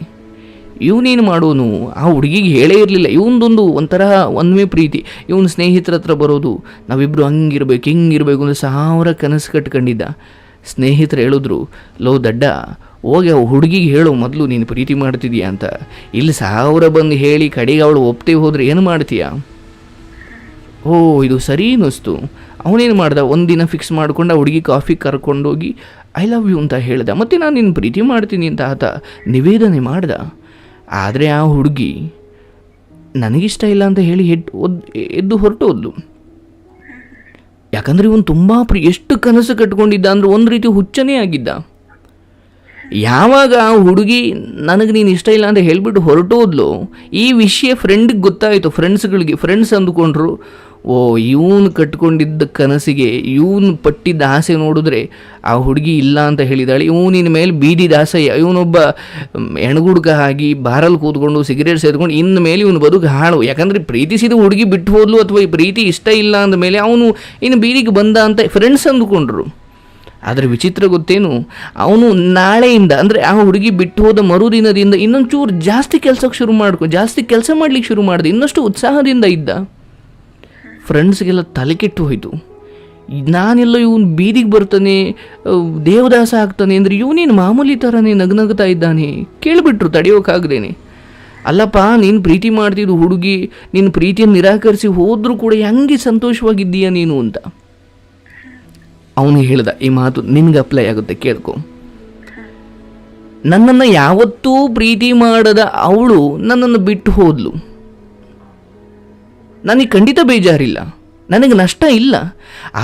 ಇವನೇನು ಮಾಡೋನು, ಆ ಹುಡುಗಿಗೆ ಹೇಳೇ ಇರಲಿಲ್ಲ. ಇವನದೊಂದು ಒಂಥರ ಒಂದೇ ಪ್ರೀತಿ. ಇವನು ಸ್ನೇಹಿತರ ಹತ್ರ ಬರೋದು, ನಾವಿಬ್ಬರು ಹಂಗಿರ್ಬೇಕು ಹಿಂಗಿರ್ಬೇಕು ಅಂದರೆ 1000 ಕನಸು ಕಟ್ಕೊಂಡಿದ್ದ. ಸ್ನೇಹಿತರು ಹೇಳಿದ್ರು, ಲೋ ದಡ್ಡ ಹೋಗಿ ಆ ಹುಡುಗಿಗೆ ಹೇಳು ಮೊದಲು ನೀನು ಪ್ರೀತಿ ಮಾಡ್ತಿದೀಯ ಅಂತ. ಇಲ್ಲಿ 1000 ಬಂದು ಹೇಳಿ ಕಡೆಗೆ ಅವಳು ಒಪ್ತೇ ಹೋದರೆ ಏನು ಮಾಡ್ತೀಯ? ಓ ಇದು ಸರಿ ಅನ್ನಿಸ್ತು. ಅವನೇನು ಮಾಡ್ದ, ಒಂದಿನ ಫಿಕ್ಸ್ ಮಾಡ್ಕೊಂಡು ಆ ಹುಡುಗಿ ಕಾಫಿ ಕರ್ಕೊಂಡೋಗಿ ಐ ಲವ್ ಯು ಅಂತ ಹೇಳ್ದ. ಮತ್ತು ನಾನು ನಿನ್ನ ಪ್ರೀತಿ ಮಾಡ್ತೀನಿ ಅಂತ ಆತ ನಿವೇದನೆ ಮಾಡ್ದ. ಆದರೆ ಆ ಹುಡುಗಿ ನನಗಿಷ್ಟ ಇಲ್ಲ ಅಂತ ಹೇಳಿ ಎದ್ದು ಹೊರಟೋದ್ಲು. ಯಾಕಂದರೆ ಇವನು ತುಂಬ ಎಷ್ಟು ಕನಸು ಕಟ್ಕೊಂಡಿದ್ದ ಅಂದರೆ ಒಂದು ರೀತಿ ಹುಚ್ಚನೇ ಆಗಿದ್ದ. ಯಾವಾಗ ಆ ಹುಡುಗಿ ನನಗೆ ನೀನು ಇಷ್ಟ ಇಲ್ಲ ಅಂತ ಹೇಳಿಬಿಟ್ಟು ಹೊರಟೋದ್ಲು, ಈ ವಿಷಯ ಫ್ರೆಂಡಿಗೆ ಗೊತ್ತಾಯಿತು. ಫ್ರೆಂಡ್ಸ್ ಅಂದುಕೊಂಡ್ರು, ಓ ಇವನು ಕಟ್ಕೊಂಡಿದ್ದ ಕನಸಿಗೆ ಇವನು ಪಟ್ಟಿದ್ದ ಆಸೆ ನೋಡಿದ್ರೆ ಆ ಹುಡುಗಿ ಇಲ್ಲ ಅಂತ ಹೇಳಿದಾಳೆ, ಇವನಿನ ಮೇಲೆ ಬೀದಿ ದಾಸಯ್ಯ, ಇವನೊಬ್ಬ ಹೆಣ್ಗುಡ್ಕ ಆಗಿ ಬಾರಲ್ಲಿ ಕೂತ್ಕೊಂಡು ಸಿಗರೇಟ್ ಸೇದ್ಕೊಂಡು ಇನ್ನು ಮೇಲೆ ಇವನು ಬದುಕು ಹಾಳು. ಯಾಕಂದರೆ ಪ್ರೀತಿಸಿದ ಹುಡುಗಿ ಬಿಟ್ಟು ಹೋದ್ಲು ಅಥವಾ ಈ ಪ್ರೀತಿ ಇಷ್ಟ ಇಲ್ಲ ಅಂದ ಮೇಲೆ ಅವನು ಇನ್ನು ಬೀದಿಗೆ ಬಂದ ಅಂತ ಫ್ರೆಂಡ್ಸ್ ಅಂದುಕೊಂಡ್ರು. ಆದರೆ ವಿಚಿತ್ರ ಗೊತ್ತೇನು, ಅವನು ನಾಳೆಯಿಂದ ಅಂದರೆ ಆ ಹುಡುಗಿ ಬಿಟ್ಟು ಹೋದ ಮರುದಿನದಿಂದ ಇನ್ನೊಂದು ಚೂರು ಜಾಸ್ತಿ ಜಾಸ್ತಿ ಕೆಲಸ ಮಾಡಲಿಕ್ಕೆ ಶುರು ಮಾಡಿದೆ. ಇನ್ನಷ್ಟು ಉತ್ಸಾಹದಿಂದ ಇದ್ದ. ಫ್ರೆಂಡ್ಸ್ಗೆಲ್ಲ ತಲೆ ಕೆಟ್ಟು ಹೋಯಿತು. ನಾನೆಲ್ಲೋ ಇವನು ಬೀದಿಗೆ ಬರ್ತಾನೆ, ದೇವದಾಸ ಆಗ್ತಾನೆ ಅಂದರೆ ಇವನೇನು ಮಾಮೂಲಿ ಥರನೇ ನಗ್ನಗ್ತಾ ಇದ್ದಾನೆ. ಕೇಳಿಬಿಟ್ರು ತಡೆಯೋಕ್ಕಾಗ್ದೇನೆ. ಅಲ್ಲಪ್ಪ ನೀನು ಪ್ರೀತಿ ಮಾಡ್ತಿದ್ದು ಹುಡುಗಿ ನಿನ್ನ ಪ್ರೀತಿಯನ್ನು ನಿರಾಕರಿಸಿ ಹೋದರೂ ಕೂಡ ಹೆಂಗೆ ಸಂತೋಷವಾಗಿದ್ದೀಯ ನೀನು ಅಂತ. ಅವನು ಹೇಳ್ದ, ಈ ಮಾತು ನಿನಗೆ ಅಪ್ಲೈ ಆಗುತ್ತೆ ಕೇಳ್ಕೊ. ನನ್ನನ್ನು ಯಾವತ್ತೂ ಪ್ರೀತಿ ಮಾಡದ ಅವಳು ನನ್ನನ್ನು ಬಿಟ್ಟು ಹೋದ್ಲು. ನನಗೆ ಖಂಡಿತ ಬೇಜಾರಿಲ್ಲ, ನನಗೆ ನಷ್ಟ ಇಲ್ಲ.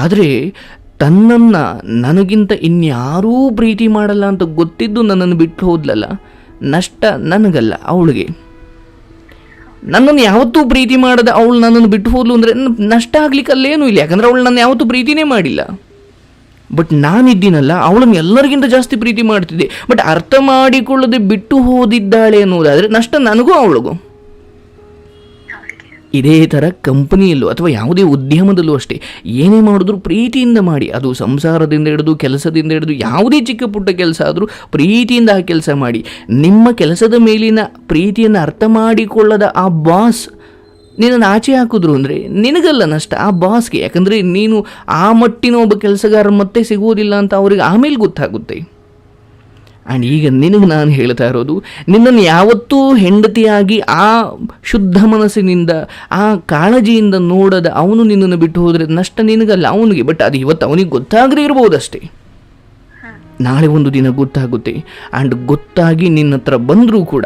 ಆದರೆ ತನ್ನನ್ನು ನನಗಿಂತ ಇನ್ಯಾರೂ ಪ್ರೀತಿ ಮಾಡಲ್ಲ ಅಂತ ಗೊತ್ತಿದ್ದು ನನ್ನನ್ನು ಬಿಟ್ಟು ಹೋದ್ಲಲ್ಲ, ನಷ್ಟ ನನಗಲ್ಲ ಅವಳಿಗೆ. ನನ್ನನ್ನು ಯಾವತ್ತೂ ಪ್ರೀತಿ ಮಾಡದ ಅವಳು ನನ್ನನ್ನು ಬಿಟ್ಟು ಹೋದ್ಲು ಅಂದರೆ ನಷ್ಟ ಆಗ್ಲಿಕ್ಕೆ ಅಲ್ಲೇನೂ ಇಲ್ಲ. ಯಾಕಂದರೆ ಅವಳು ನನ್ನ ಯಾವತ್ತೂ ಪ್ರೀತಿನೇ ಮಾಡಿಲ್ಲ. ಬಟ್ ನಾನಿದ್ದೀನಲ್ಲ, ಅವಳನ್ನು ಎಲ್ಲರಿಗಿಂತ ಜಾಸ್ತಿ ಪ್ರೀತಿ ಮಾಡ್ತಿದ್ದೆ. ಬಟ್ ಅರ್ಥ ಮಾಡಿಕೊಳ್ಳದೆ ಬಿಟ್ಟು ಹೋದಿದ್ದಾಳೆ ಅನ್ನೋದಾದರೆ ನಷ್ಟ ನನಗೂ ಅವಳಿಗೂ. ಇದೇ ಥರ ಕಂಪನಿಯಲ್ಲೂ ಅಥವಾ ಯಾವುದೇ ಉದ್ಯಮದಲ್ಲೂ ಅಷ್ಟೇ, ಏನೇ ಮಾಡಿದ್ರು ಪ್ರೀತಿಯಿಂದ ಮಾಡಿ. ಅದು ಸಂಸಾರದಿಂದ ಹಿಡಿದು ಕೆಲಸದಿಂದ ಹಿಡಿದು ಯಾವುದೇ ಚಿಕ್ಕ ಪುಟ್ಟ ಕೆಲಸ ಆದರೂ ಪ್ರೀತಿಯಿಂದ ಆ ಕೆಲಸ ಮಾಡಿ. ನಿಮ್ಮ ಕೆಲಸದ ಮೇಲಿನ ಪ್ರೀತಿಯನ್ನು ಅರ್ಥ ಮಾಡಿಕೊಳ್ಳದ ಆ ಬಾಸ್ ನಿನ್ನನ್ನು ಆಚೆ ಹಾಕಿದ್ರು ಅಂದರೆ ನಿನಗಲ್ಲ ನಷ್ಟ, ಆ ಬಾಸ್ಗೆ. ಯಾಕಂದರೆ ನೀನು ಆ ಮಟ್ಟಿನ ಒಬ್ಬ ಕೆಲಸಗಾರ ಮತ್ತೆ ಸಿಗುವುದಿಲ್ಲ ಅಂತ ಅವ್ರಿಗೆ ಆಮೇಲೆ ಗೊತ್ತಾಗುತ್ತೆ. ಆ್ಯಂಡ್ ಈಗ ನಿನಗೆ ನಾನು ಹೇಳ್ತಾ ಇರೋದು, ನಿನ್ನನ್ನು ಯಾವತ್ತೂ ಹೆಂಡತಿಯಾಗಿ ಆ ಶುದ್ಧ ಮನಸ್ಸಿನಿಂದ ಆ ಕಾಳಜಿಯಿಂದ ನೋಡದ ಅವನು ನಿನ್ನನ್ನು ಬಿಟ್ಟು ಹೋದರೆ ನಷ್ಟ ನಿನಗಲ್ಲ ಅವನಿಗೆ. ಬಟ್ ಅದು ಇವತ್ತು ಅವನಿಗೆ ಗೊತ್ತಾಗದೇ ಇರ್ಬೋದಷ್ಟೇ, ನಾಳೆ ಒಂದು ದಿನ ಗೊತ್ತಾಗುತ್ತೆ. ಆ್ಯಂಡ್ ಗೊತ್ತಾಗಿ ನಿನ್ನ ಹತ್ರ ಬಂದರೂ ಕೂಡ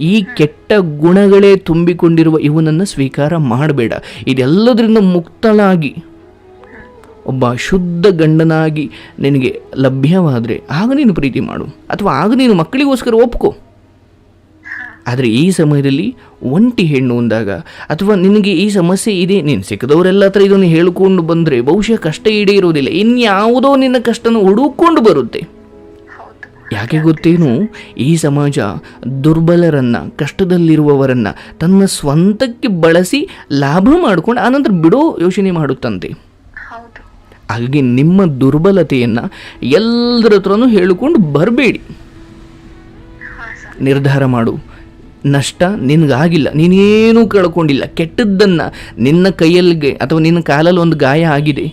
ಈ ಕೆಟ್ಟ ಗುಣಗಳೇ ತುಂಬಿಕೊಂಡಿರುವ ಇವನನ್ನು ಸ್ವೀಕಾರ ಮಾಡಬೇಡ. ಇದೆಲ್ಲದರಿಂದ ಮುಕ್ತಳಾಗಿ ಒಬ್ಬ ಶುದ್ಧ ಗಂಡನಾಗಿ ನಿನಗೆ ಲಭ್ಯವಾದರೆ ಆಗ ನೀನು ಪ್ರೀತಿ ಮಾಡು, ಅಥವಾ ಆಗ ನೀನು ಮಕ್ಕಳಿಗೋಸ್ಕರ ಒಪ್ಕೋ. ಆದರೆ ಈ ಸಮಯದಲ್ಲಿ ಒಂಟಿ ಹೆಣ್ಣು ಅಂದಾಗ, ಅಥವಾ ನಿನಗೆ ಈ ಸಮಸ್ಯೆ ಇದೆ, ನೀನು ಸಿಕ್ಕದವರೆಲ್ಲ ಹತ್ರ ಇದನ್ನು ಹೇಳಿಕೊಂಡು ಬಂದರೆ ಬಹುಶಃ ಕಷ್ಟ ಈಡೇ ಇರೋದಿಲ್ಲ, ಇನ್ಯಾವುದೋ ನಿನ್ನ ಕಷ್ಟನ ಹುಡುಕೊಂಡು ಬರುತ್ತೆ. ಯಾಕೆ ಗೊತ್ತೇನು, ಈ ಸಮಾಜ ದುರ್ಬಲರನ್ನು, ಕಷ್ಟದಲ್ಲಿರುವವರನ್ನು ತನ್ನ ಸ್ವಂತಕ್ಕೆ ಬಳಸಿ ಲಾಭ ಮಾಡಿಕೊಂಡು ಆನಂತರ ಬಿಡೋ ಯೋಚನೆ ಮಾಡುತ್ತಂತೆ. ಹಾಗಾಗಿ ನಿಮ್ಮ ದುರ್ಬಲತೆಯನ್ನು ಎಲ್ಲರ ಹತ್ರನೂ ಹೇಳಿಕೊಂಡು ಬರಬೇಡಿ. ನಿರ್ಧಾರ ಮಾಡು, ನಷ್ಟ ನಿನಗಾಗಿಲ್ಲ, ನೀನೇನೂ ಕಳ್ಕೊಂಡಿಲ್ಲ. ಕೆಟ್ಟದ್ದನ್ನು ನಿನ್ನ ಕೈಯಲ್ಲಿ ಅಥವಾ ನಿನ್ನ ಕಾಲಲ್ಲಿ ಒಂದು ಗಾಯ ಆಗಿದೆ,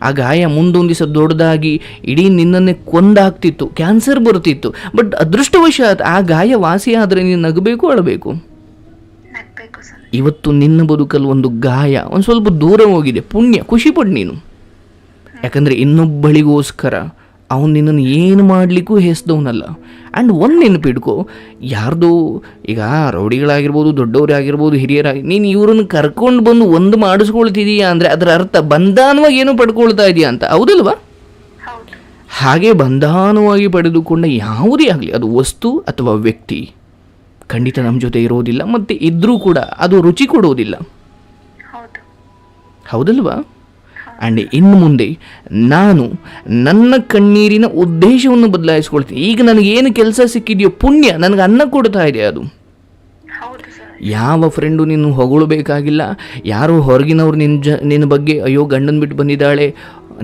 ಆ ಗಾಯ ಮುಂದೊಂದು ದಿವಸ ದೊಡ್ಡದಾಗಿ ಇಡೀ ನಿನ್ನನ್ನೇ ಕೊಂದಾಗ್ತಿತ್ತು, ಕ್ಯಾನ್ಸರ್ ಬರ್ತಿತ್ತು. ಬಟ್ ಅದೃಷ್ಟವಶಾತ್ ಆ ಗಾಯ ವಾಸಿಯಾದರೆ ನೀನು ನಗಬೇಕು, ಅಳಬೇಕು. ಇವತ್ತು ನಿನ್ನ ಬದುಕಲ್ಲಿ ಒಂದು ಗಾಯ ಒಂದು ಸ್ವಲ್ಪ ದೂರ ಹೋಗಿದೆ, ಪುಣ್ಯ, ಖುಷಿಪಡು ನೀನು. ಯಾಕಂದರೆ ಇನ್ನೊಬ್ಬಳಿಗೋಸ್ಕರ ಅವನು ನಿನ್ನನ್ನು ಏನು ಮಾಡಲಿಕ್ಕೂ ಹೆಸ್ದವನಲ್ಲ. ಆ್ಯಂಡ್ ಒಂದು ನೆನಪಿಡ್ಕೊ, ಯಾರ್ದು ಈಗ ರೌಡಿಗಳಾಗಿರ್ಬೋದು, ದೊಡ್ಡವರೇ ಆಗಿರ್ಬೋದು, ಹಿರಿಯರಾಗಿ, ನೀನು ಇವ್ರನ್ನ ಕರ್ಕೊಂಡು ಬಂದು ಒಂದು ಮಾಡಿಸ್ಕೊಳ್ತಿದೀಯಾ ಅಂದರೆ ಅದರ ಅರ್ಥ ಬಂಧಾನವಾಗಿ ಏನು ಪಡ್ಕೊಳ್ತಾ ಇದೆಯಾ ಅಂತ, ಹೌದಲ್ವಾ? ಹಾಗೆ ಬಂಧಾನವಾಗಿ ಪಡೆದುಕೊಂಡ ಯಾವುದೇ ಆಗಲಿ, ಅದು ವಸ್ತು ಅಥವಾ ವ್ಯಕ್ತಿ, ಖಂಡಿತ ನಮ್ಮ ಜೊತೆ ಇರೋದಿಲ್ಲ. ಮತ್ತು ಇದ್ದರೂ ಕೂಡ ಅದು ರುಚಿ ಕೊಡೋದಿಲ್ಲ, ಹೌದಲ್ವಾ? ಆ್ಯಂಡ್ ಇನ್ನು ಮುಂದೆ ನಾನು ನನ್ನ ಕಣ್ಣೀರಿನ ಉದ್ದೇಶವನ್ನು ಬದಲಾಯಿಸ್ಕೊಳ್ತೀನಿ. ಈಗ ನನಗೇನು ಕೆಲಸ ಸಿಕ್ಕಿದೆಯೋ ಪುಣ್ಯ, ನನಗೆ ಅನ್ನ ಕೊಡ್ತಾ ಇದೆ. ಅದು ಯಾವ ಫ್ರೆಂಡು ನೀನು ಹೊಗಳಬೇಕಾಗಿಲ್ಲ, ಯಾರೋ ಹೊರಗಿನವ್ರು ನಿನ್ನ ಬಗ್ಗೆ ಅಯ್ಯೋ ಗಂಡನ ಬಿಟ್ಟು ಬಂದಿದ್ದಾಳೆ,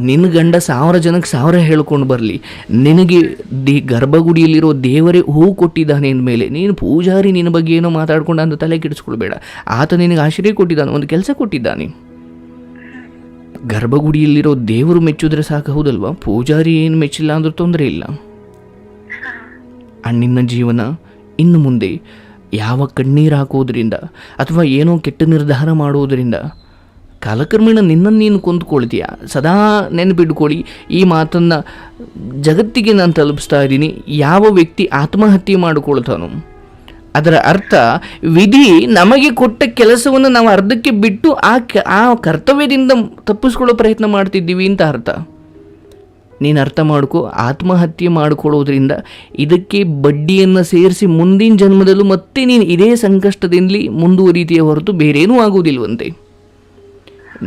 ನಿನ್ನ ಗಂಡ 1000 ಜನಕ್ಕೆ 1000 ಹೇಳ್ಕೊಂಡು ಬರಲಿ, ನಿನಗೆ ಗರ್ಭಗುಡಿಯಲ್ಲಿರೋ ದೇವರೇ ಹೂ ಕೊಟ್ಟಿದ್ದಾನೆ ಅಂದಮೇಲೆ ನೀನು ಪೂಜಾರಿ ನಿನ್ನ ಬಗ್ಗೆ ಏನೋ ಮಾತಾಡ್ಕೊಂಡು ಅಂತ ತಲೆ ಕೆಡಿಸ್ಕೊಳ್ಬೇಡ. ಆತ ನಿನಗೆ ಆಶ್ರಯ ಕೊಟ್ಟಿದ್ದಾನೆ, ಒಂದು ಕೆಲಸ ಕೊಟ್ಟಿದ್ದಾನೆ. ಗರ್ಭಗುಡಿಯಲ್ಲಿರೋ ದೇವರು ಮೆಚ್ಚಿದ್ರೆ ಸಾಕು, ಹೌದಲ್ವಾ? ಪೂಜಾರಿ ಏನು ಮೆಚ್ಚಿಲ್ಲ ಅಂದ್ರೂ ತೊಂದರೆ ಇಲ್ಲ. ನಿನ್ನ ಜೀವನ ಇನ್ನು ಮುಂದೆ ಯಾವ ಕಣ್ಣೀರು ಹಾಕೋದ್ರಿಂದ ಅಥವಾ ಏನೋ ಕೆಟ್ಟ ನಿರ್ಧಾರ ಮಾಡೋದರಿಂದ ಕಾಲಕ್ರಮೇಣ ನಿನ್ನನ್ನು ನೀನು ಕೊಂದುಕೊಳ್ತೀಯ. ಸದಾ ನೆನಪಿಟ್ಕೊಳ್ಳಿ, ಈ ಮಾತನ್ನು ಜಗತ್ತಿಗೆ ನಾನು ತಲುಪಿಸ್ತಾ ಇದ್ದೀನಿ. ಯಾವ ವ್ಯಕ್ತಿ ಆತ್ಮಹತ್ಯೆ ಮಾಡಿಕೊಳ್ತಾನೋ ಅದರ ಅರ್ಥ ವಿಧಿ ನಮಗೆ ಕೊಟ್ಟ ಕೆಲಸವನ್ನು ನಾವು ಅರ್ಧಕ್ಕೆ ಬಿಟ್ಟು ಆ ಕರ್ತವ್ಯದಿಂದ ತಪ್ಪಿಸ್ಕೊಳ್ಳೋ ಪ್ರಯತ್ನ ಮಾಡ್ತಿದ್ದೀವಿ ಅಂತ ಅರ್ಥ. ನೀನು ಅರ್ಥ ಮಾಡ್ಕೋ, ಆತ್ಮಹತ್ಯೆ ಮಾಡಿಕೊಳ್ಳೋದ್ರಿಂದ ಇದಕ್ಕೆ ಬಡ್ಡಿಯನ್ನು ಸೇರಿಸಿ ಮುಂದಿನ ಜನ್ಮದಲ್ಲೂ ಮತ್ತೆ ನೀನು ಇದೇ ಸಂಕಷ್ಟದಿಂದಲೇ ಮುಂದುವರಿತೀಯ ಹೊರತು ಬೇರೇನೂ ಆಗುವುದಿಲ್ವಂತೆ.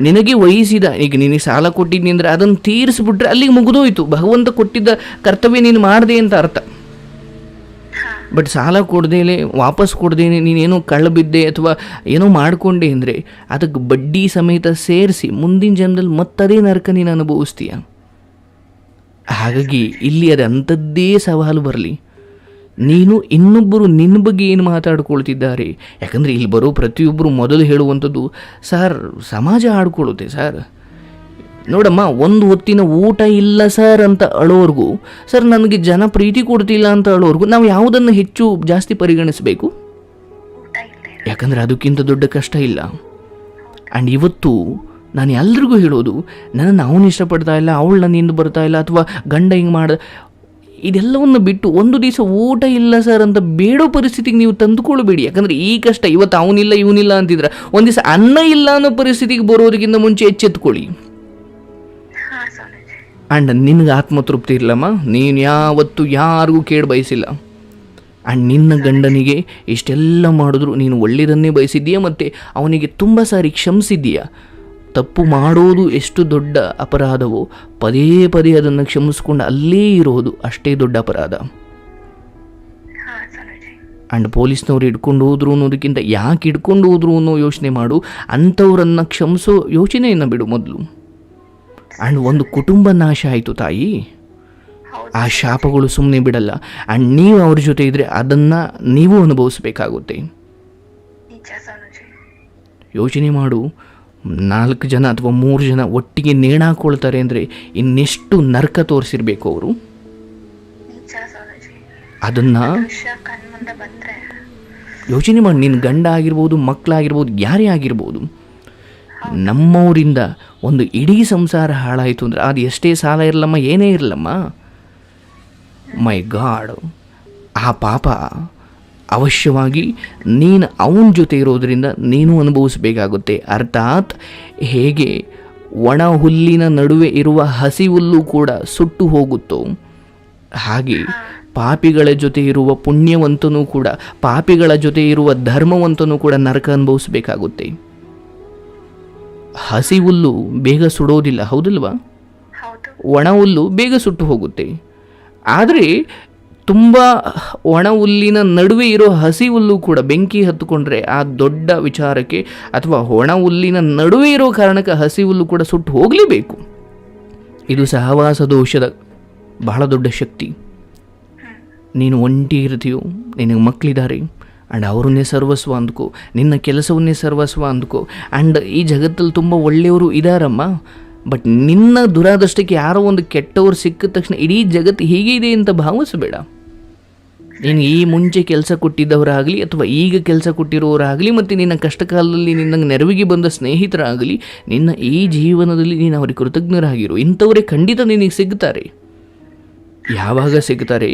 ನಿನಗೆ ವಹಿಸಿದ, ಈಗ ನಿನಗೆ ಸಾಲ ಕೊಟ್ಟಿದ್ನಿ ಅಂದರೆ ಅದನ್ನು ತೀರಿಸ್ಬಿಟ್ರೆ ಅಲ್ಲಿಗೆ ಮುಗಿದೋಯ್ತು. ಭಗವಂತ ಕೊಟ್ಟಿದ್ದ ಕರ್ತವ್ಯ ನೀನು ಮಾಡಿದೆ ಅಂತ ಅರ್ಥ. ಬಟ್ ಸಾಲ ಕೊಡ್ದೇನೆ, ವಾಪಸ್ ಕೊಡ್ದೇನೆ ನೀನೇನೋ ಕಳ್ಳಬಿದ್ದೆ ಅಥವಾ ಏನೋ ಮಾಡಿಕೊಂಡೆ ಅಂದರೆ ಅದಕ್ಕೆ ಬಡ್ಡಿ ಸಮೇತ ಸೇರಿಸಿ ಮುಂದಿನ ಜನ್ಮದಲ್ಲಿ ಮತ್ತದೇ ನರಕ ನೀನು ಅನುಭವಿಸ್ತೀಯ. ಹಾಗಾಗಿ ಇಲ್ಲಿ ಅದು ಅಂಥದ್ದೇ ಸವಾಲು ಬರಲಿ. ನೀನು ಇನ್ನೊಬ್ಬರು ನಿನ್ನ ಬಗ್ಗೆ ಏನು ಮಾತಾಡ್ಕೊಳ್ತಿದ್ದಾರೆ, ಯಾಕಂದರೆ ಇಲ್ಲಿ ಬರೋ ಪ್ರತಿಯೊಬ್ಬರು ಮೊದಲು ಹೇಳುವಂಥದ್ದು, ಸರ್ ಸಮಾಜ ಆಡ್ಕೊಳ್ಳುತ್ತೆ ಸರ್, ನೋಡಮ್ಮ ಒಂದು ಹೊತ್ತಿನ ಊಟ ಇಲ್ಲ ಸರ್ ಅಂತ ಅಳೋರ್ಗೂ, ಸರ್ ನನಗೆ ಜನ ಪ್ರೀತಿ ಕೊಡ್ತಿಲ್ಲ ಅಂತ ಅಳೋರ್ಗೂ ನಾವು ಯಾವುದನ್ನು ಹೆಚ್ಚು ಜಾಸ್ತಿ ಪರಿಗಣಿಸಬೇಕು? ಯಾಕಂದರೆ ಅದಕ್ಕಿಂತ ದೊಡ್ಡ ಕಷ್ಟ ಇಲ್ಲ. ಆ್ಯಂಡ್ ಇವತ್ತು ನಾನು ಎಲ್ರಿಗೂ ಹೇಳೋದು, ನನ್ನನ್ನು ಅವನು ಇಷ್ಟಪಡ್ತಾ ಇಲ್ಲ, ಅವಳು ನನ್ನಿಂದ ಬರ್ತಾ ಇಲ್ಲ, ಅಥವಾ ಗಂಡ ಹಿಂಗೆ ಮಾಡ, ಇದೆಲ್ಲವನ್ನು ಬಿಟ್ಟು ಒಂದು ದಿವಸ ಊಟ ಇಲ್ಲ ಸರ್ ಅಂತ ಬೇಡೋ ಪರಿಸ್ಥಿತಿಗೆ ನೀವು ತಂದುಕೊಳ್ಬೇಡಿ. ಯಾಕಂದರೆ ಈ ಕಷ್ಟ ಇವತ್ತು ಅವನಿಲ್ಲ ಇವನಿಲ್ಲ ಅಂತಿದ್ರೆ ಒಂದು ದಿವಸ ಅನ್ನ ಇಲ್ಲ ಅನ್ನೋ ಪರಿಸ್ಥಿತಿಗೆ ಬರೋದಕ್ಕಿಂತ ಮುಂಚೆ ಎಚ್ಚೆತ್ಕೊಳ್ಳಿ. ಆ್ಯಂಡ್ ನಿನಗೆ ಆತ್ಮತೃಪ್ತಿ ಇರಲಮ್ಮ, ನೀನು ಯಾವತ್ತೂ ಯಾರಿಗೂ ಕೇಳಿ ಬಯಸಿಲ್ಲ. ಆ್ಯಂಡ್ ನಿನ್ನ ಗಂಡನಿಗೆ ಇಷ್ಟೆಲ್ಲ ಮಾಡಿದ್ರು ನೀನು ಒಳ್ಳೆಯದನ್ನೇ ಬಯಸಿದ್ದೀಯ, ಮತ್ತು ಅವನಿಗೆ ತುಂಬ ಸಾರಿ ಕ್ಷಮಿಸಿದ್ದೀಯ. ತಪ್ಪು ಮಾಡೋದು ಎಷ್ಟು ದೊಡ್ಡ ಅಪರಾಧವೋ ಪದೇ ಪದೇ ಅದನ್ನು ಕ್ಷಮಿಸ್ಕೊಂಡು ಅಲ್ಲೇ ಇರೋದು ಅಷ್ಟೇ ದೊಡ್ಡ ಅಪರಾಧ. ಆ್ಯಂಡ್ ಪೊಲೀಸ್ನವ್ರು ಹಿಡ್ಕೊಂಡು ಹೋದ್ರು ಅನ್ನೋದಕ್ಕಿಂತ ಯಾಕೆ ಹಿಡ್ಕೊಂಡು ಹೋದ್ರು ಅನ್ನೋ ಯೋಚನೆ ಮಾಡು. ಅಂಥವ್ರನ್ನು ಕ್ಷಮಿಸೋ ಯೋಚನೆಯನ್ನು ಬಿಡು ಮೊದಲು. ಆ್ಯಂಡ್ ಒಂದು ಕುಟುಂಬ ನಾಶ ಆಯಿತು ತಾಯಿ, ಆ ಶಾಪಗಳು ಸುಮ್ಮನೆ ಬಿಡಲ್ಲ. ಆ್ಯಂಡ್ ನೀವು ಅವ್ರ ಜೊತೆ ಇದ್ದರೆ ಅದನ್ನು ನೀವು ಅನುಭವಿಸ್ಬೇಕಾಗುತ್ತೆ. ಯೋಚನೆ ಮಾಡು, 4 ಜನ ಅಥವಾ 3 ಜನ ಒಟ್ಟಿಗೆ ನೇಣಾಕೊಳ್ತಾರೆ ಅಂದರೆ ಇನ್ನೆಷ್ಟು ನರಕ ತೋರಿಸಿರ್ಬೇಕು ಅವರು. ಅದನ್ನು ಯೋಚನೆ ಮಾಡಿ. ನಿನ್ನ ಗಂಡ ಆಗಿರ್ಬೋದು, ಮಕ್ಕಳಾಗಿರ್ಬೋದು, ಯಾರೇ ಆಗಿರ್ಬೋದು, ನಮ್ಮವರಿಂದ ಒಂದು ಇಡೀ ಸಂಸಾರ ಹಾಳಾಯಿತು ಅಂದರೆ ಅದು ಎಷ್ಟೇ ಸಾಲ ಇರಲಮ್ಮ, ಏನೇ ಇರಲಮ್ಮ, ಮೈ ಗಾಡ್, ಆ ಪಾಪ ಅವಶ್ಯವಾಗಿ ನೀನು ಅವನ ಜೊತೆ ಇರೋದರಿಂದ ನೀನು ಅನುಭವಿಸಬೇಕಾಗುತ್ತೆ. ಅರ್ಥಾತ್ ಹೇಗೆ ಒಣ ಹುಲ್ಲಿನ ನಡುವೆ ಇರುವ ಹಸಿ ಹುಲ್ಲು ಕೂಡ ಸುಟ್ಟು ಹೋಗುತ್ತೋ ಹಾಗೆ ಪಾಪಿಗಳ ಜೊತೆ ಇರುವ ಪುಣ್ಯವಂತನೂ ಕೂಡ, ಪಾಪಿಗಳ ಜೊತೆ ಇರುವ ಧರ್ಮವಂತನೂ ಕೂಡ ನರಕ ಅನುಭವಿಸಬೇಕಾಗುತ್ತೆ. ಹಸಿ ಹುಲ್ಲು ಬೇಗ ಸುಡೋದಿಲ್ಲ, ಹೌದಲ್ವಾ? ಒಣ ಹುಲ್ಲು ಬೇಗ ಸುಟ್ಟು ಹೋಗುತ್ತೆ. ಆದರೆ ತುಂಬ ಒಣ ಹುಲ್ಲಿನ ನಡುವೆ ಇರೋ ಹಸಿ ಹುಲ್ಲು ಕೂಡ ಬೆಂಕಿ ಹತ್ತುಕೊಂಡ್ರೆ ಆ ದೊಡ್ಡ ವಿಚಾರಕ್ಕೆ, ಅಥವಾ ಒಣ ಹುಲ್ಲಿನ ನಡುವೆ ಇರೋ ಕಾರಣಕ್ಕೆ ಹಸಿ ಹುಲ್ಲು ಕೂಡ ಸುಟ್ಟು ಹೋಗಲೇಬೇಕು. ಇದು ಸಹವಾಸ ದೋಷದ ಬಹಳ ದೊಡ್ಡ ಶಕ್ತಿ. ನೀನು ಒಂಟಿ ಇರ್ತೀಯೋ, ನಿನಗೆ ಮಕ್ಕಳಿದ್ದಾರೆ ಆ್ಯಂಡ್ ಅವರನ್ನೇ ಸರ್ವಸ್ವ ಅಂದ್ಕೋ, ನಿನ್ನ ಕೆಲಸವನ್ನೇ ಸರ್ವಸ್ವ ಅಂದ್ಕೋ. ಆ್ಯಂಡ್ ಈ ಜಗತ್ತಲ್ಲಿ ತುಂಬ ಒಳ್ಳೆಯವರು ಇದ್ದಾರಮ್ಮ, ಬಟ್ ನಿನ್ನ ದುರಾದೃಷ್ಟಕ್ಕೆ ಯಾರೋ ಒಂದು ಕೆಟ್ಟವ್ರು ಸಿಕ್ಕಿದ ತಕ್ಷಣ ಇಡೀ ಜಗತ್ತು ಹೀಗೆ ಇದೆ ಅಂತ ಭಾವಿಸಬೇಡ. ನೀನು ಈ ಮುಂಚೆ ಕೆಲಸ ಕೊಟ್ಟಿದ್ದವರಾಗಲಿ ಅಥವಾ ಈಗ ಕೆಲಸ ಕೊಟ್ಟಿರೋರಾಗಲಿ, ಮತ್ತು ನಿನ್ನ ಕಷ್ಟಕಾಲದಲ್ಲಿ ನಿನ್ನ ನೆರವಿಗೆ ಬಂದ ಸ್ನೇಹಿತರಾಗಲಿ, ನಿನ್ನ ಈ ಜೀವನದಲ್ಲಿ ನೀನು ಅವರಿಗೆ ಕೃತಜ್ಞರಾಗಿರು. ಇಂಥವರೇ ಖಂಡಿತ ನಿನಗೆ ಸಿಗ್ತಾರೆ. ಯಾವಾಗ ಸಿಗ್ತಾರೆ?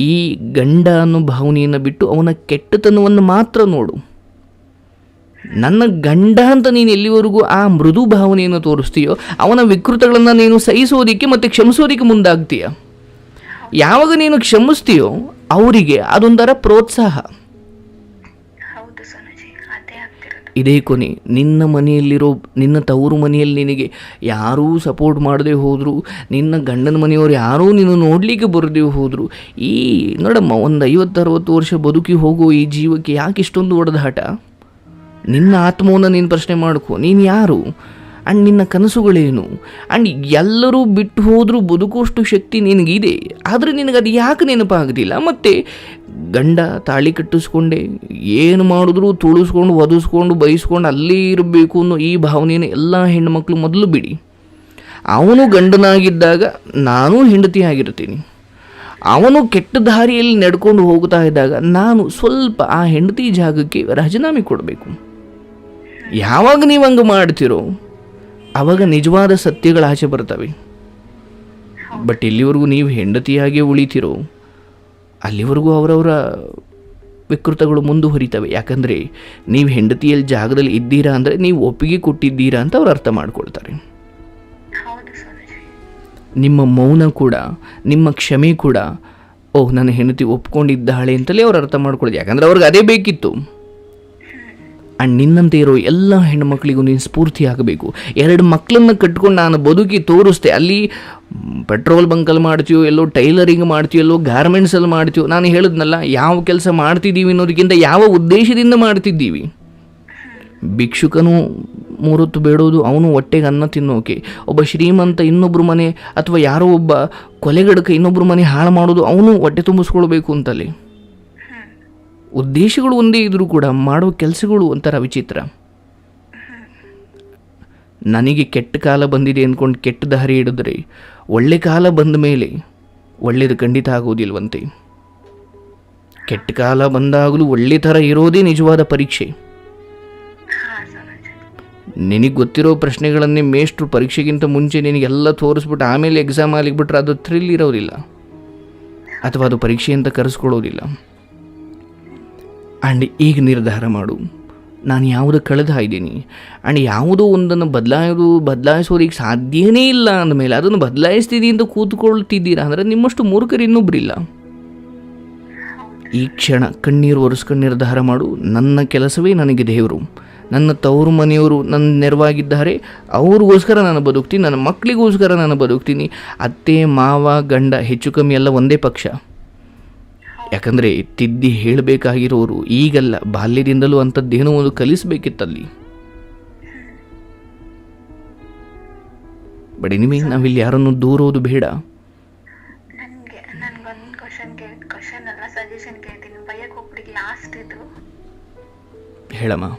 ಈ ಗಂಡ ಅನ್ನೋ ಭಾವನೆಯನ್ನು ಬಿಟ್ಟು ಅವನ ಕೆಟ್ಟತನವನ್ನು ಮಾತ್ರ ನೋಡು. ನನ್ನ ಗಂಡ ಅಂತ ನೀನು ಎಲ್ಲಿವರೆಗೂ ಆ ಮೃದು ಭಾವನೆಯನ್ನು ತೋರಿಸ್ತೀಯೋ ಅವನ ವಿಕೃತಗಳನ್ನು ನೀನು ಸಹಿಸೋದಕ್ಕೆ ಮತ್ತು ಕ್ಷಮಿಸೋದಕ್ಕೆ ಮುಂದಾಗ್ತೀಯ. ಯಾವಾಗ ನೀನು ಕ್ಷಮಿಸ್ತೀಯೋ ಅವರಿಗೆ ಅದೊಂಥರ ಪ್ರೋತ್ಸಾಹ. ಇದೇ ಕೊನೆ. ನಿನ್ನ ಮನೆಯಲ್ಲಿರೋ, ನಿನ್ನ ತವರು ಮನೆಯಲ್ಲಿ ನಿನಗೆ ಯಾರೂ ಸಪೋರ್ಟ್ ಮಾಡದೆ ಹೋದರು, ನಿನ್ನ ಗಂಡನ ಮನೆಯವರು ಯಾರೂ ನೀನು ನೋಡಲಿಕ್ಕೆ ಬರದೇ ಹೋದರು, ಈ ನೋಡಮ್ಮ ಒಂದು 50-60 ವರ್ಷ ಬದುಕಿ ಹೋಗೋ ಈ ಜೀವಕ್ಕೆ ಯಾಕೆ ಇಷ್ಟೊಂದು ಒಡೆದಾಟ? ನಿನ್ನ ಆತ್ಮವನ್ನು ನೀನು ಪ್ರಶ್ನೆ ಮಾಡ್ಕೊ. ನೀನು ಯಾರು? ಆ್ಯಂಡ್ ನಿನ್ನ ಕನಸುಗಳೇನು, ಆ್ಯಂಡ್ ಎಲ್ಲರೂ ಬಿಟ್ಟು ಹೋದರೂ ಬದುಕುವಷ್ಟು ಶಕ್ತಿ ನಿನಗಿದೆ. ಆದರೆ ನಿನಗದು ಯಾಕೆ ನೆನಪಾಗೋದಿಲ್ಲ? ಮತ್ತು ಗಂಡ ತಾಳಿ ಕಟ್ಟಿಸ್ಕೊಂಡೆ ಏನು ಮಾಡಿದ್ರು ತುಳಿಸ್ಕೊಂಡು ಒದಿಸ್ಕೊಂಡು ಬೈಸ್ಕೊಂಡು ಅಲ್ಲೇ ಇರಬೇಕು ಅನ್ನೋ ಈ ಭಾವನೆಯನ್ನು ಎಲ್ಲ ಹೆಣ್ಣುಮಕ್ಕಳು ಮೊದಲು ಬಿಡಿ. ಅವನು ಗಂಡನಾಗಿದ್ದಾಗ ನಾನು ಹೆಂಡತಿ ಆಗಿರ್ತೀನಿ, ಅವನು ಕೆಟ್ಟ ದಾರಿಯಲ್ಲಿ ನಡ್ಕೊಂಡು ಹೋಗ್ತಾ ಇದ್ದಾಗ ನಾನು ಸ್ವಲ್ಪ ಆ ಹೆಂಡತಿ ಜಾಗಕ್ಕೆ ರಾಜೀನಾಮೆ ಕೊಡಬೇಕು. ಯಾವಾಗ ನೀವು ಹಂಗೆ ಮಾಡ್ತಿರೋ ಆವಾಗ ನಿಜವಾದ ಸತ್ಯಗಳು ಆಚೆ ಬರ್ತವೆ. ಬಟ್ ಎಲ್ಲಿವರೆಗೂ ನೀವು ಹೆಂಡತಿಯಾಗಿ ಉಳಿತಿರೋ ಅಲ್ಲಿವರೆಗೂ ಅವರವರ ವಿಕೃತಗಳು ಮುಂದುವರಿತವೆ. ಯಾಕಂದರೆ ನೀವು ಹೆಂಡತಿಯಲ್ಲಿ ಜಾಗದಲ್ಲಿ ಇದ್ದೀರಾ ಅಂದರೆ ನೀವು ಒಪ್ಪಿಗೆ ಕೊಟ್ಟಿದ್ದೀರಾ ಅಂತ ಅವ್ರು ಅರ್ಥ ಮಾಡ್ಕೊಳ್ತಾರೆ. ನಿಮ್ಮ ಮೌನ ಕೂಡ, ನಿಮ್ಮ ಕ್ಷಮೆ ಕೂಡ, ಓಹ್ ನನ್ನ ಹೆಂಡತಿ ಒಪ್ಕೊಂಡಿದ್ದಾಳೆ ಅಂತಲೇ ಅವ್ರು ಅರ್ಥ ಮಾಡ್ಕೊಳ್ಳೋದು. ಯಾಕಂದರೆ ಅವ್ರಿಗೆ ಅದೇ ಬೇಕಿತ್ತು. ಆ್ಯಂಡ್ ನಿನ್ನಂತೆ ಇರೋ ಎಲ್ಲ ಹೆಣ್ಣುಮಕ್ಕಳಿಗೂ ನೀನು ಸ್ಫೂರ್ತಿ ಆಗಬೇಕು. 2 ಮಕ್ಕಳನ್ನು ಕಟ್ಕೊಂಡು ನಾನು ಬದುಕಿ ತೋರಿಸ್ದೆ. ಅಲ್ಲಿ ಪೆಟ್ರೋಲ್ ಬಂಕಲ್ಲಿ ಮಾಡ್ತೀಯೋ, ಎಲ್ಲೋ ಟೈಲರಿಂಗ್ ಮಾಡ್ತೀಯೋ, ಎಲ್ಲೋ ಗಾರ್ಮೆಂಟ್ಸಲ್ಲಿ ಮಾಡ್ತೀಯೋ, ನಾನು ಹೇಳಿದ್ನಲ್ಲ ಯಾವ ಕೆಲಸ ಮಾಡ್ತಿದ್ದೀವಿ ಅನ್ನೋದಕ್ಕಿಂತ ಯಾವ ಉದ್ದೇಶದಿಂದ ಮಾಡ್ತಿದ್ದೀವಿ. ಭಿಕ್ಷುಕನು 3 ಹೊತ್ತು ಬೇಡೋದು ಅವನು ಹೊಟ್ಟೆಗೆ ಅನ್ನ ತಿನ್ನೋಕೆ, ಒಬ್ಬ ಶ್ರೀಮಂತ ಇನ್ನೊಬ್ಬರು ಮನೆ ಅಥವಾ ಯಾರೋ ಒಬ್ಬ ಕೊಲೆಗಡಕ ಇನ್ನೊಬ್ಬರು ಮನೆ ಹಾಳು ಮಾಡೋದು ಅವನು ಹೊಟ್ಟೆ ತುಂಬಿಸ್ಕೊಳ್ಬೇಕು ಅಂತಲೇ. ಉದ್ದೇಶಗಳು ಒಂದೇ ಇದ್ರೂ ಕೂಡ ಮಾಡೋ ಕೆಲಸಗಳು ಒಂಥರ ವಿಚಿತ್ರ. ನನಗೆ ಕೆಟ್ಟ ಕಾಲ ಬಂದಿದೆ ಅಂದ್ಕೊಂಡು ಕೆಟ್ಟ ದಾರಿ ಹಿಡಿದ್ರೆ ಒಳ್ಳೆ ಕಾಲ ಬಂದ ಮೇಲೆ ಒಳ್ಳೆಯದು ಖಂಡಿತ ಆಗೋದಿಲ್ವಂತೆ. ಕೆಟ್ಟ ಕಾಲ ಬಂದಾಗಲೂ ಒಳ್ಳೆ ಥರ ಇರೋದೇ ನಿಜವಾದ ಪರೀಕ್ಷೆ. ನಿನಗೆ ಗೊತ್ತಿರೋ ಪ್ರಶ್ನೆಗಳನ್ನೇ ಮೇಷ್ಟ್ರು ಪರೀಕ್ಷೆಗಿಂತ ಮುಂಚೆ ನಿನಗೆಲ್ಲ ತೋರಿಸ್ಬಿಟ್ಟು ಆಮೇಲೆ ಎಕ್ಸಾಮ್ ಆಗಿಬಿಟ್ರೆ ಅದು ಥ್ರಿಲ್ ಇರೋದಿಲ್ಲ, ಅಥವಾ ಅದು ಪರೀಕ್ಷೆ ಅಂತ ಕರೆಸ್ಕೊಳ್ಳೋದಿಲ್ಲ. ಆ್ಯಂಡ್ ಈಗ ನಿರ್ಧಾರ ಮಾಡು, ನಾನು ಯಾವುದು ಕಳೆದ ಇದ್ದೀನಿ ಆ್ಯಂಡ್ ಯಾವುದೋ ಒಂದನ್ನು ಬದಲಾಯಿಸೋದಕ್ಕೆ ಸಾಧ್ಯನೇ ಇಲ್ಲ ಅಂದಮೇಲೆ ಅದನ್ನು ಬದಲಾಯಿಸ್ತಿದ್ದೀ ಅಂತ ಕೂತ್ಕೊಳ್ತಿದ್ದೀರಾ ಅಂದರೆ ನಿಮ್ಮಷ್ಟು ಮೂರ್ಖರು ಇನ್ನೊಬ್ಬರಿಲ್ಲ. ಈ ಕ್ಷಣ ಕಣ್ಣೀರು ಒರೆಸ್ಕೊಂಡು ನಿರ್ಧಾರ ಮಾಡು, ನನ್ನ ಕೆಲಸವೇ ನನಗೆ ದೇವರು, ನನ್ನ ತವರು ಮನೆಯವರು ನನ್ನ ನೆರವಾಗಿದ್ದಾರೆ, ಅವ್ರಿಗೋಸ್ಕರ ನಾನು ಬದುಕ್ತೀನಿ, ನನ್ನ ಮಕ್ಕಳಿಗೋಸ್ಕರ ನಾನು ಬದುಕ್ತೀನಿ. ಅತ್ತೆ ಮಾವ ಗಂಡ ಹೆಚ್ಚು ಕಮ್ಮಿ ಎಲ್ಲ ಒಂದೇ ಪಕ್ಷ. ಯಾಕಂದರೆ ತಿದ್ದಿ ಹೇಳಬೇಕಾಗಿರೋರು ಈಗಲ್ಲ, ಬಾಲ್ಯದಿಂದಲೂ ಅಂಥದ್ದೇನೋ ಒಂದು ಕಲಿಸ್ಬೇಕಿತ್ತಲ್ಲಿ. ಬಟ್ ನಿಮಗೆ ನಾವಿಲ್ಲಿ ಯಾರನ್ನು ದೂರೋದು ಬೇಡ. ನನ್ಗೊಂದು ಕ್ವಶನ್ ಅಲ್ಲ ಸಜೆಷನ್ ಕೇಳ್ತೀನಿ, ಬೈಯಕ್ಕೆ ಹೋಗ್ಬಿಡಿ. ಲಾಸ್ಟ್ ಇದು ಹೇಳಮ್ಮ.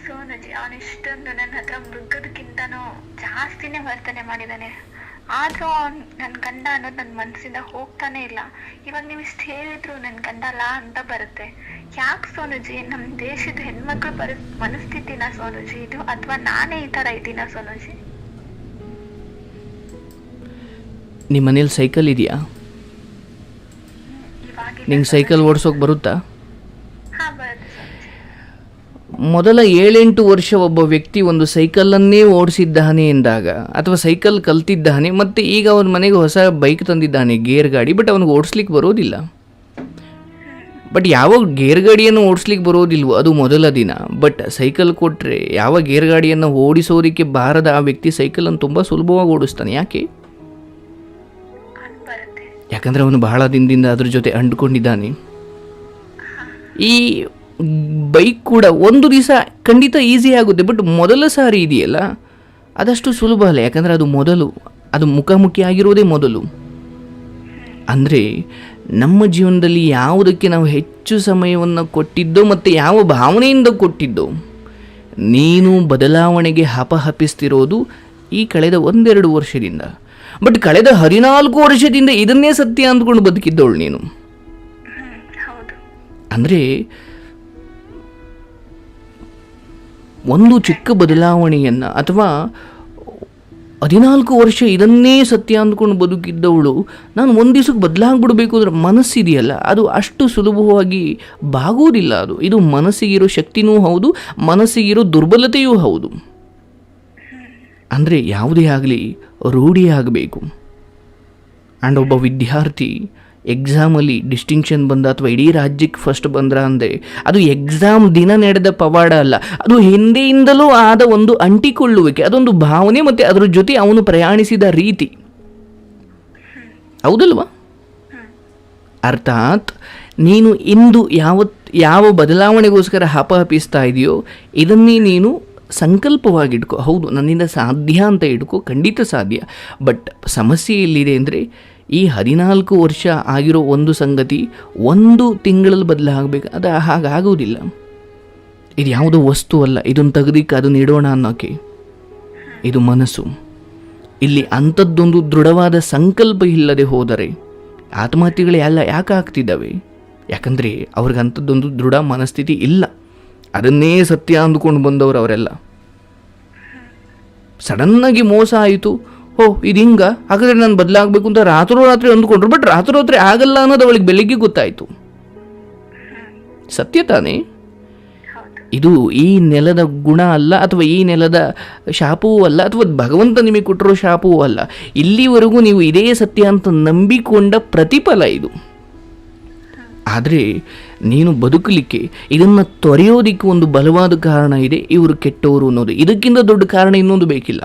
ಸೋನಜಿ ಅವನಿಷ್ಟೊಂದು ನನ್ನ ಹತ್ರ ಮೃಗದಕ್ಕಿಂತನೂ ಜಾಸ್ತಿನೇ ವರ್ತನೆ ಮಾಡಿದ್ದಾನೆ, ಆದರೂ ನನ್ನ ಗಂಡ ಅನ್ನೋದು ನನ್ನ ಮನಸ್ಸಿಂದ ಹೋಗ್ತಾನೆ ಇಲ್ಲ. ಇವಾಗ ನೀವು ಇಷ್ಟು ಹೇಳಿದ್ರು ನನ್ನ ಗಂಡ ಅಲ್ಲ ಅಂತ ಬರುತ್ತೆ. ಯಾಕೆ ಸೋನುಜಿ? ನಮ್ಮ ದೇಶದ ಹೆಣ್ಮಕ್ಳು ಮನಸ್ಥಿತಿನ ಸೋನುಜಿ ಇದು, ಅಥವಾ ನಾನೇ ಈ ಥರ ಇದ್ದೀನ ಸೋನುಜಿ? ನಿಮ್ಮ ಮನೇಲಿ ಸೈಕಲ್ ಇದೆಯಾ? ನಿಂಗೆ ಸೈಕಲ್ ಓಡಿಸೋಕೆ ಬರುತ್ತಾ? ಹಾಂ, ಬರುತ್ತೆ ಸೋನುಜಿ. ಮೊದಲ 7-8 ವರ್ಷ ಒಬ್ಬ ವ್ಯಕ್ತಿ ಒಂದು ಸೈಕಲನ್ನೇ ಓಡಿಸಿದ್ದಾನೆ ಎಂದಾಗ, ಅಥವಾ ಸೈಕಲ್ ಕಲ್ತಿದ್ದಾನೆ, ಮತ್ತು ಈಗ ಅವನ ಮನೆಗೆ ಹೊಸ ಬೈಕ್ ತಂದಿದ್ದಾನೆ, ಗೇರ್ ಗಾಡಿ, ಬಟ್ ಅವನಿಗೆ ಓಡಿಸ್ಲಿಕ್ಕೆ ಬರೋದಿಲ್ಲ. ಬಟ್ ಯಾವಾಗ ಗೇರ್ ಗಾಡಿಯನ್ನು ಓಡಿಸ್ಲಿಕ್ಕೆ ಬರೋದಿಲ್ವೋ ಅದು ಮೊದಲ ದಿನ. ಬಟ್ ಸೈಕಲ್ ಕೊಟ್ಟರೆ ಯಾವ ಗೇರ್ ಗಾಡಿಯನ್ನು ಓಡಿಸೋದಕ್ಕೆ ಬಾರದ ಆ ವ್ಯಕ್ತಿ ಸೈಕಲನ್ನು ತುಂಬ ಸುಲಭವಾಗಿ ಓಡಿಸ್ತಾನೆ. ಯಾಕೆ? ಯಾಕಂದರೆ ಅವನು ಬಹಳ ದಿನದಿಂದ ಅದ್ರ ಜೊತೆ ಅಂಡ್ಕೊಂಡಿದ್ದಾನೆ. ಈ ಬೈಕ್ ಕೂಡ ಒಂದು ದಿವಸ ಖಂಡಿತ ಈಸಿ ಆಗುತ್ತೆ, ಬಟ್ ಮೊದಲ ಸಾರಿ ಇದೆಯಲ್ಲ ಅದಷ್ಟು ಸುಲಭ ಅಲ್ಲ. ಯಾಕಂದರೆ ಅದು ಮುಖಾಮುಖಿ ಆಗಿರೋದೇ ಮೊದಲು. ಅಂದರೆ ನಮ್ಮ ಜೀವನದಲ್ಲಿ ಯಾವುದಕ್ಕೆ ನಾವು ಹೆಚ್ಚು ಸಮಯವನ್ನು ಕೊಟ್ಟಿದ್ದೋ ಮತ್ತು ಯಾವ ಭಾವನೆಯಿಂದ ಕೊಟ್ಟಿದ್ದೋ, ನೀನು ಬದಲಾವಣೆಗೆ ಹಪಹಪಿಸ್ತಿರೋದು ಈ ಕಳೆದ 1-2 ವರ್ಷದಿಂದ. ಬಟ್ ಕಳೆದ 14 ವರ್ಷದಿಂದ ಇದನ್ನೇ ಸತ್ಯ ಅಂದ್ಕೊಂಡು ಬದುಕಿದ್ದವಳು ನೀನು. ಅಂದರೆ ಒಂದು ಚಿಕ್ಕ ಬದಲಾವಣೆಯನ್ನು ಅಥವಾ 14 ವರ್ಷ ಇದನ್ನೇ ಸತ್ಯ ಅಂದ್ಕೊಂಡು ಬದುಕಿದ್ದವಳು ನಾನು ಒಂದು ದಿವಸಕ್ಕೆ ಬದಲಾಗ್ಬಿಡ್ಬೇಕು ಅಂದ್ರೆ ಮನಸ್ಸಿದೆಯಲ್ಲ ಅದು ಅಷ್ಟು ಸುಲಭವಾಗಿ ಬಾಗೋದಿಲ್ಲ. ಇದು ಮನಸ್ಸಿಗಿರೋ ಶಕ್ತಿನೂ ಹೌದು, ಮನಸ್ಸಿಗಿರೋ ದುರ್ಬಲತೆಯೂ ಹೌದು. ಅಂದರೆ ಯಾವುದೇ ಆಗಲಿ ರೂಢಿ ಆಗಬೇಕು. ಆ್ಯಂಡ್ ಒಬ್ಬ ವಿದ್ಯಾರ್ಥಿ ಎಕ್ಸಾಮಲ್ಲಿ ಡಿಸ್ಟಿಂಕ್ಷನ್ ಬಂದ ಅಥವಾ ಇಡೀ ರಾಜ್ಯಕ್ಕೆ ಫಸ್ಟ್ ಬಂದ್ರ ಅಂದರೆ ಅದು ಎಕ್ಸಾಮ್ ದಿನ ನಡೆದ ಪವಾಡ ಅಲ್ಲ, ಅದು ಹಿಂದೆಯಿಂದಲೂ ಆದ ಒಂದು ಅಂಟಿಕೊಳ್ಳುವಿಕೆ, ಅದೊಂದು ಭಾವನೆ ಮತ್ತು ಅದರ ಜೊತೆ ಅವನು ಪ್ರಯಾಣಿಸಿದ ರೀತಿ. ಹೌದಲ್ವಾ? ಅರ್ಥಾತ್ ನೀನು ಇಂದು ಯಾವ ಬದಲಾವಣೆಗೋಸ್ಕರ ಹಪಹಪಿಸ್ತಾ ಇದೆಯೋ ಇದನ್ನೇ ನೀನು ಸಂಕಲ್ಪವಾಗಿಟ್ಕೋ. ಹೌದು, ನನ್ನಿಂದ ಸಾಧ್ಯ ಅಂತ ಇಟ್ಕೋ, ಖಂಡಿತ ಸಾಧ್ಯ. ಬಟ್ ಸಮಸ್ಯೆ ಎಲ್ಲಿದೆ ಅಂದರೆ, ಈ 14 ವರ್ಷ ಆಗಿರೋ ಒಂದು ಸಂಗತಿ 1 ತಿಂಗಳಲ್ಲಿ ಬದಲಾಗಬೇಕು, ಅದು ಹಾಗಾಗೋದಿಲ್ಲ. ಇದು ಯಾವುದೋ ವಸ್ತು ಅಲ್ಲ, ಇದನ್ನು ತೆಗೆದಿಕ್ಕೆ ಅದನ್ನು ಇಡೋಣ ಅನ್ನೋಕ್ಕೆ. ಇದು ಮನಸ್ಸು. ಇಲ್ಲಿ ಅಂಥದ್ದೊಂದು ದೃಢವಾದ ಸಂಕಲ್ಪ ಇಲ್ಲದೆ ಹೋದರೆ ಆತ್ಮಹತ್ಯೆಗಳು ಯಾಕೆ ಆಗ್ತಿದ್ದಾವೆ? ಯಾಕಂದರೆ ಅವ್ರಿಗೆ ಅಂಥದ್ದೊಂದು ದೃಢ ಮನಸ್ಥಿತಿ ಇಲ್ಲ. ಅದನ್ನೇ ಸತ್ಯ ಅಂದ್ಕೊಂಡು ಬಂದವರು ಅವರೆಲ್ಲ. ಸಡನ್ನಾಗಿ ಮೋಸ ಆಯಿತು, ಇದು ಹಿಂಗ, ಹಾಗಾದರೆ ನಾನು ಬದಲಾಗಬೇಕು ಅಂತ ರಾತ್ರಿ ಅಂದ್ಕೊಂಡ್ರು. ಬಟ್ ರಾತ್ರಿ ಆಗಲ್ಲ ಅನ್ನೋದು ಅವಳಿಗೆ ಬೆಳಿಗ್ಗೆ ಗೊತ್ತಾಯಿತು. ಸತ್ಯ ತಾನೇ? ಇದು ಈ ನೆಲದ ಗುಣ ಅಲ್ಲ, ಅಥವಾ ಈ ನೆಲದ ಶಾಪವೂ ಅಲ್ಲ, ಅಥವಾ ಭಗವಂತ ನಿಮಗೆ ಕೊಟ್ಟಿರೋ ಶಾಪವೂ ಅಲ್ಲ. ಇಲ್ಲಿವರೆಗೂ ನೀವು ಇದೇ ಸತ್ಯ ಅಂತ ನಂಬಿಕೊಂಡ ಪ್ರತಿಫಲ ಇದು. ಆದರೆ ನೀನು ಬದುಕಲಿಕ್ಕೆ ಇದನ್ನು ತೊರೆಯೋದಕ್ಕೆ ಒಂದು ಬಲವಾದ ಕಾರಣ ಇದೆ, ಇವರು ಕೆಟ್ಟವರು ಅನ್ನೋದು. ಇದಕ್ಕಿಂತ ದೊಡ್ಡ ಕಾರಣ ಇನ್ನೊಂದು ಬೇಕಿಲ್ಲ.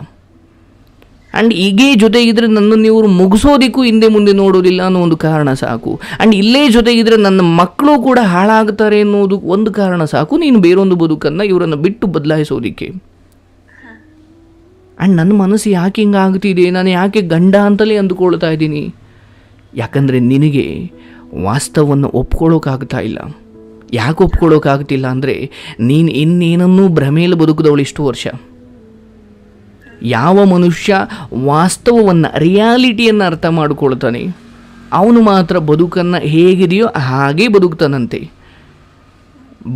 ಆ್ಯಂಡ್ ಹೀಗೇ ಜೊತೆಗಿದ್ರೆ ನನ್ನನ್ನು ಇವರು ಮುಗಿಸೋದಕ್ಕೂ ಹಿಂದೆ ಮುಂದೆ ನೋಡೋದಿಲ್ಲ ಅನ್ನೋ ಒಂದು ಕಾರಣ ಸಾಕು. ಆ್ಯಂಡ್ ಇಲ್ಲೇ ಜೊತೆಗಿದ್ರೆ ನನ್ನ ಮಕ್ಕಳು ಕೂಡ ಹಾಳಾಗ್ತಾರೆ ಅನ್ನೋದು ಒಂದು ಕಾರಣ ಸಾಕು, ನೀನು ಬೇರೊಂದು ಬದುಕನ್ನು ಇವರನ್ನು ಬಿಟ್ಟು ಬದಲಾಯಿಸೋದಕ್ಕೆ. ಆ್ಯಂಡ್ ನನ್ನ ಮನಸ್ಸು ಯಾಕೆ ಹಿಂಗಾಗ್ತಿದೆ, ನಾನು ಯಾಕೆ ಗಂಡ ಅಂತಲೇ ಅಂದುಕೊಳ್ತಾ ಇದ್ದೀನಿ? ಯಾಕಂದರೆ ನಿನಗೆ ವಾಸ್ತವವನ್ನು ಒಪ್ಕೊಳ್ಳೋಕ್ಕಾಗ್ತಾ ಇಲ್ಲ. ಯಾಕೆ ಒಪ್ಕೊಳ್ಳೋಕ್ಕಾಗ್ತಿಲ್ಲ ಅಂದರೆ, ನೀನು ಇನ್ನೇನನ್ನೂ ಭ್ರಮೇಲಿ ಬದುಕಿದವಳು ಇಷ್ಟು ವರ್ಷ. ಯಾವ ಮನುಷ್ಯ ವಾಸ್ತವವನ್ನು, ರಿಯಾಲಿಟಿಯನ್ನು ಅರ್ಥ ಮಾಡಿಕೊಳ್ತಾನೆ, ಅವನು ಮಾತ್ರ ಬದುಕನ್ನು ಹೇಗಿದೆಯೋ ಹಾಗೇ ಬದುಕ್ತಾನಂತೆ.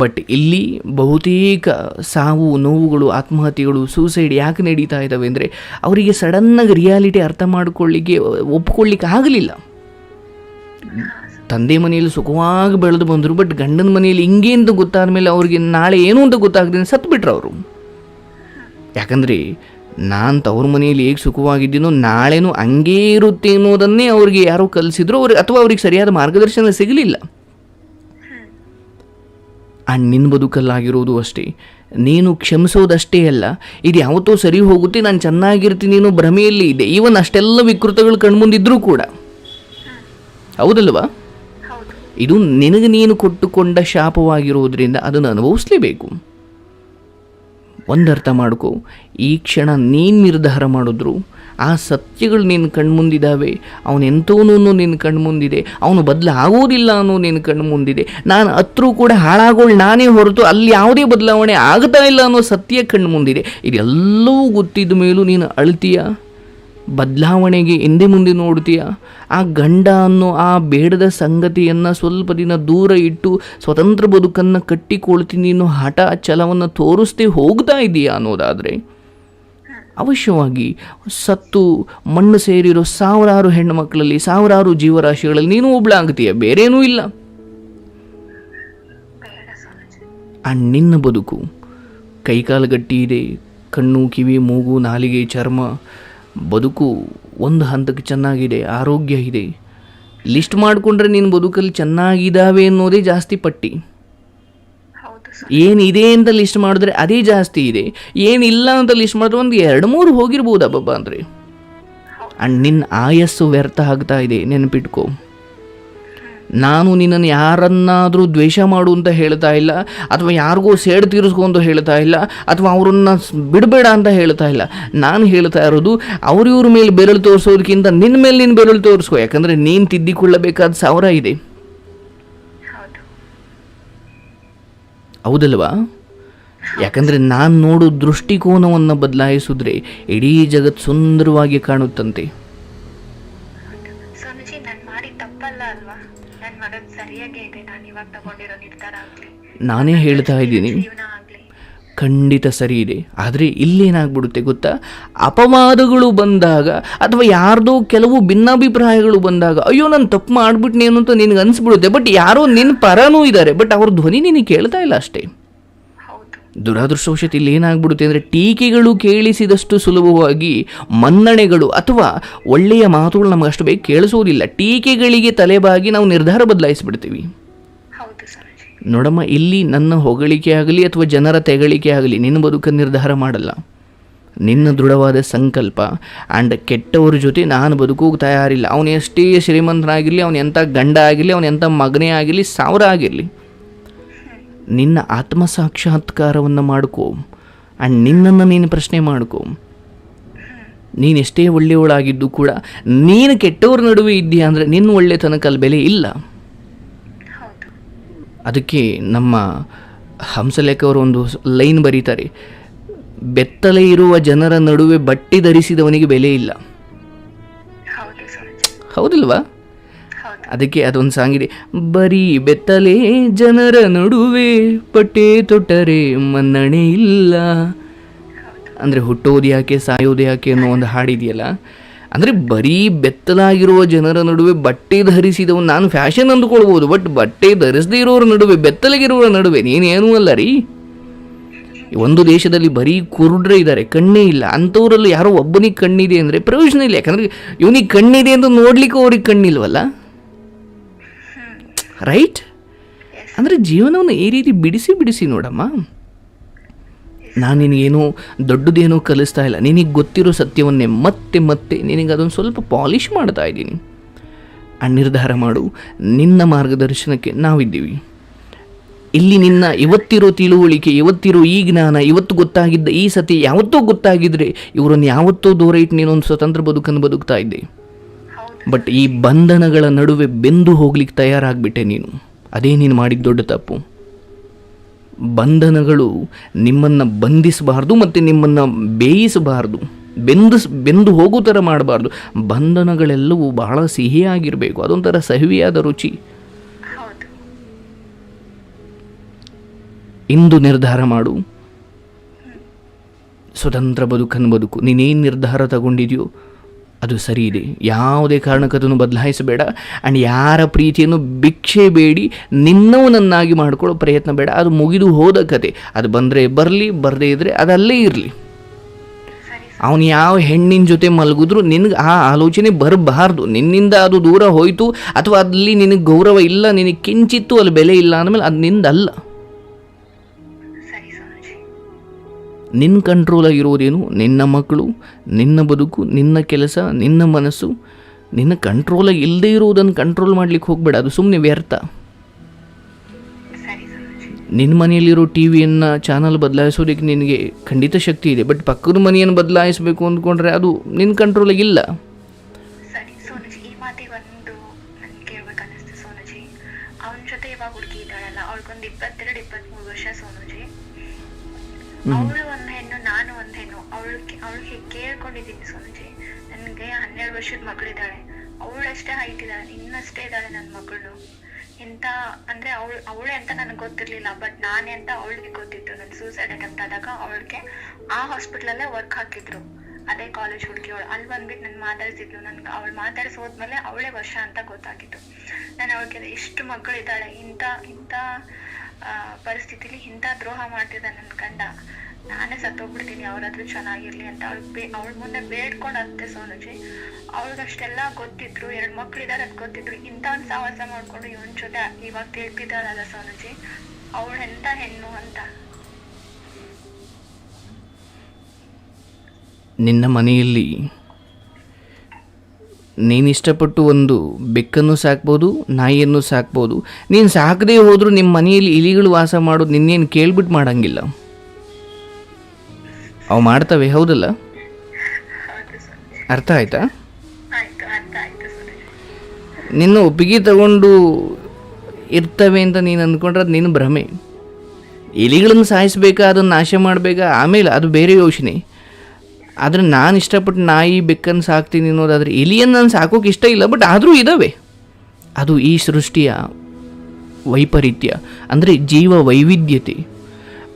ಬಟ್ ಇಲ್ಲಿ ಬಹುತೇಕ ಸಾವು ನೋವುಗಳು, ಆತ್ಮಹತ್ಯೆಗಳು, ಸೂಸೈಡ್ ಯಾಕೆ ನಡೀತಾ ಇದ್ದಾವೆ ಅಂದರೆ, ಅವರಿಗೆ ಸಡನ್ನಾಗಿ ರಿಯಾಲಿಟಿ ಅರ್ಥ ಮಾಡಿಕೊಳ್ಳಿಕ್ಕೆ ಒಪ್ಕೊಳ್ಳಿಕ್ಕೆ ಆಗಲಿಲ್ಲ. ತಂದೆ ಮನೆಯಲ್ಲಿ ಸುಖವಾಗಿ ಬೆಳೆದು ಬಂದರು, ಬಟ್ ಗಂಡನ ಮನೆಯಲ್ಲಿ ಹಿಂಗೆ ಅಂತ ಗೊತ್ತಾದ ಮೇಲೆ ಅವ್ರಿಗೆ ನಾಳೆ ಏನು ಅಂತ ಗೊತ್ತಾಗ್ದೇನೆ ಸತ್ಬಿಟ್ರು ಅವರು. ಯಾಕಂದರೆ ನಾನು ತವ್ರ ಮನೆಯಲ್ಲಿ ಹೇಗೆ ಸುಖವಾಗಿದ್ದೀನೋ ನಾಳೆನೂ ಹಂಗೇ ಇರುತ್ತೆ ಅನ್ನೋದನ್ನೇ ಅವ್ರಿಗೆ ಯಾರೋ ಕಲಿಸಿದ್ರು, ಅಥವಾ ಅವ್ರಿಗೆ ಸರಿಯಾದ ಮಾರ್ಗದರ್ಶನ ಸಿಗಲಿಲ್ಲ. ನಿನ್ನ ಬದುಕಲ್ಲಾಗಿರೋದು ಅಷ್ಟೇ. ನೀನು ಕ್ಷಮಿಸೋದಷ್ಟೇ ಅಲ್ಲ, ಇದು ಯಾವತ್ತೋ ಸರಿ ಹೋಗುತ್ತೆ, ನಾನು ಚೆನ್ನಾಗಿರ್ತೀನಿ ಅನ್ನೋ ಭ್ರಮೆಯಲ್ಲಿ ಇದೆ. ಈವನ್ ಅಷ್ಟೆಲ್ಲ ವಿಕೃತಗಳು ಕಣ್ಮುಂದಿದ್ರೂ ಕೂಡ. ಹೌದಲ್ವಾ? ಇದು ನಿನಗೆ ನೀನು ಕೊಟ್ಟುಕೊಂಡ ಶಾಪವಾಗಿರೋದ್ರಿಂದ ಅದನ್ನು ಅನುಭವಿಸಲೇಬೇಕು. ಒಂದರ್ಥ ಮಾಡ್ಕೋ, ಈ ಕ್ಷಣ ನೀನು ನಿರ್ಧಾರ ಮಾಡಿದ್ರು ಆ ಸತ್ಯಗಳು ನಿನ್ನ ಕಣ್ಮುಂದಿದ್ದಾವೆ. ಅವನೆಂಥವನು ನಿನ್ನ ಕಣ್ಮುಂದಿದೆ, ಅವನು ಬದಲಾಗೋದಿಲ್ಲ ಅನ್ನೋ ನಿನ್ನ ಕಣ್ಮುಂದಿದೆ. ನಾನು ಹತ್ರೂ ಕೂಡ ಹಾಳಾಗೋಳು ನಾನೇ ಹೊರತು ಅಲ್ಲಿ ಯಾವುದೇ ಬದಲಾವಣೆ ಆಗ್ತಾ ಇಲ್ಲ ಅನ್ನೋ ಸತ್ಯ ಕಣ್ಮುಂದಿದೆ. ಇದೆಲ್ಲವೂ ಗೊತ್ತಿದ್ದ ಮೇಲೂ ನೀನು ಅಳ್ತೀಯ, ಬದಲಾವಣೆಗೆ ಹಿಂದೆ ಮುಂದೆ ನೋಡ್ತೀಯ. ಆ ಗಂಡ ಅನ್ನೋ ಆ ಬೇಡದ ಸಂಗತಿಯನ್ನು ಸ್ವಲ್ಪ ದಿನ ದೂರ ಇಟ್ಟು ಸ್ವತಂತ್ರ ಬದುಕನ್ನು ಕಟ್ಟಿಕೊಳ್ತೀನಿ ಅನ್ನೋ ಹಠ ಛಲವನ್ನು ತೋರಿಸ್ತೇ ಹೋಗ್ತಾ ಇದೆಯಾ ಅನ್ನೋದಾದರೆ, ಅವಶ್ಯವಾಗಿ ಸತ್ತು ಮಣ್ಣು ಸೇರಿರೋ ಸಾವಿರಾರು ಹೆಣ್ಣು ಮಕ್ಕಳಲ್ಲಿ, ಸಾವಿರಾರು ಜೀವರಾಶಿಗಳಲ್ಲಿ ನೀನು ಒಬ್ಳಾಗ್ತೀಯ, ಬೇರೇನೂ ಇಲ್ಲ. ನಿನ್ನ ಬದುಕು ಕೈಕಾಲು ಗಟ್ಟಿ ಇದೆ, ಕಣ್ಣು ಕಿವಿ ಮೂಗು ನಾಲಿಗೆ ಚರ್ಮ, ಬದುಕು ಒಂದು ಹಂತಕ್ಕೆ ಚೆನ್ನಾಗಿದೆ, ಆರೋಗ್ಯ ಇದೆ. ಲಿಸ್ಟ್ ಮಾಡಿಕೊಂಡ್ರೆ ನಿನ್ನ ಬದುಕಲ್ಲಿ ಚೆನ್ನಾಗಿದ್ದಾವೆ ಅನ್ನೋದೇ ಜಾಸ್ತಿ ಪಟ್ಟಿ. ಏನಿದೆ ಅಂತ ಲಿಸ್ಟ್ ಮಾಡಿದ್ರೆ ಅದೇ ಜಾಸ್ತಿ ಇದೆ, ಏನಿಲ್ಲ ಅಂತ ಲಿಸ್ಟ್ ಮಾಡಿದ್ರೆ ಒಂದು 2-3 ಹೋಗಿರ್ಬೋದು ಅಬ್ಬಬ್ಬ ಅಂದರೆ. ನಿನ್ನ ಆಯಸ್ಸು ವ್ಯರ್ಥ ಆಗ್ತಾ ಇದೆ. ನೆನಪಿಟ್ಕೋ, ನಾನು ನಿನ್ನನ್ನು ಯಾರನ್ನಾದರೂ ದ್ವೇಷ ಮಾಡು ಅಂತ ಹೇಳ್ತಾ ಇಲ್ಲ, ಅಥವಾ ಯಾರಿಗೂ ಸೇಡು ತೀರಿಸ್ಕೊ ಅಂತ ಹೇಳ್ತಾ ಇಲ್ಲ, ಅಥವಾ ಅವರನ್ನು ಬಿಡಬೇಡ ಅಂತ ಹೇಳ್ತಾ ಇಲ್ಲ. ನಾನು ಹೇಳ್ತಾ ಇರೋದು, ಅವ್ರಿವ್ರ ಮೇಲೆ ಬೆರಳು ತೋರಿಸೋದಕ್ಕಿಂತ ನಿನ್ನ ಮೇಲೆ ನೀನು ಬೆರಳು ತೋರಿಸ್ಕೊ. ಯಾಕಂದರೆ ನೀನು ತಿದ್ದಿಕೊಳ್ಳಬೇಕಾದ 1000 ಇದೆ. ಹೌದಲ್ವಾ? ಯಾಕಂದರೆ ನಾನು ನೋಡೋ ದೃಷ್ಟಿಕೋನವನ್ನು ಬದಲಾಯಿಸಿದ್ರೆ ಇಡೀ ಜಗತ್ತು ಸುಂದರವಾಗಿ ಕಾಣುತ್ತಂತೆ. ನಾನೇ ಹೇಳ್ತಾ ಇದ್ದೀನಿ, ಖಂಡಿತ ಸರಿ ಇದೆ. ಆದರೆ ಇಲ್ಲೇನಾಗ್ಬಿಡುತ್ತೆ ಗೊತ್ತಾ, ಅಪವಾದಗಳು ಬಂದಾಗ ಅಥವಾ ಯಾರ್ದೋ ಕೆಲವು ಭಿನ್ನಾಭಿಪ್ರಾಯಗಳು ಬಂದಾಗ, ಅಯ್ಯೋ ನಾನು ತಪ್ಪು ಮಾಡಿಬಿಟ್ನೇನು ಅಂತ ನಿನಗೆ ಅನಿಸ್ಬಿಡುತ್ತೆ. ಬಟ್ ಯಾರೋ ನಿನ್ನ ಪರನೂ ಇದ್ದಾರೆ, ಬಟ್ ಅವ್ರ ಧ್ವನಿ ನಿನಗೆ ಕೇಳ್ತಾ ಇಲ್ಲ ಅಷ್ಟೇ. ದುರಾದೃಷ್ಟವಶಾತ್ ಇಲ್ಲಿ ಏನಾಗ್ಬಿಡುತ್ತೆ ಅಂದರೆ, ಟೀಕೆಗಳು ಕೇಳಿಸಿದಷ್ಟು ಸುಲಭವಾಗಿ ಮನ್ನಣೆಗಳು ಅಥವಾ ಒಳ್ಳೆಯ ಮಾತುಗಳು ನಮಗೆ ಅಷ್ಟು ಬೇಗ ಕೇಳಿಸೋದಿಲ್ಲ. ಟೀಕೆಗಳಿಗೆ ತಲೆಬಾಗಿ ನಾವು ನಿರ್ಧಾರ ಬದಲಾಯಿಸಿಬಿಡ್ತೀವಿ. ನೋಡಮ್ಮ, ಇಲ್ಲಿ ನನ್ನ ಹೊಗಳಿಕೆ ಆಗಲಿ ಅಥವಾ ಜನರ ತೆಗಳಿಕೆ ಆಗಲಿ ನಿನ್ನ ಬದುಕನ್ನು ನಿರ್ಧಾರ ಮಾಡಲ್ಲ. ನಿನ್ನ ದೃಢವಾದ ಸಂಕಲ್ಪ. ಆ್ಯಂಡ್ ಕೆಟ್ಟವ್ರ ಜೊತೆ ನಾನು ಬದುಕೋಗಿ ತಯಾರಿಲ್ಲ. ಅವನು ಎಷ್ಟೇ ಶ್ರೀಮಂತನಾಗಿರಲಿ, ಅವನು ಎಂಥ ಗಂಡ ಆಗಿರಲಿ, ಅವನು ಎಂಥ ಮಗನೇ ಆಗಿರಲಿ, 1000 ಆಗಿರಲಿ. ನಿನ್ನ ಆತ್ಮ ಸಾಕ್ಷಾತ್ಕಾರವನ್ನು ಮಾಡ್ಕೋ. ಆ್ಯಂಡ್ ನಿನ್ನನ್ನು ನೀನು ಪ್ರಶ್ನೆ ಮಾಡ್ಕೊ. ನೀನೆಷ್ಟೇ ಒಳ್ಳೆಯವಳಾಗಿದ್ದು ಕೂಡ ನೀನು ಕೆಟ್ಟವ್ರ ನಡುವೆ ಇದ್ದೀಯಾ ಅಂದರೆ ನಿನ್ನ ಒಳ್ಳೆತನಕ್ಕೆ ಅಲ್ಲಿ ಬೆಲೆ ಇಲ್ಲ. ಹೌದು. ಅದಕ್ಕೆ ನಮ್ಮ ಹಂಸಲೇಖ ಅವರು ಒಂದು ಲೈನ್ ಬರೀತಾರೆ, ಬೆತ್ತಲೆ ಇರುವ ಜನರ ನಡುವೆ ಬಟ್ಟೆ ಧರಿಸಿದವನಿಗೆ ಬೆಲೆ ಇಲ್ಲ. ಹೌದು ಸ್ವಾಮೀಜಿ. ಹೌದಿಲ್ವಾ? ಹೌದು. ಅದಕ್ಕೆ ಅದೊಂದು ಸಾಂಗ್ ಇದೆ, ಬರೀ ಬೆತ್ತಲೆ ಜನರ ನಡುವೆ ಬಟ್ಟೆ ತೊಟ್ಟರೆ ಮನ್ನಣೆ ಇಲ್ಲ. ಅಂದರೆ ಹುಟ್ಟೋದು ಯಾಕೆ ಸಾಯೋದು ಯಾಕೆ ಅನ್ನೋ ಒಂದು ಹಾಡಿದೆಯಲ್ಲ, ಅಂದರೆ ಬರೀ ಬೆತ್ತಲಾಗಿರುವ ಜನರ ನಡುವೆ ಬಟ್ಟೆ ಧರಿಸಿದವನು ನಾನು ಫ್ಯಾಷನ್ ಅಂದುಕೊಳ್ಬೋದು, ಬಟ್ ಬಟ್ಟೆ ಧರಿಸದೇ ಇರೋರ ನಡುವೆ ಬೆತ್ತಲಿಗಿರೋರ ನಡುವೆ ನೀನೇನೂ ಅಲ್ಲ ರೀ. ಒಂದು ದೇಶದಲ್ಲಿ ಬರೀ ಕುರುಡ್ರೆ ಇದ್ದಾರೆ, ಕಣ್ಣೇ ಇಲ್ಲ. ಅಂಥವರಲ್ಲಿ ಯಾರೋ ಒಬ್ಬನಿಗೆ ಕಣ್ಣಿದೆ ಅಂದರೆ ಪ್ರಯೋಜನ ಇಲ್ಲ. ಯಾಕಂದರೆ ಇವನಿಗೆ ಕಣ್ಣಿದೆ ಅಂತ ನೋಡ್ಲಿಕ್ಕೆ ಅವ್ರಿಗೆ ಕಣ್ಣಿಲ್ವಲ್ಲ, ರೈಟ್? ಅಂದರೆ ಜೀವನವನ್ನು ಈ ರೀತಿ ಬಿಡಿಸಿ ಬಿಡಿಸಿ ನೋಡಮ್ಮ. ನಾನು ನಿನಗೇನೋ ದೊಡ್ಡದೇನೋ ಕಲಿಸ್ತಾ ಇಲ್ಲ, ನಿನಗೆ ಗೊತ್ತಿರೋ ಸತ್ಯವನ್ನೇ ಮತ್ತೆ ಮತ್ತೆ ನಿನಗೆ ಅದೊಂದು ಸ್ವಲ್ಪ ಪಾಲಿಷ್ ಮಾಡ್ತಾ ಇದ್ದೀನಿ. ಆ ನಿರ್ಧಾರ ಮಾಡು, ನಿನ್ನ ಮಾರ್ಗದರ್ಶನಕ್ಕೆ ನಾವಿದ್ದೀವಿ ಇಲ್ಲಿ. ನಿನ್ನ ಇವತ್ತಿರೋ ತಿಳುವಳಿಕೆ, ಇವತ್ತಿರೋ ಈ ಜ್ಞಾನ, ಇವತ್ತು ಗೊತ್ತಾಗಿದ್ದ ಈ ಸತಿ ಯಾವತ್ತೋ ಗೊತ್ತಾಗಿದ್ದರೆ ಇವರನ್ನು ಯಾವತ್ತೋ ದೂರ ಇಟ್ಟು ನೀನೊಂದು ಸ್ವತಂತ್ರ ಬದುಕನ್ನು ಬದುಕ್ತಾ ಇದ್ದೆ. ಬಟ್ ಈ ಬಂಧನಗಳ ನಡುವೆ ಬೆಂದು ಹೋಗ್ಲಿಕ್ಕೆ ತಯಾರಾಗ್ಬಿಟ್ಟೆ ನೀನು. ಅದೇ ನೀನು ಮಾಡಿದ ದೊಡ್ಡ ತಪ್ಪು. ಬಂಧನಗಳು ನಿಮ್ಮನ್ನು ಬಂಧಿಸಬಾರ್ದು ಮತ್ತು ನಿಮ್ಮನ್ನು ಬೇಯಿಸಬಾರ್ದು, ಬೆಂದು ಹೋಗೋ ಥರ ಮಾಡಬಾರ್ದು. ಬಂಧನಗಳೆಲ್ಲವೂ ಬಹಳ ಸಿಹಿಯಾಗಿರಬೇಕು, ಅದೊಂಥರ ಸಹಿಯಾದ ರುಚಿ. ಇಂದು ನಿರ್ಧಾರ ಮಾಡು, ಸ್ವತಂತ್ರ ಬದುಕನ್ನು ಬದುಕು. ನೀನೇನು ನಿರ್ಧಾರ ತಗೊಂಡಿದೆಯೋ ಅದು ಸರಿ ಇದೆ, ಯಾವುದೇ ಕಾರಣಕ್ಕೆ ಅದನ್ನು ಬದಲಾಯಿಸಬೇಡ. ಆ್ಯಂಡ್ ಯಾರ ಪ್ರೀತಿಯನ್ನು ಭಿಕ್ಷೆ ಬೇಡಿ ನಿನ್ನವನನ್ನಾಗಿ ಮಾಡ್ಕೊಳ್ಳೋ ಪ್ರಯತ್ನ ಬೇಡ. ಅದು ಮುಗಿದು ಹೋದ ಕತೆ. ಅದು ಬಂದರೆ ಬರಲಿ, ಬರದೇ ಇದ್ದರೆ ಅದಲ್ಲೇ ಇರಲಿ. ಅವನು ಯಾವ ಹೆಣ್ಣಿನ ಜೊತೆ ಮಲಗಿದ್ರು ನಿನಗೆ ಆ ಆಲೋಚನೆ ಬರಬಾರ್ದು. ನಿನ್ನಿಂದ ಅದು ದೂರ ಹೋಯಿತು ಅಥವಾ ಅಲ್ಲಿ ನಿನಗೆ ಗೌರವ ಇಲ್ಲ, ನಿನಗೆ ಕಿಂಚಿತ್ತು ಅಲ್ಲಿ ಬೆಲೆ ಇಲ್ಲ ಅಂದಮೇಲೆ ಅದು ನಿಂದಲ್ಲ. ನಿನ್ನ ಕಂಟ್ರೋಲಾಗಿರೋದೇನು? ನಿನ್ನ ಮಕ್ಕಳು, ನಿನ್ನ ಬದುಕು, ನಿನ್ನ ಕೆಲಸ, ನಿನ್ನ ಮನಸ್ಸು. ನಿನ್ನ ಕಂಟ್ರೋಲಾಗಿ ಇಲ್ಲದೆ ಇರುವುದನ್ನು ಕಂಟ್ರೋಲ್ ಮಾಡಲಿಕ್ಕೆ ಹೋಗಬೇಡ, ಅದು ಸುಮ್ಮನೆ ವ್ಯರ್ಥ. ನಿನ್ನ ಮನೆಯಲ್ಲಿರೋ ಟಿ ವಿಯನ್ನು ಚಾನಲ್ ಬದಲಾಯಿಸೋದಕ್ಕೆ ನಿನಗೆ ಖಂಡಿತ ಶಕ್ತಿ ಇದೆ, ಬಟ್ ಪಕ್ಕದ ಮನೆಯನ್ನು ಬದಲಾಯಿಸಬೇಕು ಅಂದ್ಕೊಂಡ್ರೆ ಅದು ನಿನ್ನ ಕಂಟ್ರೋಲಾಗಿಲ್ಲ. ಸರಿ ಸೋನಜಿ, ಈ ಮಾತಿಗೆ ಒಂದು ನನ್ಗೆ ಕೇಳ್ಬೇಕನ್ನಿಸ್ತು ಸೋನಜಿ. ಅವನ ಜೊತೆ ಇವಾಗ ಹುಡುಗಿ ಇದ್ದಾಳಲ್ಲ, ಅವಳಿಗೊಂದು 22-23 ವರ್ಷ ಸೋನಜಿ. ಅವಳು ಒಂದು ಹೆಣ್ಣು, ನಾನು ಒಂದು ಹೆಣ್ಣು. ಅವಳಿಗೆ ಕೇಳ್ಕೊಂಡಿದ್ದೀನಿ ಸೋನಜಿ, ನನಗೆ 12 ವರ್ಷದ ಮಗಳಿದ್ದಾಳೆ, ಅವಳಷ್ಟೇ ಹೈಟ್ ಇದ್ದಾಳೆ, ಇನ್ನಷ್ಟೇ ಇದ್ದಾಳೆ ನನ್ನ ಮಗಳು. ಎಂತ ಅಂದ್ರೆ ಅವಳೇ ಅಂತ ನನಗೆ ಗೊತ್ತಿರ್ಲಿಲ್ಲ, ಬಟ್ ನಾನೇ ಅಂತ ಅವಳಿಗೆ ಗೊತ್ತಿತ್ತು. ನನ್ನ ಸೂಸೈಡ್ ಅಟೆಂಪ್ಟ್ ಆದಾಗ ಅವಳಿಗೆ ಆ ಹಾಸ್ಪಿಟ್ಲಲ್ಲೇ ವರ್ಕ್ ಹಾಕಿದ್ರು, ಅದೇ ಕಾಲೇಜ್ ಹುಡುಗಿ. ಅವಳು ಅಲ್ಲಿ ಬಂದ್ಬಿಟ್ಟು ನನ್ನ ಮಾತಾಡ್ಸಿದ್ಲು. ನನ್ಗೆ ಅವಳು ಮಾತಾಡಿಸಿ ಹೋದ್ಮೇಲೆ ಅವಳೇ ವರ್ಷ ಅಂತ ಗೊತ್ತಾಗಿತ್ತು. ನಾನು ಅವಳಿಗೆ ಎಷ್ಟು ಮಕ್ಕಳಿದ್ದಾಳೆ, ಇಂಥ ಪರಿಸ್ಥಿತಿಲಿ ಇಂಥ ದ್ರೋಹ ಮಾಡ್ತಿದ್ದ ನನ್ನ ಗಂಡ, ನಾನೇ ಸತ್ತೋಗ್ಬಿಡ್ತೀನಿ, ಅವ್ರಾದ್ರೂ ಚೆನ್ನಾಗಿರ್ಲಿ ಅಂತ ಅವಳ ಮುಂದೆ ಬೇಡ್ಕೊಂಡು ಅತ್ತೆ ಸೋನಜಿ. ಅವಳಿಗಷ್ಟೆಲ್ಲ ಗೊತ್ತಿದ್ರು, 2 ಮಕ್ಳಿದಾರೆ ಅಂತ ಗೊತ್ತಿದ್ರು. ಇಂಥ ಒಂದು ಸಾಹಸ ಮಾಡ್ಕೊಂಡು ಇವನ್ ಜೊತೆ ಇವಾಗ ತಿಳ್ತಿದ್ದಾಳಲ್ಲ ಸೋನಜಿ, ಅವಳು ಎಂತ ಹೆಣ್ಣು ಅಂತ. ನಿನ್ನ ಮನೆಯಲ್ಲಿ ನೀನು ಇಷ್ಟಪಟ್ಟು ಒಂದು ಬೆಕ್ಕನ್ನು ಸಾಕ್ಬೋದು, ನಾಯಿಯನ್ನು ಸಾಕ್ಬೋದು. ನೀನು ಸಾಕದೇ ಹೋದರೂ ನಿಮ್ಮ ಮನೆಯಲ್ಲಿ ಇಲಿಗಳು ವಾಸ ಮಾಡೋದು ನಿನ್ನೇನು ಕೇಳ್ಬಿಟ್ಟು ಮಾಡಂಗಿಲ್ಲ, ಅವು ಮಾಡ್ತವೆ. ಹೌದಲ್ಲ? ಅರ್ಥ ಆಯ್ತಾ? ನಿನ್ನ ಒಪ್ಪಿಗೆ ತಗೊಂಡು ಇರ್ತವೆ ಅಂತ ನೀನು ಅಂದ್ಕೊಂಡ್ರೆ ಅದು ನಿನ್ನ ಭ್ರಮೆ. ಇಲಿಗಳನ್ನು ಸಾಯಿಸ್ಬೇಕಾ, ಅದನ್ನು ನಾಶ ಮಾಡಬೇಕಾ, ಆಮೇಲೆ ಅದು ಬೇರೆ ಯೋಚನೆ. ಆದರೆ ನಾನು ಇಷ್ಟಪಟ್ಟು ನಾಯಿ ಬೆಕ್ಕನ್ನು ಸಾಕ್ತೀನಿ ಅನ್ನೋದಾದರೆ ಇಲಿಯನ್ನು ನಾನು ಸಾಕೋಕೆ ಇಷ್ಟ ಇಲ್ಲ, ಬಟ್ ಆದರೂ ಇದ್ದಾವೆ. ಅದು ಈ ಸೃಷ್ಟಿಯ ವೈಪರೀತ್ಯ, ಅಂದರೆ ಜೀವ ವೈವಿಧ್ಯತೆ.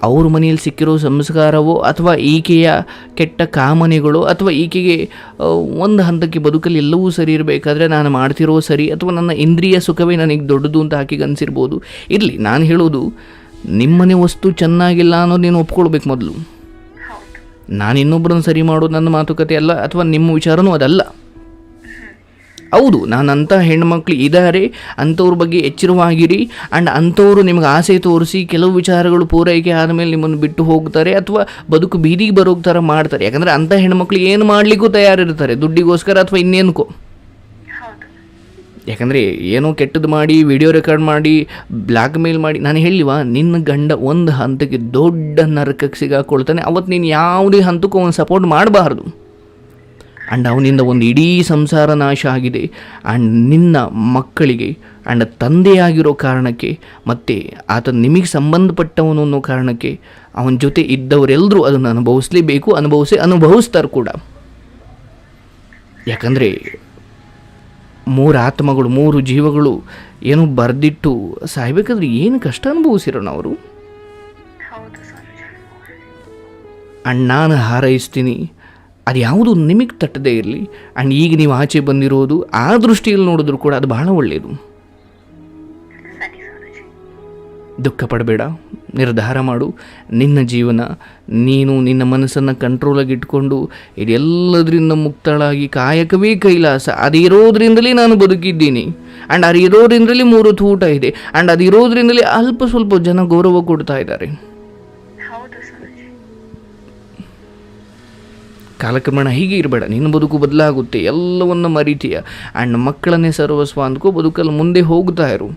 ಅವ್ರ ಮನೆಯಲ್ಲಿ ಸಿಕ್ಕಿರೋ ಸಂಸ್ಕಾರವೋ ಅಥವಾ ಈಕೆಯ ಕೆಟ್ಟ ಕಾಮನೆಗಳೋ ಅಥವಾ ಈಕೆಗೆ ಒಂದು ಹಂತಕ್ಕೆ ಬದುಕಲ್ಲಿ ಎಲ್ಲವೂ ಸರಿ ಇರಬೇಕಾದ್ರೆ ನಾನು ಮಾಡ್ತಿರೋ ಸರಿ ಅಥವಾ ನನ್ನ ಇಂದ್ರಿಯ ಸುಖವೇ ನನಗೆ ದೊಡ್ಡದು ಅಂತ ಆಕೆಗೆ ಅನಿಸಿರ್ಬೋದು. ಇರಲಿ, ನಾನು ಹೇಳೋದು ನಿಮ್ಮನೆ ವಸ್ತು ಚೆನ್ನಾಗಿಲ್ಲ ಅನ್ನೋದು ನೀನು ಒಪ್ಕೊಳ್ಬೇಕು ಮೊದಲು. ನಾನು ಇನ್ನೊಬ್ಬರನ್ನು ಸರಿ ಮಾಡೋದು ನನ್ನ ಮಾತುಕತೆ ಅಲ್ಲ, ಅಥವಾ ನಿಮ್ಮ ವಿಚಾರನೂ ಅದಲ್ಲ. ಹೌದು, ನಾನು ಅಂಥ ಹೆಣ್ಮಕ್ಳು ಇದ್ದಾರೆ, ಅಂಥವ್ರ ಬಗ್ಗೆ ಎಚ್ಚರವಾಗಿರಿ. ಆ್ಯಂಡ್ ಅಂಥವರು ನಿಮ್ಗೆ ಆಸೆ ತೋರಿಸಿ ಕೆಲವು ವಿಚಾರಗಳು ಪೂರೈಕೆ ಆದಮೇಲೆ ನಿಮ್ಮನ್ನು ಬಿಟ್ಟು ಹೋಗ್ತಾರೆ ಅಥವಾ ಬದುಕು ಬೀದಿಗೆ ಬರೋಗ್ ಥರ ಮಾಡ್ತಾರೆ. ಯಾಕಂದರೆ ಅಂಥ ಹೆಣ್ಮಕ್ಳು ಏನು ಮಾಡಲಿಕ್ಕೂ ತಯಾರಿರ್ತಾರೆ, ದುಡ್ಡಿಗೋಸ್ಕರ ಅಥವಾ ಇನ್ನೇನಕ್ಕೋ. ಯಾಕಂದರೆ ಏನೋ ಕೆಟ್ಟದ್ದು ಮಾಡಿ ವಿಡಿಯೋ ರೆಕಾರ್ಡ್ ಮಾಡಿ ಬ್ಲ್ಯಾಕ್ ಮೇಲ್ ಮಾಡಿ, ನಾನು ಹೇಳಿವಾ ನಿನ್ನ ಗಂಡ ಒಂದು ಹಂತಕ್ಕೆ ದೊಡ್ಡ ನರಕಕ್ಕೆ ಸಿಗಾಕೊಳ್ತಾನೆ, ಅವತ್ತು ನೀನು ಯಾವುದೇ ಹಂತಕ್ಕೂ ಅವನು ಸಪೋರ್ಟ್ ಮಾಡಬಾರ್ದು. ಆ್ಯಂಡ್ ಅವನಿಂದ ಒಂದು ಇಡೀ ಸಂಸಾರ ನಾಶ ಆಗಿದೆ. ಆ್ಯಂಡ್ ನಿನ್ನ ಮಕ್ಕಳಿಗೆ ಆ್ಯಂಡ್ ತಂದೆಯಾಗಿರೋ ಕಾರಣಕ್ಕೆ ಮತ್ತು ಆತ ನಿಮಗೆ ಸಂಬಂಧಪಟ್ಟವನು ಅನ್ನೋ ಕಾರಣಕ್ಕೆ ಅವನ ಜೊತೆ ಇದ್ದವರೆಲ್ಲರೂ ಅದನ್ನು ಅನುಭವಿಸಲೇಬೇಕು, ಅನುಭವಿಸ್ತಾರೆ ಕೂಡ. ಯಾಕಂದರೆ 3 ಆತ್ಮಗಳು 3 ಜೀವಗಳು ಏನೋ ಬರೆದಿಟ್ಟು ಸಾಯ್ಬೇಕಾದ್ರೆ ಏನು ಕಷ್ಟ ಅನುಭವಿಸಿರೋಣ ಅವರು. ಆ್ಯಂಡ್ ನಾನು ಹಾರೈಸ್ತೀನಿ ಅದು ಯಾವುದು ನಿಮಗೆ ತಟ್ಟದೇ ಇರಲಿ. ಆ್ಯಂಡ್ ಈಗ ನೀವು ಆಚೆ ಬಂದಿರೋದು ಆ ದೃಷ್ಟಿಯಲ್ಲಿ ನೋಡಿದ್ರು ಕೂಡ ಅದು ಬಹಳ ಒಳ್ಳೆಯದು. ದುಃಖ ಪಡಬೇಡ, ನಿರ್ಧಾರ ಮಾಡು. ನಿನ್ನ ಜೀವನ ನೀನು ನಿನ್ನ ಮನಸ್ಸನ್ನು ಕಂಟ್ರೋಲಾಗಿ ಇಟ್ಕೊಂಡು ಇದೆಲ್ಲದರಿಂದ ಮುಕ್ತಳಾಗಿ ಕಾಯಕವೇ ಕೈಲಾಸ, ಅದಿರೋದ್ರಿಂದಲೇ ನಾನು ಬದುಕಿದ್ದೀನಿ. ಆ್ಯಂಡ್ ಅದಿರೋದ್ರಿಂದಲೇ 3 ಹೊತ್ತು ಊಟ ಇದೆ. ಆ್ಯಂಡ್ ಅದಿರೋದ್ರಿಂದಲೇ ಅಲ್ಪ ಸ್ವಲ್ಪ ಜನ ಗೌರವ ಕೊಡ್ತಾ ಇದ್ದಾರೆ. ಕಾಲಕ್ರಮೇಣ ಹೀಗೆ ಇರಬೇಡ, ನಿನ್ನ ಬದುಕು ಬದಲಾಗುತ್ತೆ, ಎಲ್ಲವನ್ನು ಮರೀತೀಯ. ಆ್ಯಂಡ್ ಮಕ್ಕಳನ್ನೇ ಸರ್ವಸ್ವ ಅಂದ್ಕೋ, ಬದುಕಲ್ಲಿ ಮುಂದೆ ಹೋಗ್ತಾ ಇರು.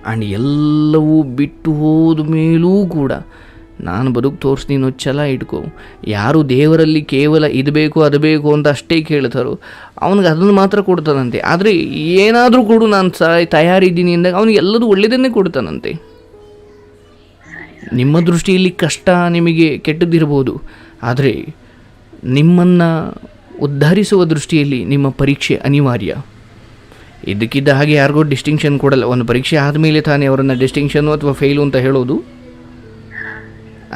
ಆ್ಯಂಡ್ ಎಲ್ಲವೂ ಬಿಟ್ಟು ಹೋದ ಮೇಲೂ ಕೂಡ ನಾನು ಬದುಕು ತೋರಿಸ್ತೀನಿ ಅನ್ನೋ ಛಲ ಇಟ್ಕೋ. ಯಾರು ದೇವರಲ್ಲಿ ಕೇವಲ ಇದು ಬೇಕು ಅದು ಬೇಕು ಅಂತ ಅಷ್ಟೇ ಕೇಳ್ತಾರೋ ಅವನಿಗೆ ಅದನ್ನು ಮಾತ್ರ ಕೊಡ್ತಾನಂತೆ. ಆದರೆ ಏನಾದರೂ ಕೊಡು, ನಾನು ತಯಾರಿದ್ದೀನಿ ಅಂದಾಗ ಅವನಿಗೆ ಎಲ್ಲದೂ ಒಳ್ಳೆಯದನ್ನೇ ಕೊಡ್ತಾನಂತೆ. ನಿಮ್ಮ ದೃಷ್ಟಿಯಲ್ಲಿ ಕಷ್ಟ ನಿಮಗೆ ಕೆಟ್ಟದಿರ್ಬೋದು, ಆದರೆ ನಿಮ್ಮನ್ನು ಉದ್ಧರಿಸುವ ದೃಷ್ಟಿಯಲ್ಲಿ ನಿಮ್ಮ ಪರೀಕ್ಷೆ ಅನಿವಾರ್ಯ. ಇದಕ್ಕಿದ್ದ ಹಾಗೆ ಯಾರಿಗೂ ಡಿಸ್ಟಿಂಕ್ಷನ್ ಕೊಡಲ್ಲ. ಒಂದು ಪರೀಕ್ಷೆ ಆದಮೇಲೆ ತಾನೇ ಅವರನ್ನು ಡಿಸ್ಟಿಂಕ್ಷನ್ನು ಅಥವಾ ಫೇಲು ಅಂತ ಹೇಳೋದು.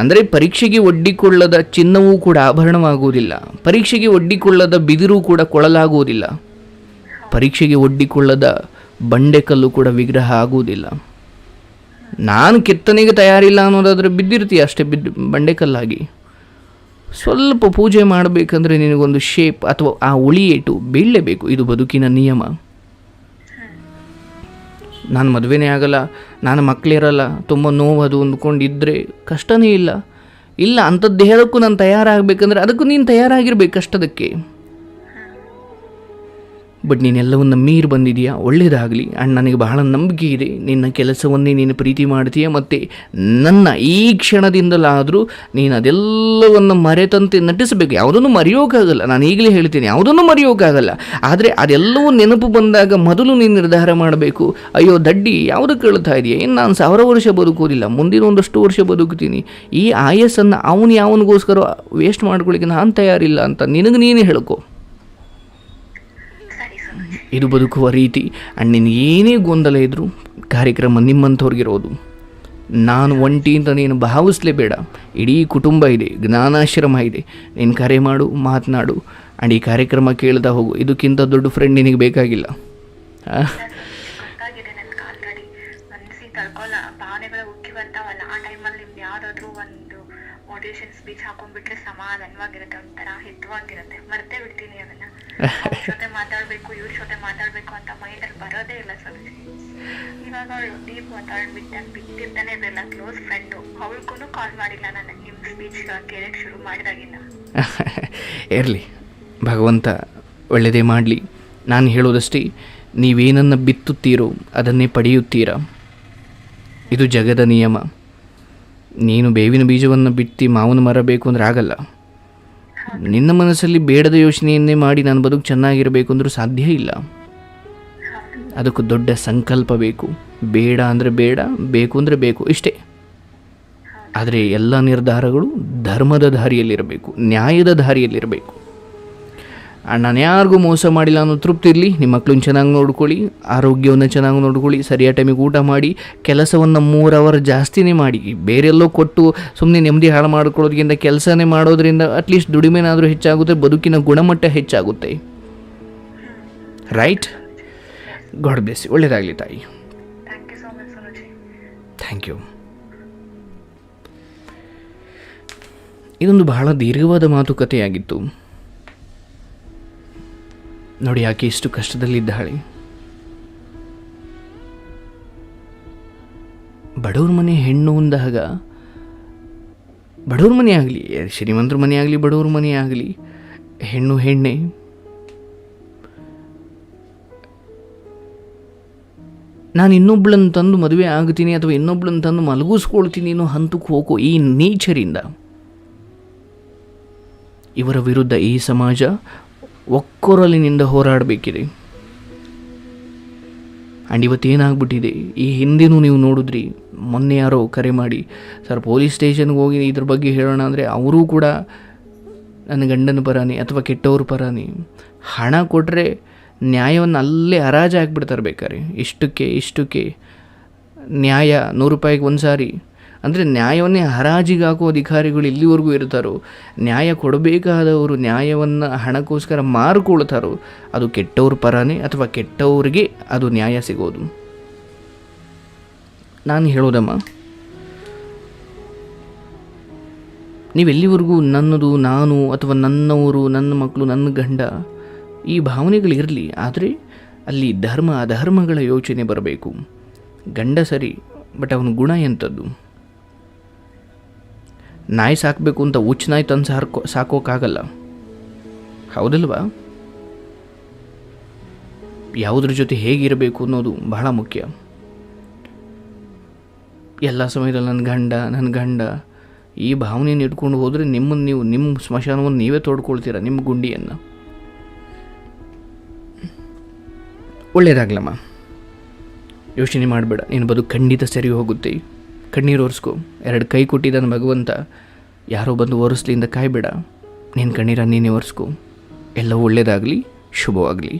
ಅಂದರೆ ಪರೀಕ್ಷೆಗೆ ಒಡ್ಡಿಕೊಳ್ಳದ ಚಿನ್ನವೂ ಕೂಡ ಆಭರಣವಾಗುವುದಿಲ್ಲ, ಪರೀಕ್ಷೆಗೆ ಒಡ್ಡಿಕೊಳ್ಳದ ಬಿದಿರು ಕೂಡ ಕೊಳಲಾಗುವುದಿಲ್ಲ, ಪರೀಕ್ಷೆಗೆ ಒಡ್ಡಿಕೊಳ್ಳದ ಬಂಡೆಕಲ್ಲು ಕೂಡ ವಿಗ್ರಹ ಆಗುವುದಿಲ್ಲ. ನಾನು ಕೆತ್ತನೆಗೆ ತಯಾರಿಲ್ಲ ಅನ್ನೋದಾದರೆ ಬಿದ್ದಿರ್ತೀಯ ಅಷ್ಟೇ, ಬಂಡೆಕಲ್ಲಾಗಿ. ಸ್ವಲ್ಪ ಪೂಜೆ ಮಾಡಬೇಕಂದ್ರೆ ನಿನಗೊಂದು ಶೇಪ್ ಅಥವಾ ಆ ಉಳಿಯೇಟು ಬೀಳಲೇಬೇಕು. ಇದು ಬದುಕಿನ ನಿಯಮ. ನಾನು ಮದುವೆನೇ ಆಗಲ್ಲ, ನಾನು ಮಕ್ಕಳಿರಲ್ಲ, ತುಂಬ ನೋವದು ಅಂದ್ಕೊಂಡಿದ್ದರೆ ಕಷ್ಟನೇ ಇಲ್ಲ. ಅಂಥದ್ದು ಹೇಳೋಕ್ಕೂ ನಾನು ತಯಾರಾಗಬೇಕಂದ್ರೆ ಅದಕ್ಕೂ ನೀನು ತಯಾರಾಗಿರ್ಬೇಕು ಕಷ್ಟದಕ್ಕೆ. ಬಟ್ ನೀನೆಲ್ಲವನ್ನು ಮೀರಿ ಬಂದಿದೆಯಾ, ಒಳ್ಳೆಯದಾಗಲಿ. ಆ್ಯಂಡ್ ನನಗೆ ಬಹಳ ನಂಬಿಕೆ ಇದೆ ನಿನ್ನ ಕೆಲಸವನ್ನೇ ನೀನು ಪ್ರೀತಿ ಮಾಡ್ತೀಯ. ಮತ್ತು ನನ್ನ ಈ ಕ್ಷಣದಿಂದಲಾದರೂ ನೀನು ಅದೆಲ್ಲವನ್ನು ಮರೆತಂತೆ ನಟಿಸಬೇಕು. ಯಾವುದನ್ನು ಮರೆಯೋಕ್ಕಾಗಲ್ಲ, ನಾನು ಈಗಲೇ ಹೇಳ್ತೀನಿ, ಯಾವುದನ್ನು ಮರೆಯೋಕ್ಕಾಗಲ್ಲ. ಆದರೆ ಅದೆಲ್ಲವೂ ನೆನಪು ಬಂದಾಗ ಮೊದಲು ನೀನು ನಿರ್ಧಾರ ಮಾಡಬೇಕು. ಅಯ್ಯೋ ದಡ್ಡಿ, ಯಾವುದಕ್ಕೆ ಕೇಳ್ತಾ ಇದೆಯಾ, ಏನು ನಾನು 1000 ವರ್ಷ ಬದುಕೋದಿಲ್ಲ, ಮುಂದಿನ ಒಂದಷ್ಟು ವರ್ಷ ಬದುಕ್ತೀನಿ. ಈ ಆಯಸ್ಸನ್ನು ಯಾವನಿಗೋಸ್ಕರ ವೇಸ್ಟ್ ಮಾಡ್ಕೊಳ್ಳಿಕ್ಕೆ ನಾನು ತಯಾರಿಲ್ಲ ಅಂತ ನಿನಗೆ ನೀನೇ ಹೇಳ್ಕೊ. ಇದು ಬದುಕುವ ರೀತಿ. ಆ್ಯಂಡ್ ನಿನಗೇನೇ ಗೊಂದಲ ಇದ್ದರೂ ಕಾರ್ಯಕ್ರಮ ನಿಮ್ಮಂಥವ್ರಿಗಿರೋದು. ನಾನು ಒಂಟಿ ಅಂತ ನೀನು ಭಾವಿಸಲೇಬೇಡ. ಇಡೀ ಕುಟುಂಬ ಇದೆ, ಜ್ಞಾನಾಶ್ರಮ ಇದೆ. ನೀನು ಕರೆ ಮಾಡು, ಮಾತನಾಡು. ಆ್ಯಂಡ್ ಈ ಕಾರ್ಯಕ್ರಮ ಕೇಳ್ತಾ ಹೋಗು. ಇದಕ್ಕಿಂತ ದೊಡ್ಡ ಫ್ರೆಂಡ್ ನಿನಗೆ ಬೇಕಾಗಿಲ್ಲ. ಮೋಟಿವೇಶನ್ ಸ್ಪೀಚ್ ಹಾಕೊಂಡ್ಬಿಟ್ರೆ ಸಮಾಧಾನವಾಗಿರುತ್ತೆ, ಒಂಥರ ಹಿತವಾಗಿರುತ್ತೆ. ಮರ್ತೇ ಬಿಡ್ತೀನಿ ಅದನ್ನ. ಜೊತೆ ಮಾತಾಡ್ಬೇಕು, ಇವ್ರ ಜೊತೆ ಮಾತಾಡ್ಬೇಕು ಅಂತ ಮೈಂಡಲ್ಲಿ ಬರೋದೇ ಇಲ್ಲ ಸರ್. ಇವಾಗ ಅವಳು ಡೀಪ್ ಬಿಟ್ಟಿರ್ತಾನೆ ಇರಲಿಲ್ಲ, ಕ್ಲೋಸ್ ಫ್ರೆಂಡು. ಅವಳಿಗೂ ಕಾಲ್ ಮಾಡಿಲ್ಲ ನಾನು ನಿಮ್ಮ ಸ್ಪೀಚ್ ಕೇಳಕ್ಕೆ ಶುರು ಮಾಡಿದಾಗಿಲ್ಲ. ಇರಲಿ, ಭಗವಂತ ಒಳ್ಳೆಯದೇ ಮಾಡಲಿ. ನಾನು ಹೇಳೋದಷ್ಟೇ, ನೀವೇನನ್ನು ಬಿತ್ತುತ್ತೀರೋ ಅದನ್ನೇ ಪಡೆಯುತ್ತೀರಾ. ಇದು ಜಗದ ನಿಯಮ. ನೀನು ಬೇವಿನ ಬೀಜವನ್ನು ಬಿತ್ತಿ ಮಾವನ ಮರ ಬೇಕು ಅಂದರೆ ಆಗಲ್ಲ. ನಿನ್ನ ಮನಸ್ಸಲ್ಲಿ ಬೇಡದ ಯೋಚನೆಯನ್ನೇ ಮಾಡಿ ನಾನು ಬದುಕು ಚೆನ್ನಾಗಿರಬೇಕು ಅಂದರೂ ಸಾಧ್ಯ ಇಲ್ಲ. ಅದಕ್ಕೂ ದೊಡ್ಡ ಸಂಕಲ್ಪ ಬೇಕು. ಬೇಡ ಅಂದರೆ ಬೇಡ, ಬೇಕು ಅಂದರೆ ಬೇಕು, ಇಷ್ಟೇ. ಆದರೆ ಎಲ್ಲ ನಿರ್ಧಾರಗಳು ಧರ್ಮದ ದಾರಿಯಲ್ಲಿರಬೇಕು, ನ್ಯಾಯದ ದಾರಿಯಲ್ಲಿರಬೇಕು. ನಾನು ಯಾರಿಗೂ ಮೋಸ ಮಾಡಿಲ್ಲ ಅನ್ನೋ ತೃಪ್ತಿ ಇರಲಿ. ನಿಮ್ಮ ಮಕ್ಕಳನ್ನ ಚೆನ್ನಾಗಿ ನೋಡ್ಕೊಳ್ಳಿ, ಆರೋಗ್ಯವನ್ನು ಚೆನ್ನಾಗಿ ನೋಡ್ಕೊಳ್ಳಿ, ಸರಿಯಾದ ಟೈಮಿಗೆ ಊಟ ಮಾಡಿ, ಕೆಲಸವನ್ನು 3 ಅವರ್ ಜಾಸ್ತಿನೇ ಮಾಡಿ. ಬೇರೆಲ್ಲೋ ಕೊಟ್ಟು ಸುಮ್ಮನೆ ನೆಮ್ಮದಿ ಹಾಳು ಮಾಡ್ಕೊಳ್ಳೋದ್ರಿಂದ ಕೆಲಸನೇ ಮಾಡೋದ್ರಿಂದ ಅಟ್ಲೀಸ್ಟ್ ದುಡಿಮೆನಾದರೂ ಹೆಚ್ಚಾಗುತ್ತೆ, ಬದುಕಿನ ಗುಣಮಟ್ಟ ಹೆಚ್ಚಾಗುತ್ತೆ. ರೈಟ್? God bless. ಒಳ್ಳೆಯದಾಗಲಿ ತಾಯಿ. Thank you. ಇದೊಂದು ಬಹಳ ದೀರ್ಘವಾದ ಮಾತುಕತೆಯಾಗಿತ್ತು. ನೋಡಿ, ಯಾಕೆ ಇಷ್ಟು ಕಷ್ಟದಲ್ಲಿದ್ದಾಳೆ. ಬಡವ್ರ ಮನೆ ಹೆಣ್ಣು ಅಂದಾಗ, ಬಡವ್ರ ಮನೆ ಆಗಲಿ, ಶ್ರೀಮಂತರ ಮನೆ ಆಗಲಿ, ಬಡವ್ರ ಮನೆ ಆಗಲಿ, ಹೆಣ್ಣು ಹೆಣ್ಣೆ. ನಾನು ಇನ್ನೊಬ್ಳನ್ನ ತಂದು ಮದುವೆ ಆಗ್ತೀನಿ ಅಥವಾ ಇನ್ನೊಬ್ಳನ್ನ ತಂದು ಮಲಗಿಸ್ಕೊಳ್ತೀನಿ ಅನ್ನೋ ಹಂತಕ್ಕೆ ಹೋಗೋ ಈ ನೇಚರಿಂದ ಇವರ ವಿರುದ್ಧ ಈ ಸಮಾಜ ಒಕ್ಕೊರಲಿನಿಂದ ಹೋರಾಡಬೇಕಿದೆ. ಆ್ಯಂಡ್ ಇವತ್ತೇನಾಗ್ಬಿಟ್ಟಿದೆ, ಈ ಹಿಂದೆನೂ ನೀವು ನೋಡಿದ್ರಿ, ಮೊನ್ನೆ ಯಾರೋ ಕರೆ ಮಾಡಿ ಸರ್ ಪೊಲೀಸ್ ಸ್ಟೇಷನ್ಗೆ ಹೋಗಿ ಇದ್ರ ಬಗ್ಗೆ ಹೇಳೋಣ ಅಂದರೆ ಅವರೂ ಕೂಡ ನನ್ನ ಗಂಡನ ಪರಾನೇ ಅಥವಾ ಕೆಟ್ಟವ್ರ ಪರಾನೇ. ಹಣ ಕೊಟ್ಟರೆ ನ್ಯಾಯವನ್ನು ಅಲ್ಲೇ ಹರಾಜು ಹಾಕ್ಬಿಡ್ತಾರೆ ಬೇಕಾರೆ. ಇಷ್ಟಕ್ಕೆ ನ್ಯಾಯ 100 ರೂಪಾಯಿಗೆ ಒಂದು ಸಾರಿ ಅಂದರೆ ನ್ಯಾಯವನ್ನೇ ಹರಾಜಿಗೆ ಹಾಕೋ ಅಧಿಕಾರಿಗಳು ಇಲ್ಲಿವರೆಗೂ ಇರ್ತಾರೋ, ನ್ಯಾಯ ಕೊಡಬೇಕಾದವರು ನ್ಯಾಯವನ್ನು ಹಣಕ್ಕೋಸ್ಕರ ಮಾರ್ಕೊಳ್ತಾರೋ, ಅದು ಕೆಟ್ಟವ್ರ ಪರಾನೇ ಅಥವಾ ಕೆಟ್ಟವ್ರಿಗೆ ಅದು ನ್ಯಾಯ ಸಿಗೋದು. ನಾನು ಹೇಳೋದಮ್ಮ, ನೀವೆಲ್ಲಿವರೆಗೂ ನನ್ನದು, ನಾನು ಅಥವಾ ನನ್ನವರು, ನನ್ನ ಮಕ್ಕಳು, ನನ್ನ ಗಂಡ ಈ ಭಾವನೆಗಳಿರಲಿ, ಆದರೆ ಅಲ್ಲಿ ಧರ್ಮ ಅಧರ್ಮಗಳ ಯೋಚನೆ ಬರಬೇಕು. ಗಂಡ ಸರಿ, ಬಟ್ ಅವನ ಗುಣ ಎಂಥದ್ದು? ನಾಯಿ ಸಾಕಬೇಕು ಅಂತ ಹುಚ್ಚ ನಾಯಿ ತಂದು ಸಾಕೋಕ್ಕಾಗಲ್ಲ, ಹೌದಲ್ವಾ? ಯಾವುದ್ರ ಜೊತೆ ಹೇಗಿರಬೇಕು ಅನ್ನೋದು ಬಹಳ ಮುಖ್ಯ. ಎಲ್ಲ ಸಮಯದಲ್ಲಿ ನನ್ನ ಗಂಡ ಈ ಭಾವನೆಯನ್ನು ಇಟ್ಕೊಂಡು ಹೋದರೆ ನೀವು ನಿಮ್ಮ ಸ್ಮಶಾನವನ್ನು ನೀವೇ ತೋಡ್ಕೊಳ್ತೀರ, ನಿಮ್ಮ ಗುಂಡಿಯನ್ನು. ಒಳ್ಳೆಯದಾಗ್ಲಮ್ಮ, ಯೋಚನೆ ಮಾಡಬೇಡ, ನೀನು ಬದುಕು ಖಂಡಿತ ಸರಿ ಹೋಗುತ್ತೆ. ಕಣ್ಣೀರು ಒರೆಸ್ಕೊ. 2 ಕೈ ಕೊಟ್ಟಿದ್ದಾನೆ ಭಗವಂತ, ಯಾರೋ ಬಂದು ಒರೆಸ್ಲಿಂದ ಕಾಯಬೇಡ. ನಿನ್ನ ಕಣ್ಣೀರ ನೀನೇ ಒರೆಸ್ಕೊ. ಎಲ್ಲ ಒಳ್ಳೆಯದಾಗಲಿ, ಶುಭವಾಗಲಿ.